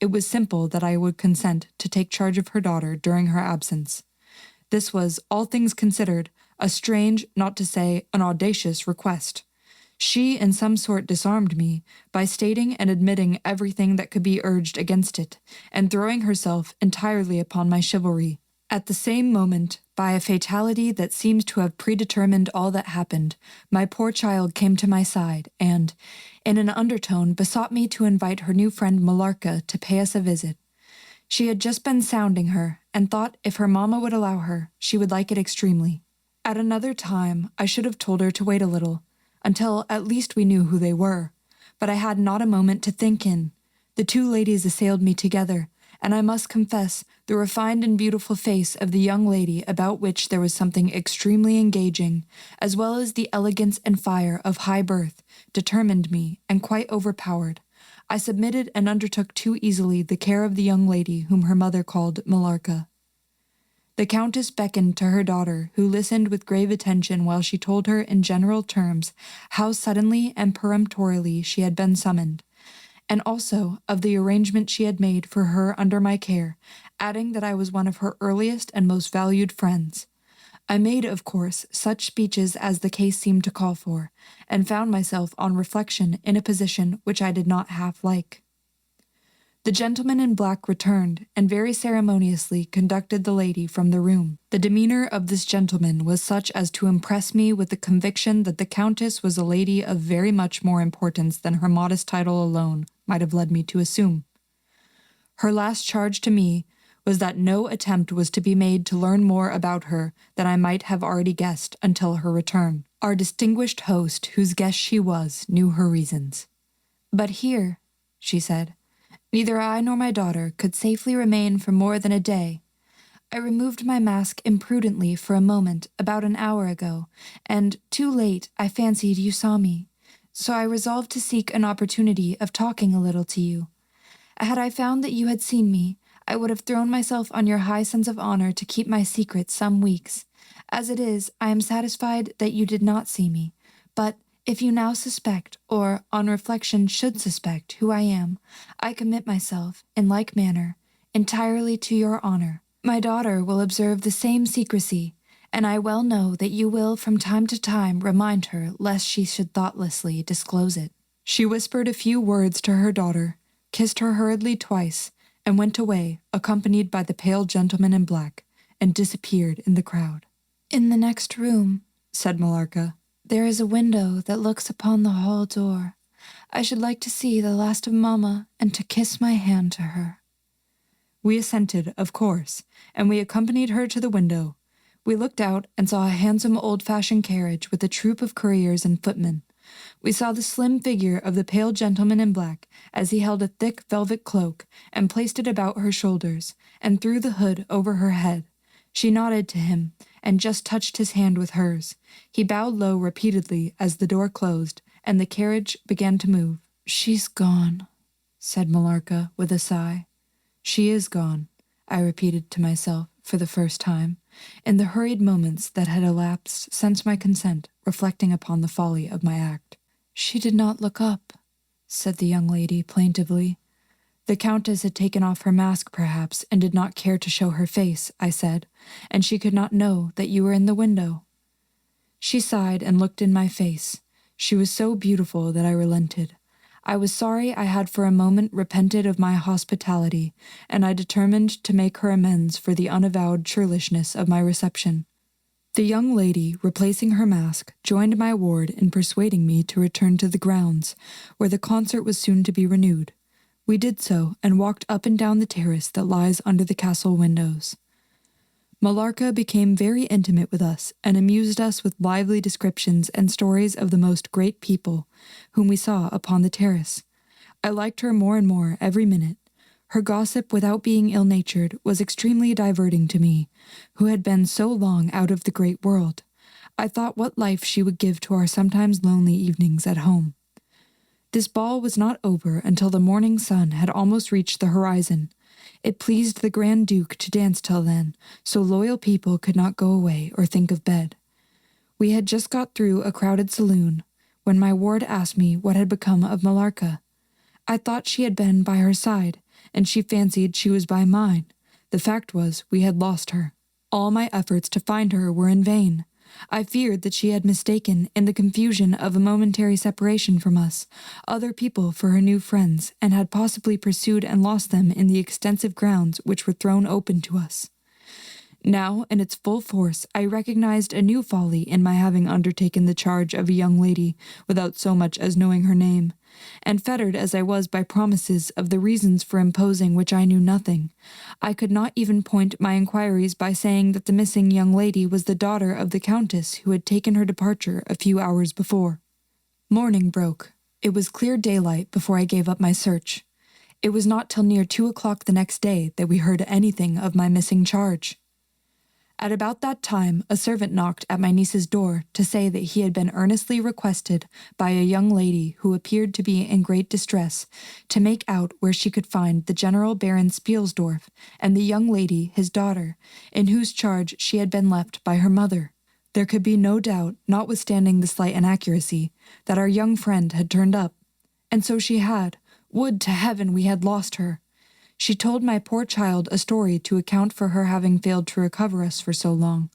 Speaker 1: It was simple that I would consent to take charge of her daughter during her absence. This was, all things considered, a strange, not to say an audacious request. She in some sort disarmed me by stating and admitting everything that could be urged against it, and throwing herself entirely upon my chivalry. At the same moment, by a fatality that seems to have predetermined all that happened, my poor child came to my side and, in an undertone, besought me to invite her new friend Millarca to pay us a visit. She had just been sounding her, and thought if her mamma would allow her, she would like it extremely. At another time, I should have told her to wait a little, until at least we knew who they were, but I had not a moment to think in. The two ladies assailed me together, and I must confess the refined and beautiful face of the young lady, about which there was something extremely engaging, as well as the elegance and fire of high birth, determined me, and quite overpowered. I submitted and undertook too easily the care of the young lady whom her mother called Millarca. The Countess beckoned to her daughter, who listened with grave attention while she told her in general terms how suddenly and peremptorily she had been summoned, and also of the arrangement she had made for her under my care, adding that I was one of her earliest and most valued friends. I made, of course, such speeches as the case seemed to call for, and found myself on reflection in a position which I did not half like. The gentleman in black returned, and very ceremoniously conducted the lady from the room. The demeanor of this gentleman was such as to impress me with the conviction that the Countess was a lady of very much more importance than her modest title alone might have led me to assume. Her last charge to me was that no attempt was to be made to learn more about her than I might have already guessed until her return. Our distinguished host, whose guest she was, knew her reasons. "But here," she said, "neither I nor my daughter could safely remain for more than a day. I removed my mask imprudently for a moment about an hour ago, and, too late, I fancied you saw me. So I resolved to seek an opportunity of talking a little to you. Had I found that you had seen me, I would have thrown myself on your high sense of honor to keep my secret some weeks. As it is, I am satisfied that you did not see me, but if you now suspect, or, on reflection, should suspect who I am, I commit myself, in like manner, entirely to your honor. My daughter will observe the same secrecy, and I well know that you will from time to time remind her lest she should thoughtlessly disclose it." She whispered a few words to her daughter, kissed her hurriedly twice, and went away, accompanied by the pale gentleman in black, and disappeared in the crowd. "In the next room," said Millarca, "there is a window that looks upon the hall door. I should like to see the last of Mamma, and to kiss my hand to her." We assented, of course, and we accompanied her to the window. We looked out and saw a handsome old-fashioned carriage with a troop of couriers and footmen. We saw the slim figure of the pale gentleman in black as he held a thick velvet cloak and placed it about her shoulders, and threw the hood over her head. She nodded to him, and just touched his hand with hers. He bowed low repeatedly as the door closed, and the carriage began to move. "She's gone," said Millarca with a sigh. "She is gone," I repeated to myself for the first time, in the hurried moments that had elapsed since my consent, reflecting upon the folly of my act. "She did not look up," said the young lady plaintively. "The Countess had taken off her mask, perhaps, and did not care to show her face," I said, "and she could not know that you were in the window." She sighed and looked in my face. She was so beautiful that I relented. I was sorry I had for a moment repented of my hospitality, and I determined to make her amends for the unavowed churlishness of my reception. The young lady, replacing her mask, joined my ward in persuading me to return to the grounds, where the concert was soon to be renewed. We did so, and walked up and down the terrace that lies under the castle windows. Millarca became very intimate with us, and amused us with lively descriptions and stories of the most great people, whom we saw upon the terrace. I liked her more and more every minute. Her gossip, without being ill-natured, was extremely diverting to me, who had been so long out of the great world. I thought what life she would give to our sometimes lonely evenings at home. This ball was not over until the morning sun had almost reached the horizon. It pleased the Grand Duke to dance till then, so loyal people could not go away or think of bed. We had just got through a crowded saloon, when my ward asked me what had become of Millarca. I thought she had been by her side, and she fancied she was by mine. The fact was, we had lost her. All my efforts to find her were in vain. I feared that she had mistaken, in the confusion of a momentary separation from us, other people for her new friends, and had possibly pursued and lost them in the extensive grounds which were thrown open to us. Now, in its full force, I recognized a new folly in my having undertaken the charge of a young lady without so much as knowing her name, and fettered as I was by promises of the reasons for imposing which I knew nothing. I could not even point my inquiries by saying that the missing young lady was the daughter of the countess who had taken her departure a few hours before. Morning broke. It was clear daylight before I gave up my search. It was not till near 2 o'clock the next day that we heard anything of my missing charge. At about that time, a servant knocked at my niece's door to say that he had been earnestly requested by a young lady who appeared to be in great distress to make out where she could find the General Baron Spielsdorf and the young lady, his daughter, in whose charge she had been left by her mother. There could be no doubt, notwithstanding the slight inaccuracy, that our young friend had turned up. And so she had. Would to heaven we had lost her! She told my poor child a story to account for her having failed to recover us for so long.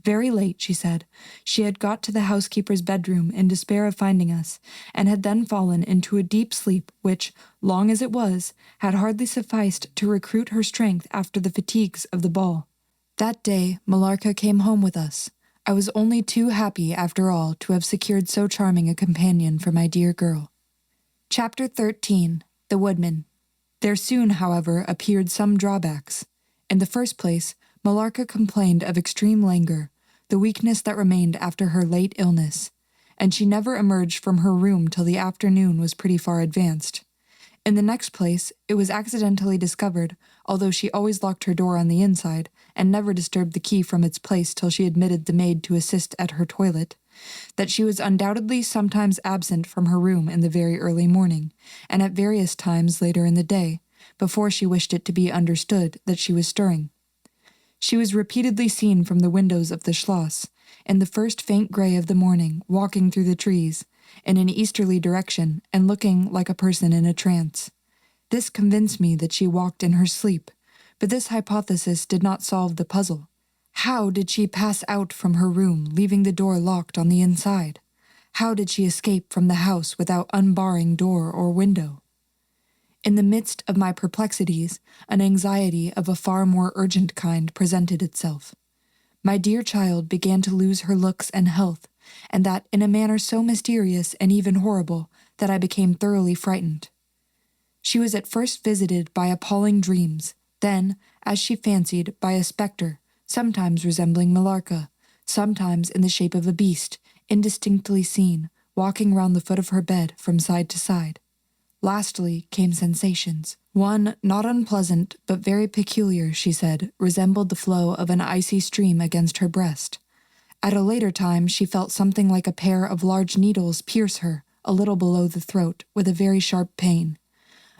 Speaker 1: Very late, she said, she had got to the housekeeper's bedroom in despair of finding us, and had then fallen into a deep sleep which, long as it was, had hardly sufficed to recruit her strength after the fatigues of the ball. That day Millarca came home with us. I was only too happy, after all, to have secured so charming a companion for my dear girl. Chapter 13. The Woodman. There soon, however, appeared some drawbacks. In the first place, Millarca complained of extreme languor, the weakness that remained after her late illness, and she never emerged from her room till the afternoon was pretty far advanced. In the next place, it was accidentally discovered, although she always locked her door on the inside, and never disturbed the key from its place till she admitted the maid to assist at her toilet, that she was undoubtedly sometimes absent from her room in the very early morning, and at various times later in the day, before she wished it to be understood that she was stirring. She was repeatedly seen from the windows of the Schloss, in the first faint grey of the morning, walking through the trees, in an easterly direction, and looking like a person in a trance. This convinced me that she walked in her sleep, but this hypothesis did not solve the puzzle. How did she pass out from her room, leaving the door locked on the inside? How did she escape from the house without unbarring door or window? In the midst of my perplexities, an anxiety of a far more urgent kind presented itself. My dear child began to lose her looks and health, and that in a manner so mysterious and even horrible that I became thoroughly frightened. She was at first visited by appalling dreams, then, as she fancied, by a spectre, sometimes resembling Millarca, sometimes in the shape of a beast, indistinctly seen, walking round the foot of her bed from side to side. Lastly came sensations. One, not unpleasant, but very peculiar, she said, resembled the flow of an icy stream against her breast. At a later time she felt something like a pair of large needles pierce her, a little below the throat, with a very sharp pain.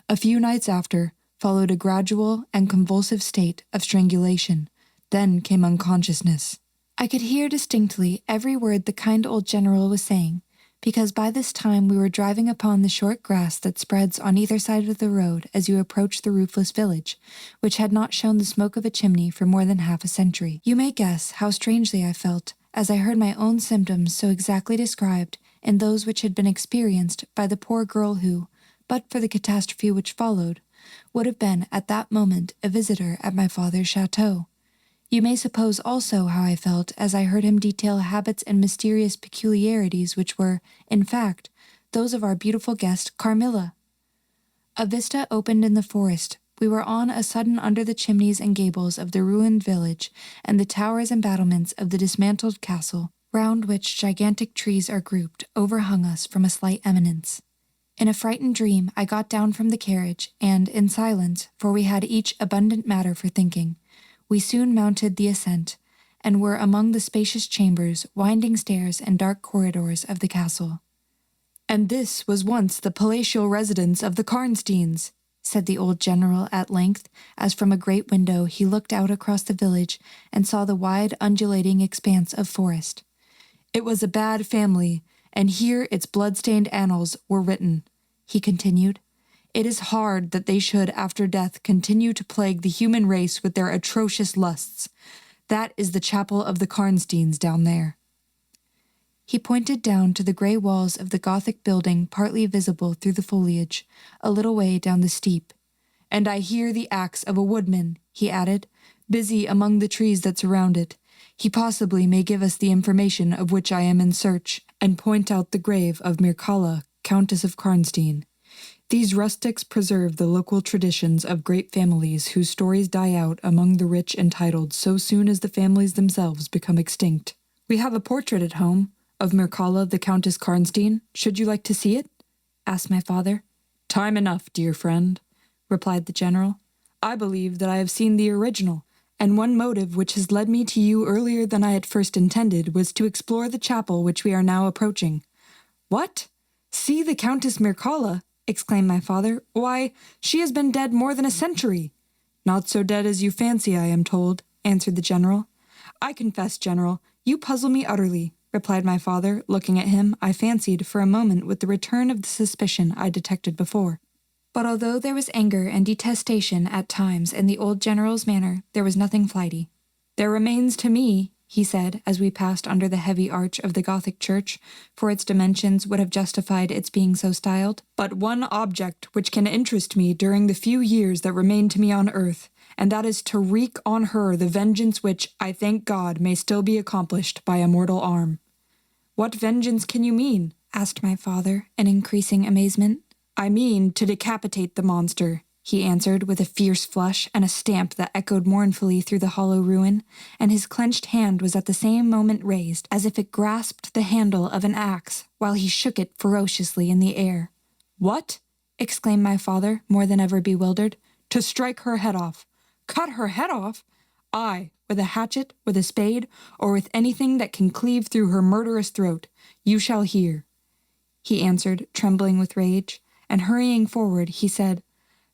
Speaker 1: A few nights after, followed a gradual and convulsive state of strangulation. Then came unconsciousness. I could hear distinctly every word the kind old general was saying, because by this time we were driving upon the short grass that spreads on either side of the road as you approach the roofless village, which had not shown the smoke of a chimney for more than half a century. You may guess how strangely I felt as I heard my own symptoms so exactly described in those which had been experienced by the poor girl who, but for the catastrophe which followed, would have been at that moment a visitor at my father's chateau. You may suppose also how I felt as I heard him detail habits and mysterious peculiarities which were, in fact, those of our beautiful guest Carmilla. A vista opened in the forest. We were on a sudden under the chimneys and gables of the ruined village and the towers and battlements of the dismantled castle, round which gigantic trees are grouped, overhung us from a slight eminence. In a frightened dream I got down from the carriage, and, in silence, for we had each abundant matter for thinking, we soon mounted the ascent, and were among the spacious chambers, winding stairs, and dark corridors of the castle. "And this was once the palatial residence of the Karnsteins," said the old general at length, as from a great window he looked out across the village and saw the wide undulating expanse of forest. "It was a bad family, and here its blood-stained annals were written," he continued. "It is hard that they should, after death, continue to plague the human race with their atrocious lusts. That is the chapel of the Karnsteins down there." He pointed down to the grey walls of the Gothic building partly visible through the foliage, a little way down the steep. "And I hear the axe of a woodman," he added, "busy among the trees that surround it. He possibly may give us the information of which I am in search, and point out the grave of Mircalla, Countess of Karnstein. These rustics preserve the local traditions of great families whose stories die out among the rich and titled so soon as the families themselves become extinct. We have a portrait at home of Mircalla, the Countess Karnstein. Should you like to see it?" asked my father. "Time enough, dear friend," replied the general. "I believe that I have seen the original, and one motive which has led me to you earlier than I at first intended was to explore the chapel which we are now approaching." "What? See the Countess Mircalla?" exclaimed my father. "Why, she has been dead more than a century." "Not so dead as you fancy, I am told," answered the general. "I confess, general, you puzzle me utterly," replied my father, looking at him, I fancied, for a moment with the return of the suspicion I detected before. But although there was anger and detestation at times in the old general's manner, there was nothing flighty. "There remains to me," he said, as we passed under the heavy arch of the Gothic church, for its dimensions would have justified its being so styled, "but one object which can interest me during the few years that remain to me on earth, and that is to wreak on her the vengeance which, I thank God, may still be accomplished by a mortal arm." "What vengeance can you mean?" asked my father, in increasing amazement. "I mean to decapitate the monster," he answered, with a fierce flush and a stamp that echoed mournfully through the hollow ruin, and his clenched hand was at the same moment raised, as if it grasped the handle of an axe, while he shook it ferociously in the air. "What?" exclaimed my father, more than ever bewildered. "To strike her head off." "Cut her head off?" "Aye, with a hatchet, with a spade, or with anything that can cleave through her murderous throat. You shall hear," he answered, trembling with rage, and hurrying forward, he said,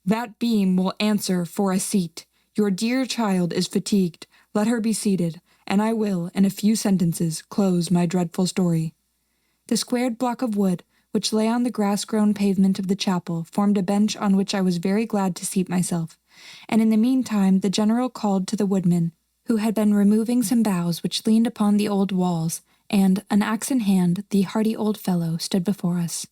Speaker 1: "That beam will answer for a seat. Your dear child is fatigued. Let her be seated, and I will, in a few sentences, close my dreadful story." The squared block of wood, which lay on the grass-grown pavement of the chapel, formed a bench on which I was very glad to seat myself, and in the meantime the general called to the woodman, who had been removing some boughs which leaned upon the old walls, and, an axe in hand, the hardy old fellow stood before us.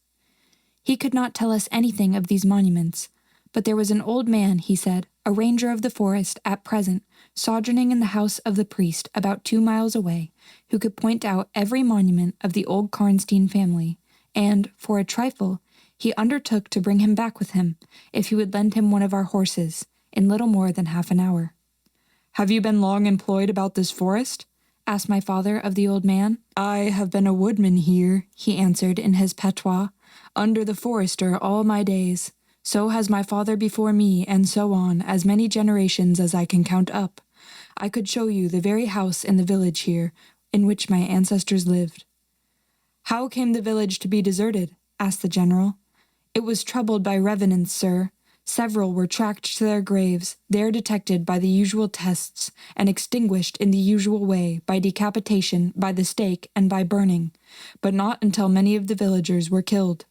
Speaker 1: He could not tell us anything of these monuments, but there was an old man, he said, a ranger of the forest, at present, sojourning in the house of the priest about 2 miles away, who could point out every monument of the old Karnstein family, and, for a trifle, he undertook to bring him back with him, if he would lend him one of our horses, in little more than half an hour. "Have you been long employed about this forest?" asked my father of the old man. "I have been a woodman here," he answered in his patois, "under the forester all my days. So has my father before me, and so on, as many generations as I can count up. I could show you the very house in the village here, in which my ancestors lived." "How came the village to be deserted?" asked the general. "It was troubled by revenants, sir. Several were tracked to their graves, there detected by the usual tests, and extinguished in the usual way, by decapitation, by the stake, and by burning, but not until many of the villagers were killed."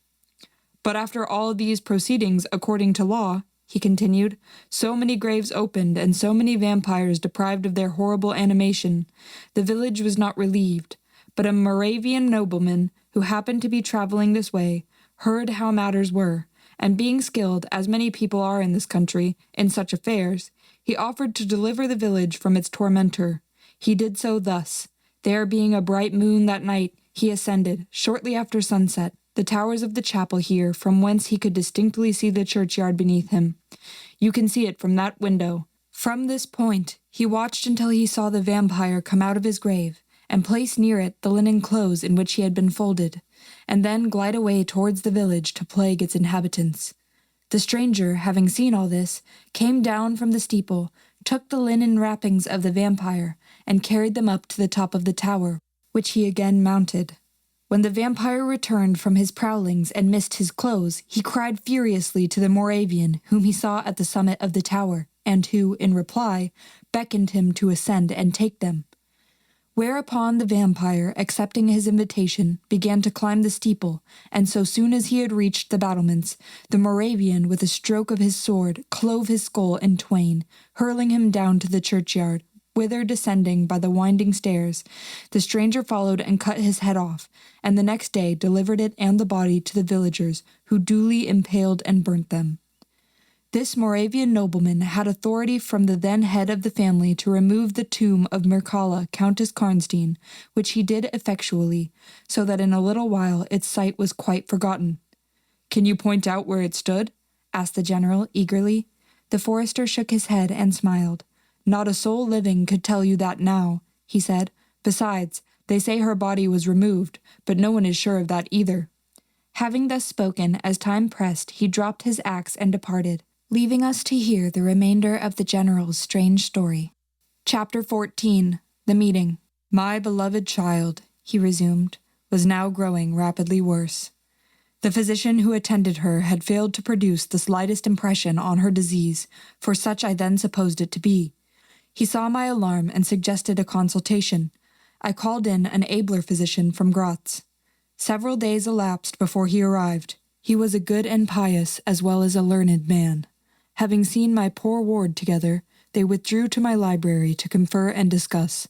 Speaker 1: "But after all these proceedings, according to law," he continued, "so many graves opened, and so many vampires deprived of their horrible animation, the village was not relieved, but a Moravian nobleman, who happened to be traveling this way, heard how matters were, and being skilled, as many people are in this country, in such affairs, he offered to deliver the village from its tormentor. He did so thus. There being a bright moon that night, he ascended, shortly after sunset, the towers of the chapel here, from whence he could distinctly see the churchyard beneath him. You can see it from that window. From this point, he watched until he saw the vampire come out of his grave, and place near it the linen clothes in which he had been folded, and then glide away towards the village to plague its inhabitants. The stranger, having seen all this, came down from the steeple, took the linen wrappings of the vampire, and carried them up to the top of the tower, which he again mounted. When the vampire returned from his prowlings and missed his clothes, he cried furiously to the Moravian, whom he saw at the summit of the tower, and who, in reply, beckoned him to ascend and take them. Whereupon the vampire, accepting his invitation, began to climb the steeple, and so soon as he had reached the battlements, the Moravian, with a stroke of his sword, clove his skull in twain, hurling him down to the churchyard, whither, descending by the winding stairs, the stranger followed and cut his head off, and the next day delivered it and the body to the villagers, who duly impaled and burnt them. This Moravian nobleman had authority from the then head of the family to remove the tomb of Mircalla, Countess Karnstein, which he did effectually, so that in a little while its site was quite forgotten. "Can you point out where it stood?" asked the general eagerly. The forester shook his head and smiled. "Not a soul living could tell you that now," he said. "Besides, they say her body was removed, but no one is sure of that either." Having thus spoken, as time pressed, he dropped his axe and departed, leaving us to hear the remainder of the general's strange story. Chapter 14. The Meeting. "My beloved child," he resumed, "was now growing rapidly worse. The physician who attended her had failed to produce the slightest impression on her disease, for such I then supposed it to be. He saw my alarm and suggested a consultation. I called in an abler physician from Graz. Several days elapsed before he arrived. He was a good and pious as well as a learned man. Having seen my poor ward together, they withdrew to my library to confer and discuss.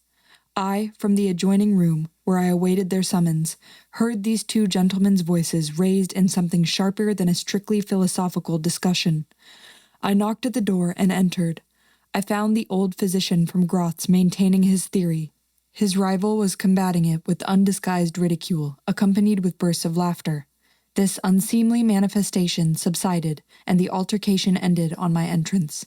Speaker 1: I, from the adjoining room, where I awaited their summons, heard these two gentlemen's voices raised in something sharper than a strictly philosophical discussion. I knocked at the door and entered. I found the old physician from Graz maintaining his theory. His rival was combating it with undisguised ridicule, accompanied with bursts of laughter. This unseemly manifestation subsided, and the altercation ended on my entrance.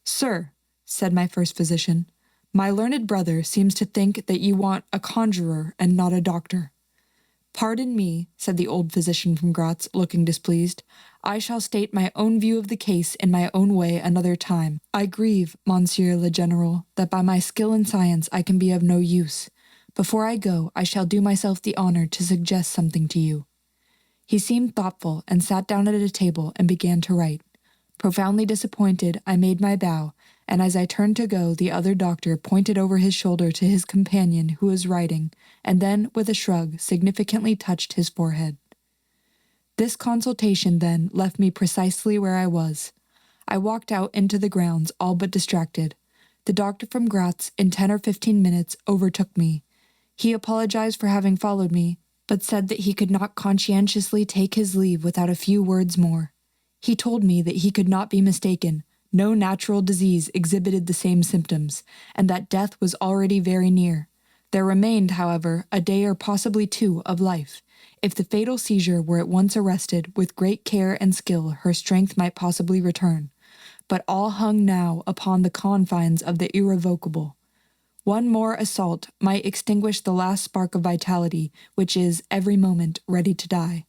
Speaker 1: "Sir," said my first physician, "my learned brother seems to think that you want a conjurer and not a doctor." "Pardon me," said the old physician from Graz, looking displeased. "I shall state my own view of the case in my own way another time. I grieve, Monsieur le General, that by my skill in science I can be of no use. Before I go, I shall do myself the honor to suggest something to you." He seemed thoughtful and sat down at a table and began to write. Profoundly disappointed, I made my bow, and as I turned to go, the other doctor pointed over his shoulder to his companion who was writing, and then, with a shrug, significantly touched his forehead. This consultation, then, left me precisely where I was. I walked out into the grounds, all but distracted. The doctor from Graz, in 10 or 15 minutes, overtook me. He apologized for having followed me, but said that he could not conscientiously take his leave without a few words more. He told me that he could not be mistaken. No natural disease exhibited the same symptoms, and that death was already very near. There remained, however, a day or possibly 2 of life. If the fatal seizure were at once arrested, with great care and skill her strength might possibly return. But all hung now upon the confines of the irrevocable. One more assault might extinguish the last spark of vitality, which is, every moment, ready to die.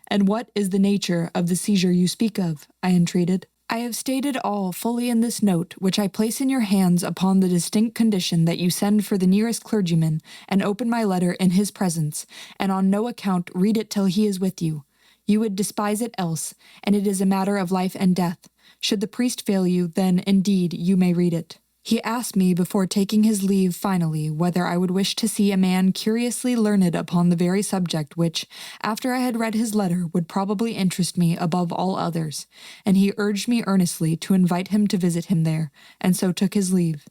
Speaker 1: "And what is the nature of the seizure you speak of?" I entreated. "I have stated all fully in this note, which I place in your hands upon the distinct condition that you send for the nearest clergyman, and open my letter in his presence, and on no account read it till he is with you. You would despise it else, and it is a matter of life and death. Should the priest fail you, then, indeed, you may read it." He asked me before taking his leave finally whether I would wish to see a man curiously learned upon the very subject which, after I had read his letter, would probably interest me above all others, and he urged me earnestly to invite him to visit him there, and so took his leave.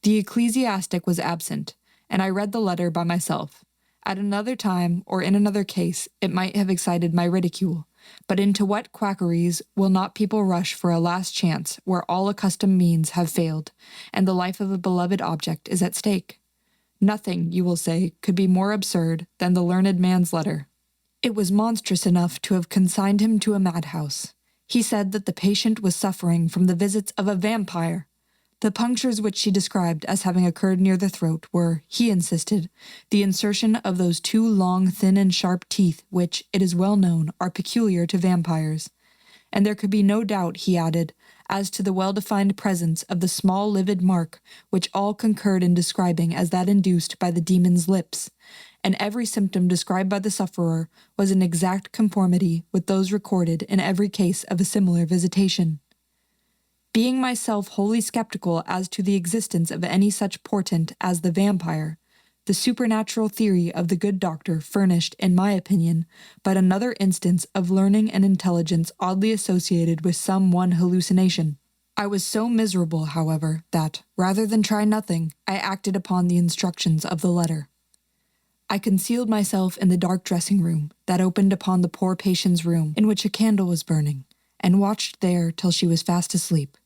Speaker 1: The ecclesiastic was absent, and I read the letter by myself. At another time, or in another case, it might have excited my ridicule. But into what quackeries will not people rush for a last chance where all accustomed means have failed, and the life of a beloved object is at stake? Nothing, you will say, could be more absurd than the learned man's letter. It was monstrous enough to have consigned him to a madhouse. He said that the patient was suffering from the visits of a vampire. The punctures which she described as having occurred near the throat were, he insisted, the insertion of those 2 long, thin and sharp teeth which, it is well known, are peculiar to vampires. And there could be no doubt, he added, as to the well-defined presence of the small livid mark which all concurred in describing as that induced by the demon's lips, and every symptom described by the sufferer was in exact conformity with those recorded in every case of a similar visitation. Being myself wholly skeptical as to the existence of any such portent as the vampire, the supernatural theory of the good doctor furnished, in my opinion, but another instance of learning and intelligence oddly associated with some one hallucination. I was so miserable, however, that, rather than try nothing, I acted upon the instructions of the letter. I concealed myself in the dark dressing-room that opened upon the poor patient's room, in which a candle was burning, and watched there till she was fast asleep.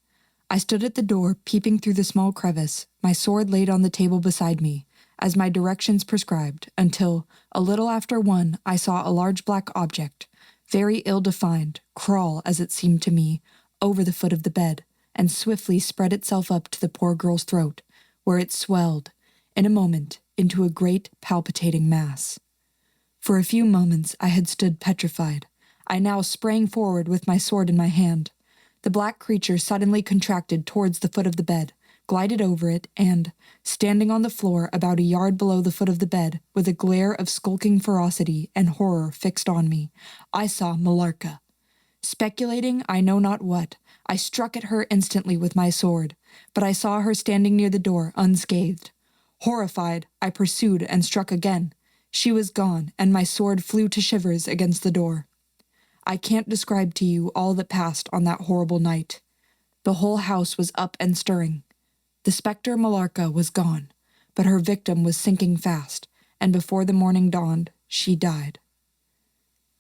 Speaker 1: I stood at the door, peeping through the small crevice, my sword laid on the table beside me, as my directions prescribed, until, a little after 1, I saw a large black object, very ill-defined, crawl, as it seemed to me, over the foot of the bed, and swiftly spread itself up to the poor girl's throat, where it swelled, in a moment, into a great palpitating mass. For a few moments I had stood petrified. I now sprang forward with my sword in my hand. The black creature suddenly contracted towards the foot of the bed, glided over it, and, standing on the floor about a yard below the foot of the bed, with a glare of skulking ferocity and horror fixed on me, I saw Millarca. Speculating I know not what, I struck at her instantly with my sword, but I saw her standing near the door unscathed. Horrified, I pursued and struck again. She was gone, and my sword flew to shivers against the door. I can't describe to you all that passed on that horrible night. The whole house was up and stirring. The spectre Millarca was gone, but her victim was sinking fast, and before the morning dawned, she died.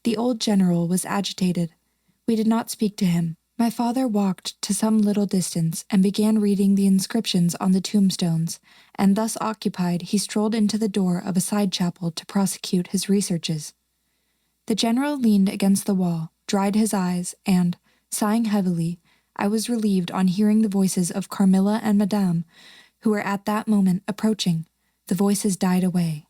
Speaker 1: The old general was agitated. We did not speak to him. My father walked to some little distance and began reading the inscriptions on the tombstones, and thus occupied he strolled into the door of a side chapel to prosecute his researches. The general leaned against the wall, dried his eyes, and, sighing heavily, I was relieved on hearing the voices of Carmilla and Madame, who were at that moment approaching. The voices died away.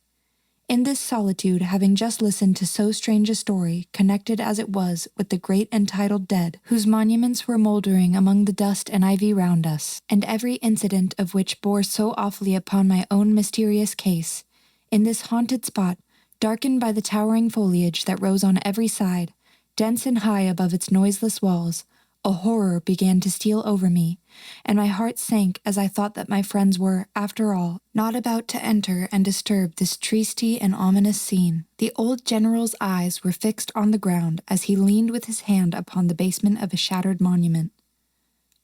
Speaker 1: In this solitude, having just listened to so strange a story, connected as it was with the great entitled dead, whose monuments were mouldering among the dust and ivy round us, and every incident of which bore so awfully upon my own mysterious case, in this haunted spot, darkened by the towering foliage that rose on every side, dense and high above its noiseless walls, a horror began to steal over me, and my heart sank as I thought that my friends were, after all, not about to enter and disturb this tristy and ominous scene. The old general's eyes were fixed on the ground as he leaned with his hand upon the basement of a shattered monument.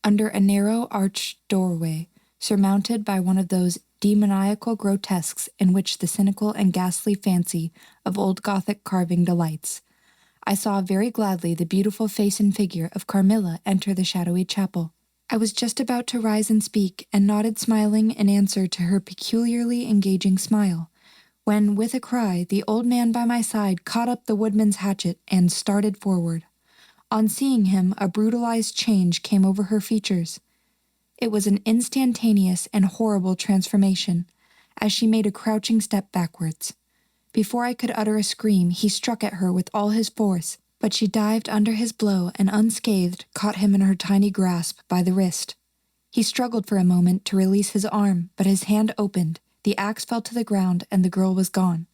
Speaker 1: Under a narrow arched doorway, surmounted by one of those demoniacal grotesques in which the cynical and ghastly fancy of old Gothic carving delights, I saw very gladly the beautiful face and figure of Carmilla enter the shadowy chapel. I was just about to rise and speak, and nodded smiling in answer to her peculiarly engaging smile, when, with a cry, the old man by my side caught up the woodman's hatchet and started forward. On seeing him, a brutalized change came over her features. It was an instantaneous and horrible transformation, as she made a crouching step backwards. Before I could utter a scream, he struck at her with all his force, but she dived under his blow and, unscathed, caught him in her tiny grasp by the wrist. He struggled for a moment to release his arm, but his hand opened, the axe fell to the ground, and the girl was gone.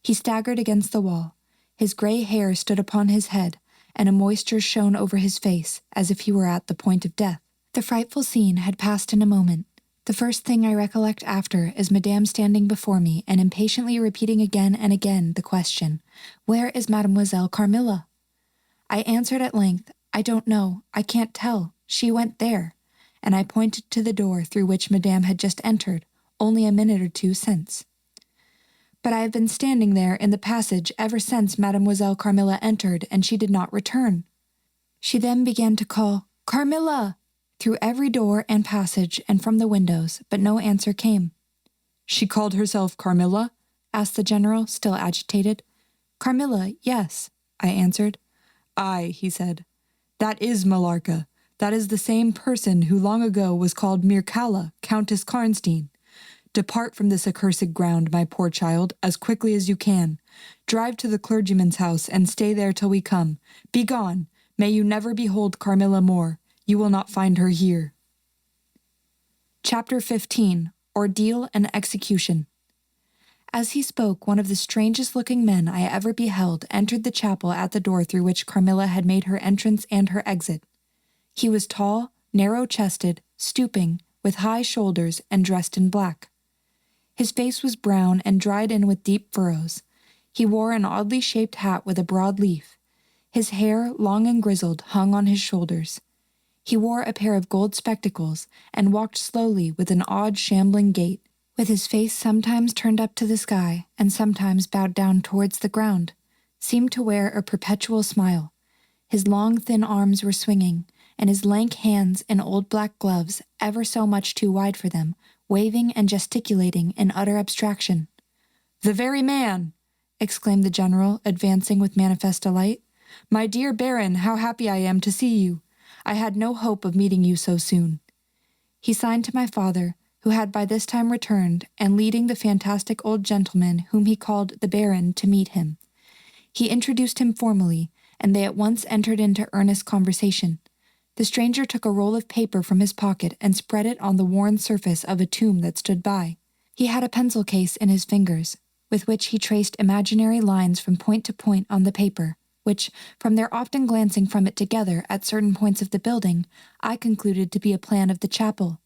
Speaker 1: He staggered against the wall. His gray hair stood upon his head, and a moisture shone over his face, as if he were at the point of death. The frightful scene had passed in a moment. The first thing I recollect after is Madame standing before me and impatiently repeating again and again the question, "Where is Mademoiselle Carmilla?" I answered at length, "I don't know, I can't tell, she went there," and I pointed to the door through which Madame had just entered, only a minute or two since. "But I have been standing there in the passage ever since Mademoiselle Carmilla entered, and she did not return." She then began to call, "Carmilla!" through every door and passage and from the windows, but no answer came. "She called herself Carmilla?" asked the general, still agitated. "Carmilla, yes," I answered. "Aye," he said. "That is Millarca. That is the same person who long ago was called Mircalla, Countess Karnstein. Depart from this accursed ground, my poor child, as quickly as you can. Drive to the clergyman's house and stay there till we come. Begone! May you never behold Carmilla more. You will not find her here." Chapter 15. Ordeal and Execution. As he spoke, one of the strangest-looking men I ever beheld entered the chapel at the door through which Carmilla had made her entrance and her exit. He was tall, narrow-chested, stooping, with high shoulders, and dressed in black. His face was brown and dried in with deep furrows. He wore an oddly shaped hat with a broad leaf. His hair, long and grizzled, hung on his shoulders. He wore a pair of gold spectacles and walked slowly with an odd shambling gait, with his face sometimes turned up to the sky and sometimes bowed down towards the ground, seemed to wear a perpetual smile. His long, thin arms were swinging, and his lank hands in old black gloves, ever so much too wide for them, waving and gesticulating in utter abstraction. "The very man!" exclaimed the general, advancing with manifest delight. "My dear Baron, how happy I am to see you! I had no hope of meeting you so soon." He signed to my father, who had by this time returned, and leading the fantastic old gentleman whom he called the Baron to meet him. He introduced him formally, and they at once entered into earnest conversation. The stranger took a roll of paper from his pocket and spread it on the worn surface of a tomb that stood by. He had a pencil case in his fingers, with which he traced imaginary lines from point to point on the paper, which, from their often glancing from it together at certain points of the building, I concluded to be a plan of the chapel.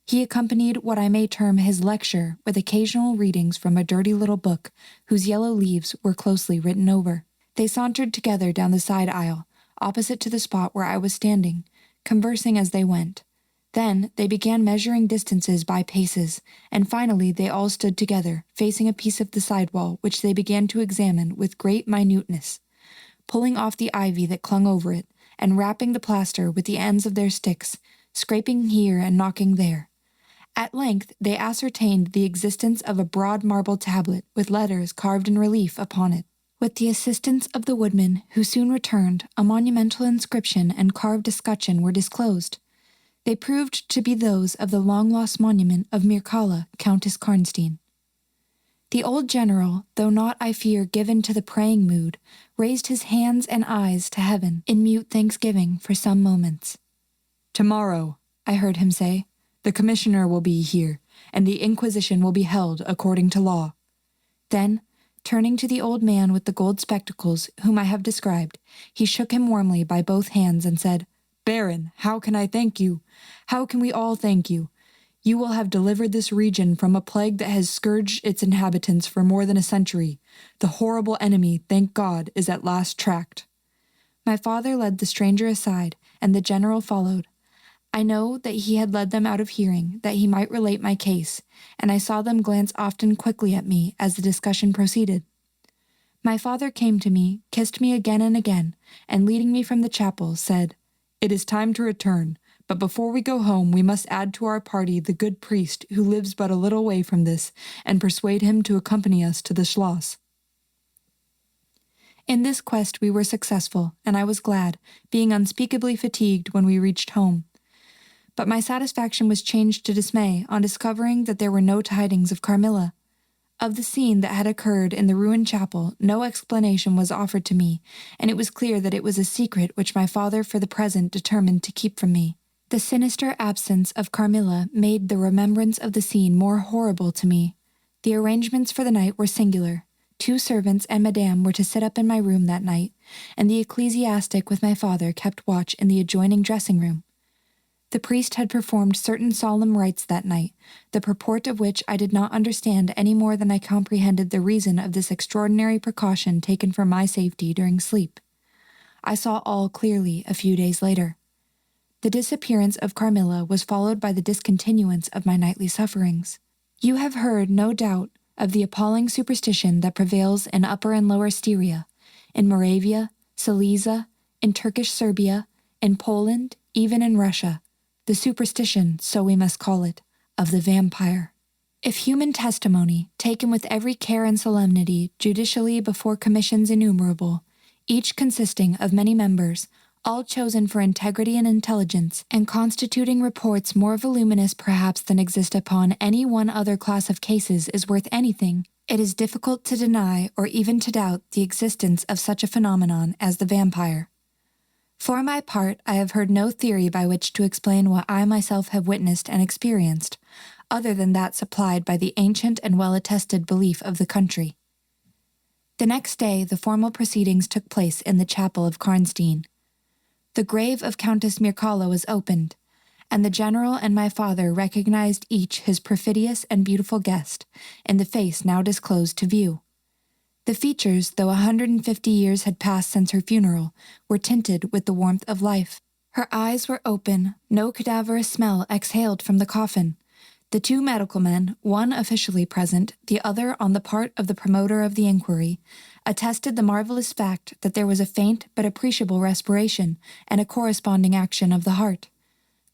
Speaker 1: He accompanied what I may term his lecture with occasional readings from a dirty little book whose yellow leaves were closely written over. They sauntered together down the side aisle, opposite to the spot where I was standing, conversing as they went. Then they began measuring distances by paces, and finally they all stood together, facing a piece of the sidewall which they began to examine with great minuteness, pulling off the ivy that clung over it, and rapping the plaster with the ends of their sticks, scraping here and knocking there. At length they ascertained the existence of a broad marble tablet with letters carved in relief upon it. With the assistance of the Woodman, who soon returned, a monumental inscription and carved escutcheon were disclosed. They proved to be those of the long-lost monument of Mircalla, Countess Karnstein. The old general, though not, I fear, given to the praying mood, raised his hands and eyes to heaven in mute thanksgiving for some moments. "Tomorrow," I heard him say, "the commissioner will be here, and the Inquisition will be held according to law." Then, turning to the old man with the gold spectacles, whom I have described, he shook him warmly by both hands and said, "Baron, how can I thank you? How can we all thank you? You will have delivered this region from a plague that has scourged its inhabitants for more than a century. The horrible enemy, thank God, is at last tracked." My father led the stranger aside, and the general followed. I know that he had led them out of hearing, that he might relate my case, and I saw them glance often quickly at me as the discussion proceeded. My father came to me, kissed me again and again, and leading me from the chapel, said, "It is time to return, but before we go home we must add to our party the good priest who lives but a little way from this, and persuade him to accompany us to the Schloss." In this quest we were successful, and I was glad, being unspeakably fatigued when we reached home. But my satisfaction was changed to dismay on discovering that there were no tidings of Carmilla. Of the scene that had occurred in the ruined chapel, no explanation was offered to me, and it was clear that it was a secret which my father for the present determined to keep from me. The sinister absence of Carmilla made the remembrance of the scene more horrible to me. The arrangements for the night were singular. 2 servants and Madame were to sit up in my room that night, and the ecclesiastic with my father kept watch in the adjoining dressing-room. The priest had performed certain solemn rites that night, the purport of which I did not understand any more than I comprehended the reason of this extraordinary precaution taken for my safety during sleep. I saw all clearly a few days later. The disappearance of Carmilla was followed by the discontinuance of my nightly sufferings. You have heard, no doubt, of the appalling superstition that prevails in Upper and Lower Styria, in Moravia, Silesia, in Turkish Serbia, in Poland, even in Russia. The superstition, so we must call it, of the vampire. If human testimony, taken with every care and solemnity judicially before commissions innumerable, each consisting of many members, all chosen for integrity and intelligence, and constituting reports more voluminous perhaps than exist upon any one other class of cases, is worth anything, it is difficult to deny or even to doubt the existence of such a phenomenon as the vampire. For my part, I have heard no theory by which to explain what I myself have witnessed and experienced, other than that supplied by the ancient and well-attested belief of the country. The next day, the formal proceedings took place in the chapel of Karnstein. The grave of Countess Mircalla was opened, and the general and my father recognized each his perfidious and beautiful guest in the face now disclosed to view. The features, though 150 years had passed since her funeral, were tinted with the warmth of life. Her eyes were open, no cadaverous smell exhaled from the coffin. The two medical men, one officially present, the other on the part of the promoter of the inquiry, attested the marvelous fact that there was a faint but appreciable respiration and a corresponding action of the heart.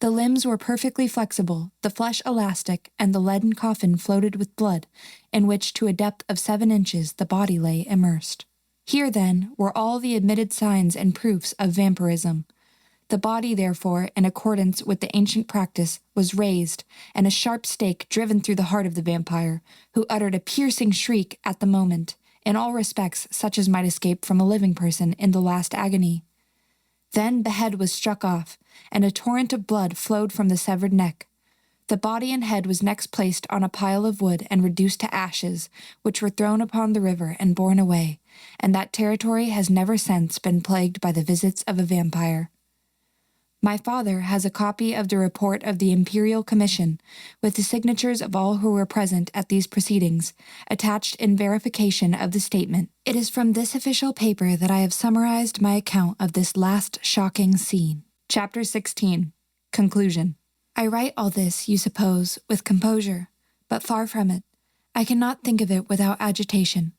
Speaker 1: The limbs were perfectly flexible, the flesh elastic, and the leaden coffin floated with blood, in which to a depth of 7 inches the body lay immersed. Here, then, were all the admitted signs and proofs of vampirism. The body, therefore, in accordance with the ancient practice, was raised, and a sharp stake driven through the heart of the vampire, who uttered a piercing shriek at the moment, in all respects such as might escape from a living person in the last agony. Then the head was struck off, and a torrent of blood flowed from the severed neck. The body and head was next placed on a pile of wood and reduced to ashes, which were thrown upon the river and borne away, and that territory has never since been plagued by the visits of a vampire. My father has a copy of the report of the Imperial Commission, with the signatures of all who were present at these proceedings, attached in verification of the statement. It is from this official paper that I have summarized my account of this last shocking scene. Chapter 16. Conclusion. I write all this, you suppose, with composure, but far from it. I cannot think of it without agitation.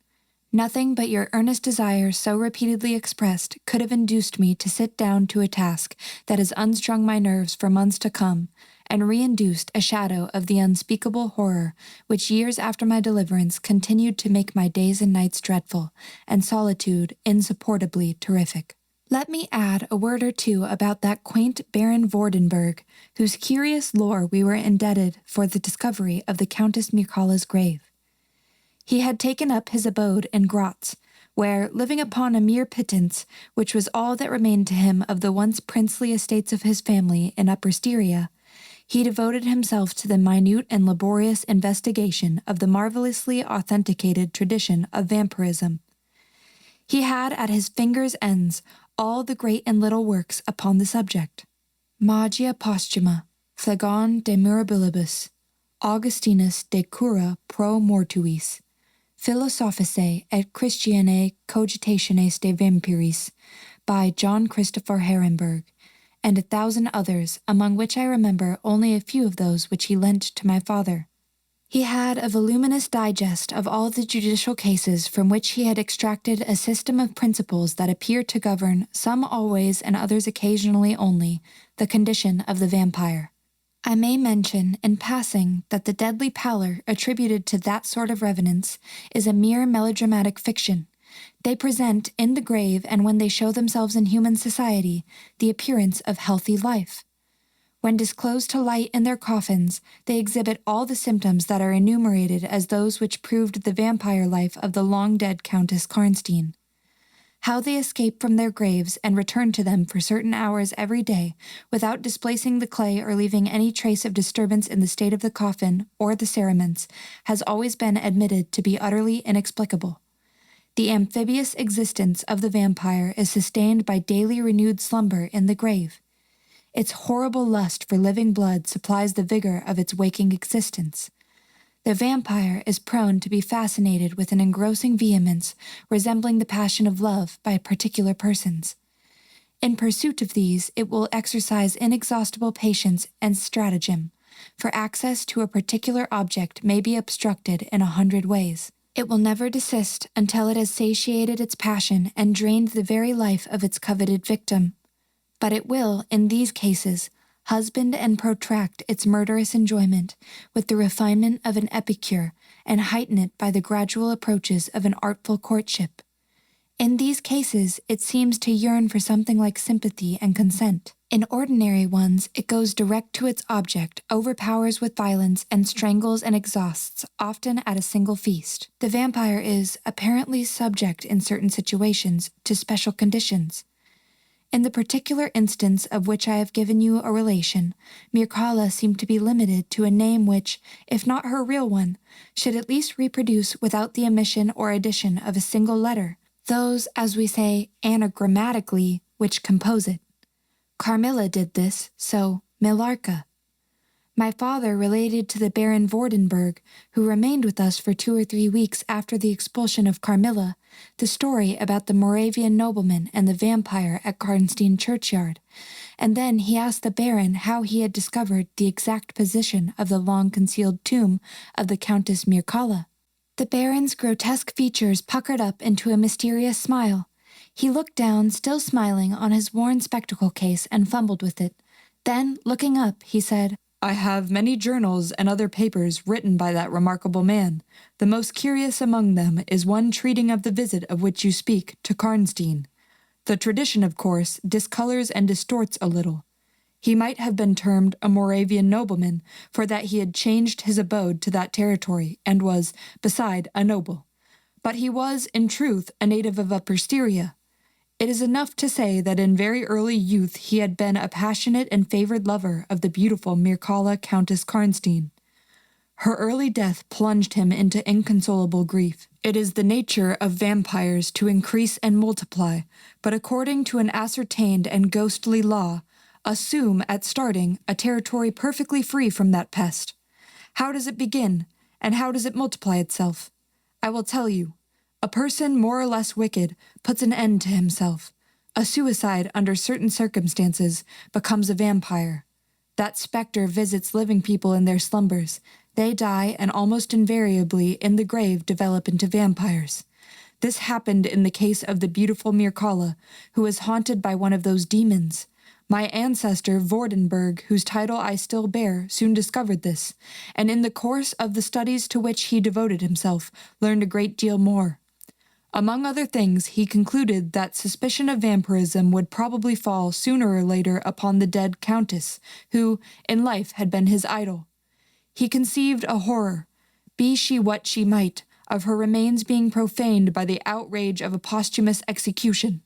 Speaker 1: Nothing but your earnest desire so repeatedly expressed could have induced me to sit down to a task that has unstrung my nerves for months to come, and re-induced a shadow of the unspeakable horror which years after my deliverance continued to make my days and nights dreadful, and solitude insupportably terrific. Let me add a word or two about that quaint Baron Vordenberg, whose curious lore we were indebted for the discovery of the Countess Mircalla's grave. He had taken up his abode in Gratz, where, living upon a mere pittance, which was all that remained to him of the once princely estates of his family in Upper Styria, he devoted himself to the minute and laborious investigation of the marvelously authenticated tradition of vampirism. He had at his fingers' ends all the great and little works upon the subject. Magia Posthuma, Phlegon de Mirabilibus, Augustinus de Cura pro Mortuis, Philosophicae et Christianae Cogitationes de Vampiris, by John Christopher Herrenberg, and 1,000 others, among which I remember only a few of those which he lent to my father. He had a voluminous digest of all the judicial cases from which he had extracted a system of principles that appear to govern, some always and others occasionally only, the condition of the vampire. I may mention, in passing, that the deadly pallor attributed to that sort of revenants is a mere melodramatic fiction. They present, in the grave and when they show themselves in human society, the appearance of healthy life. When disclosed to light in their coffins, they exhibit all the symptoms that are enumerated as those which proved the vampire life of the long-dead Countess Karnstein. How they escape from their graves and return to them for certain hours every day without displacing the clay or leaving any trace of disturbance in the state of the coffin or the cerements has always been admitted to be utterly inexplicable. The amphibious existence of the vampire is sustained by daily renewed slumber in the grave. Its horrible lust for living blood supplies the vigor of its waking existence. The vampire is prone to be fascinated with an engrossing vehemence resembling the passion of love by particular persons. In pursuit of these, it will exercise inexhaustible patience and stratagem, for access to a particular object may be obstructed in 100 ways. It will never desist until it has satiated its passion and drained the very life of its coveted victim. But it will, in these cases, husband and protract its murderous enjoyment with the refinement of an epicure and heighten it by the gradual approaches of an artful courtship. In these cases, it seems to yearn for something like sympathy and consent. In ordinary ones, it goes direct to its object, overpowers with violence, and strangles and exhausts, often at a single feast. The vampire is, apparently subject in certain situations, to special conditions. In the particular instance of which I have given you a relation, Mircalla seemed to be limited to a name which, if not her real one, should at least reproduce without the omission or addition of a single letter those, as we say, anagrammatically, which compose it. Carmilla did this, so Millarca. My father related to the Baron Vordenberg, who remained with us for 2 or 3 weeks after the expulsion of Carmilla, the story about the Moravian nobleman and the vampire at Karnstein churchyard, and then he asked the Baron how he had discovered the exact position of the long-concealed tomb of the Countess Mircalla. The Baron's grotesque features puckered up into a mysterious smile. He looked down, still smiling, on his worn spectacle case and fumbled with it. Then, looking up, he said, "I have many journals and other papers written by that remarkable man. The most curious among them is one treating of the visit of which you speak to Karnstein. The tradition, of course, discolors and distorts a little. He might have been termed a Moravian nobleman, for that he had changed his abode to that territory, and was, beside, a noble. But he was, in truth, a native of Upper Styria. It is enough to say that in very early youth he had been a passionate and favored lover of the beautiful Mircalla Countess Karnstein. Her early death plunged him into inconsolable grief. It is the nature of vampires to increase and multiply, but according to an ascertained and ghostly law, assume at starting a territory perfectly free from that pest. How does it begin, and how does it multiply itself? I will tell you. A person more or less wicked puts an end to himself. A suicide under certain circumstances becomes a vampire. That spectre visits living people in their slumbers. They die and almost invariably in the grave develop into vampires. This happened in the case of the beautiful Mircalla, who was haunted by one of those demons. My ancestor Vordenberg, whose title I still bear, soon discovered this, and in the course of the studies to which he devoted himself, learned a great deal more. Among other things, he concluded that suspicion of vampirism would probably fall sooner or later upon the dead countess, who, in life, had been his idol. He conceived a horror, be she what she might, of her remains being profaned by the outrage of a posthumous execution.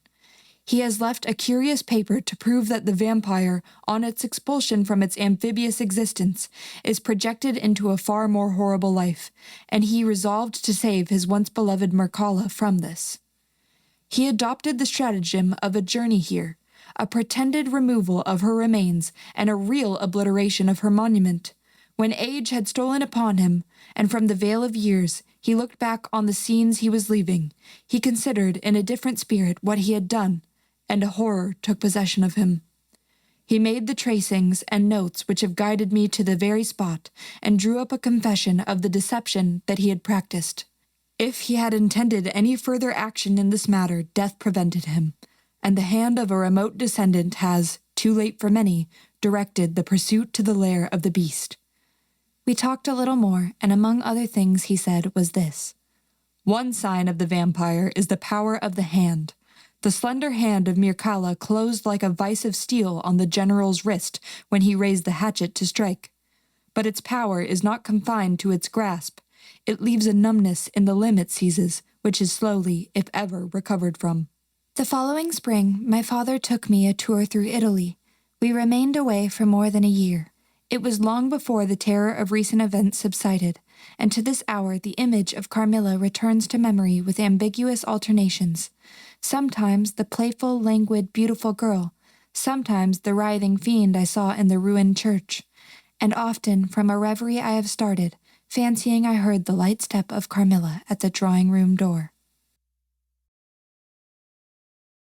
Speaker 1: He has left a curious paper to prove that the vampire, on its expulsion from its amphibious existence, is projected into a far more horrible life, and he resolved to save his once beloved Mircalla from this. He adopted the stratagem of a journey here, a pretended removal of her remains, and a real obliteration of her monument. When age had stolen upon him, and from the veil of years he looked back on the scenes he was leaving, he considered in a different spirit what he had done, and a horror took possession of him. He made the tracings and notes which have guided me to the very spot, and drew up a confession of the deception that he had practiced. If he had intended any further action in this matter, death prevented him, and the hand of a remote descendant has, too late for many, directed the pursuit to the lair of the beast. We talked a little more, and among other things he said was this. One sign of the vampire is the power of the hand. The slender hand of Mircalla closed like a vice of steel on the general's wrist when he raised the hatchet to strike. But its power is not confined to its grasp. It leaves a numbness in the limb it seizes, which is slowly, if ever, recovered from. The following spring, my father took me a tour through Italy. We remained away for more than a year. It was long before the terror of recent events subsided, and to this hour the image of Carmilla returns to memory with ambiguous alternations. Sometimes the playful, languid, beautiful girl, sometimes the writhing fiend I saw in the ruined church, and often from a reverie I have started, fancying I heard the light step of Carmilla at the drawing-room door.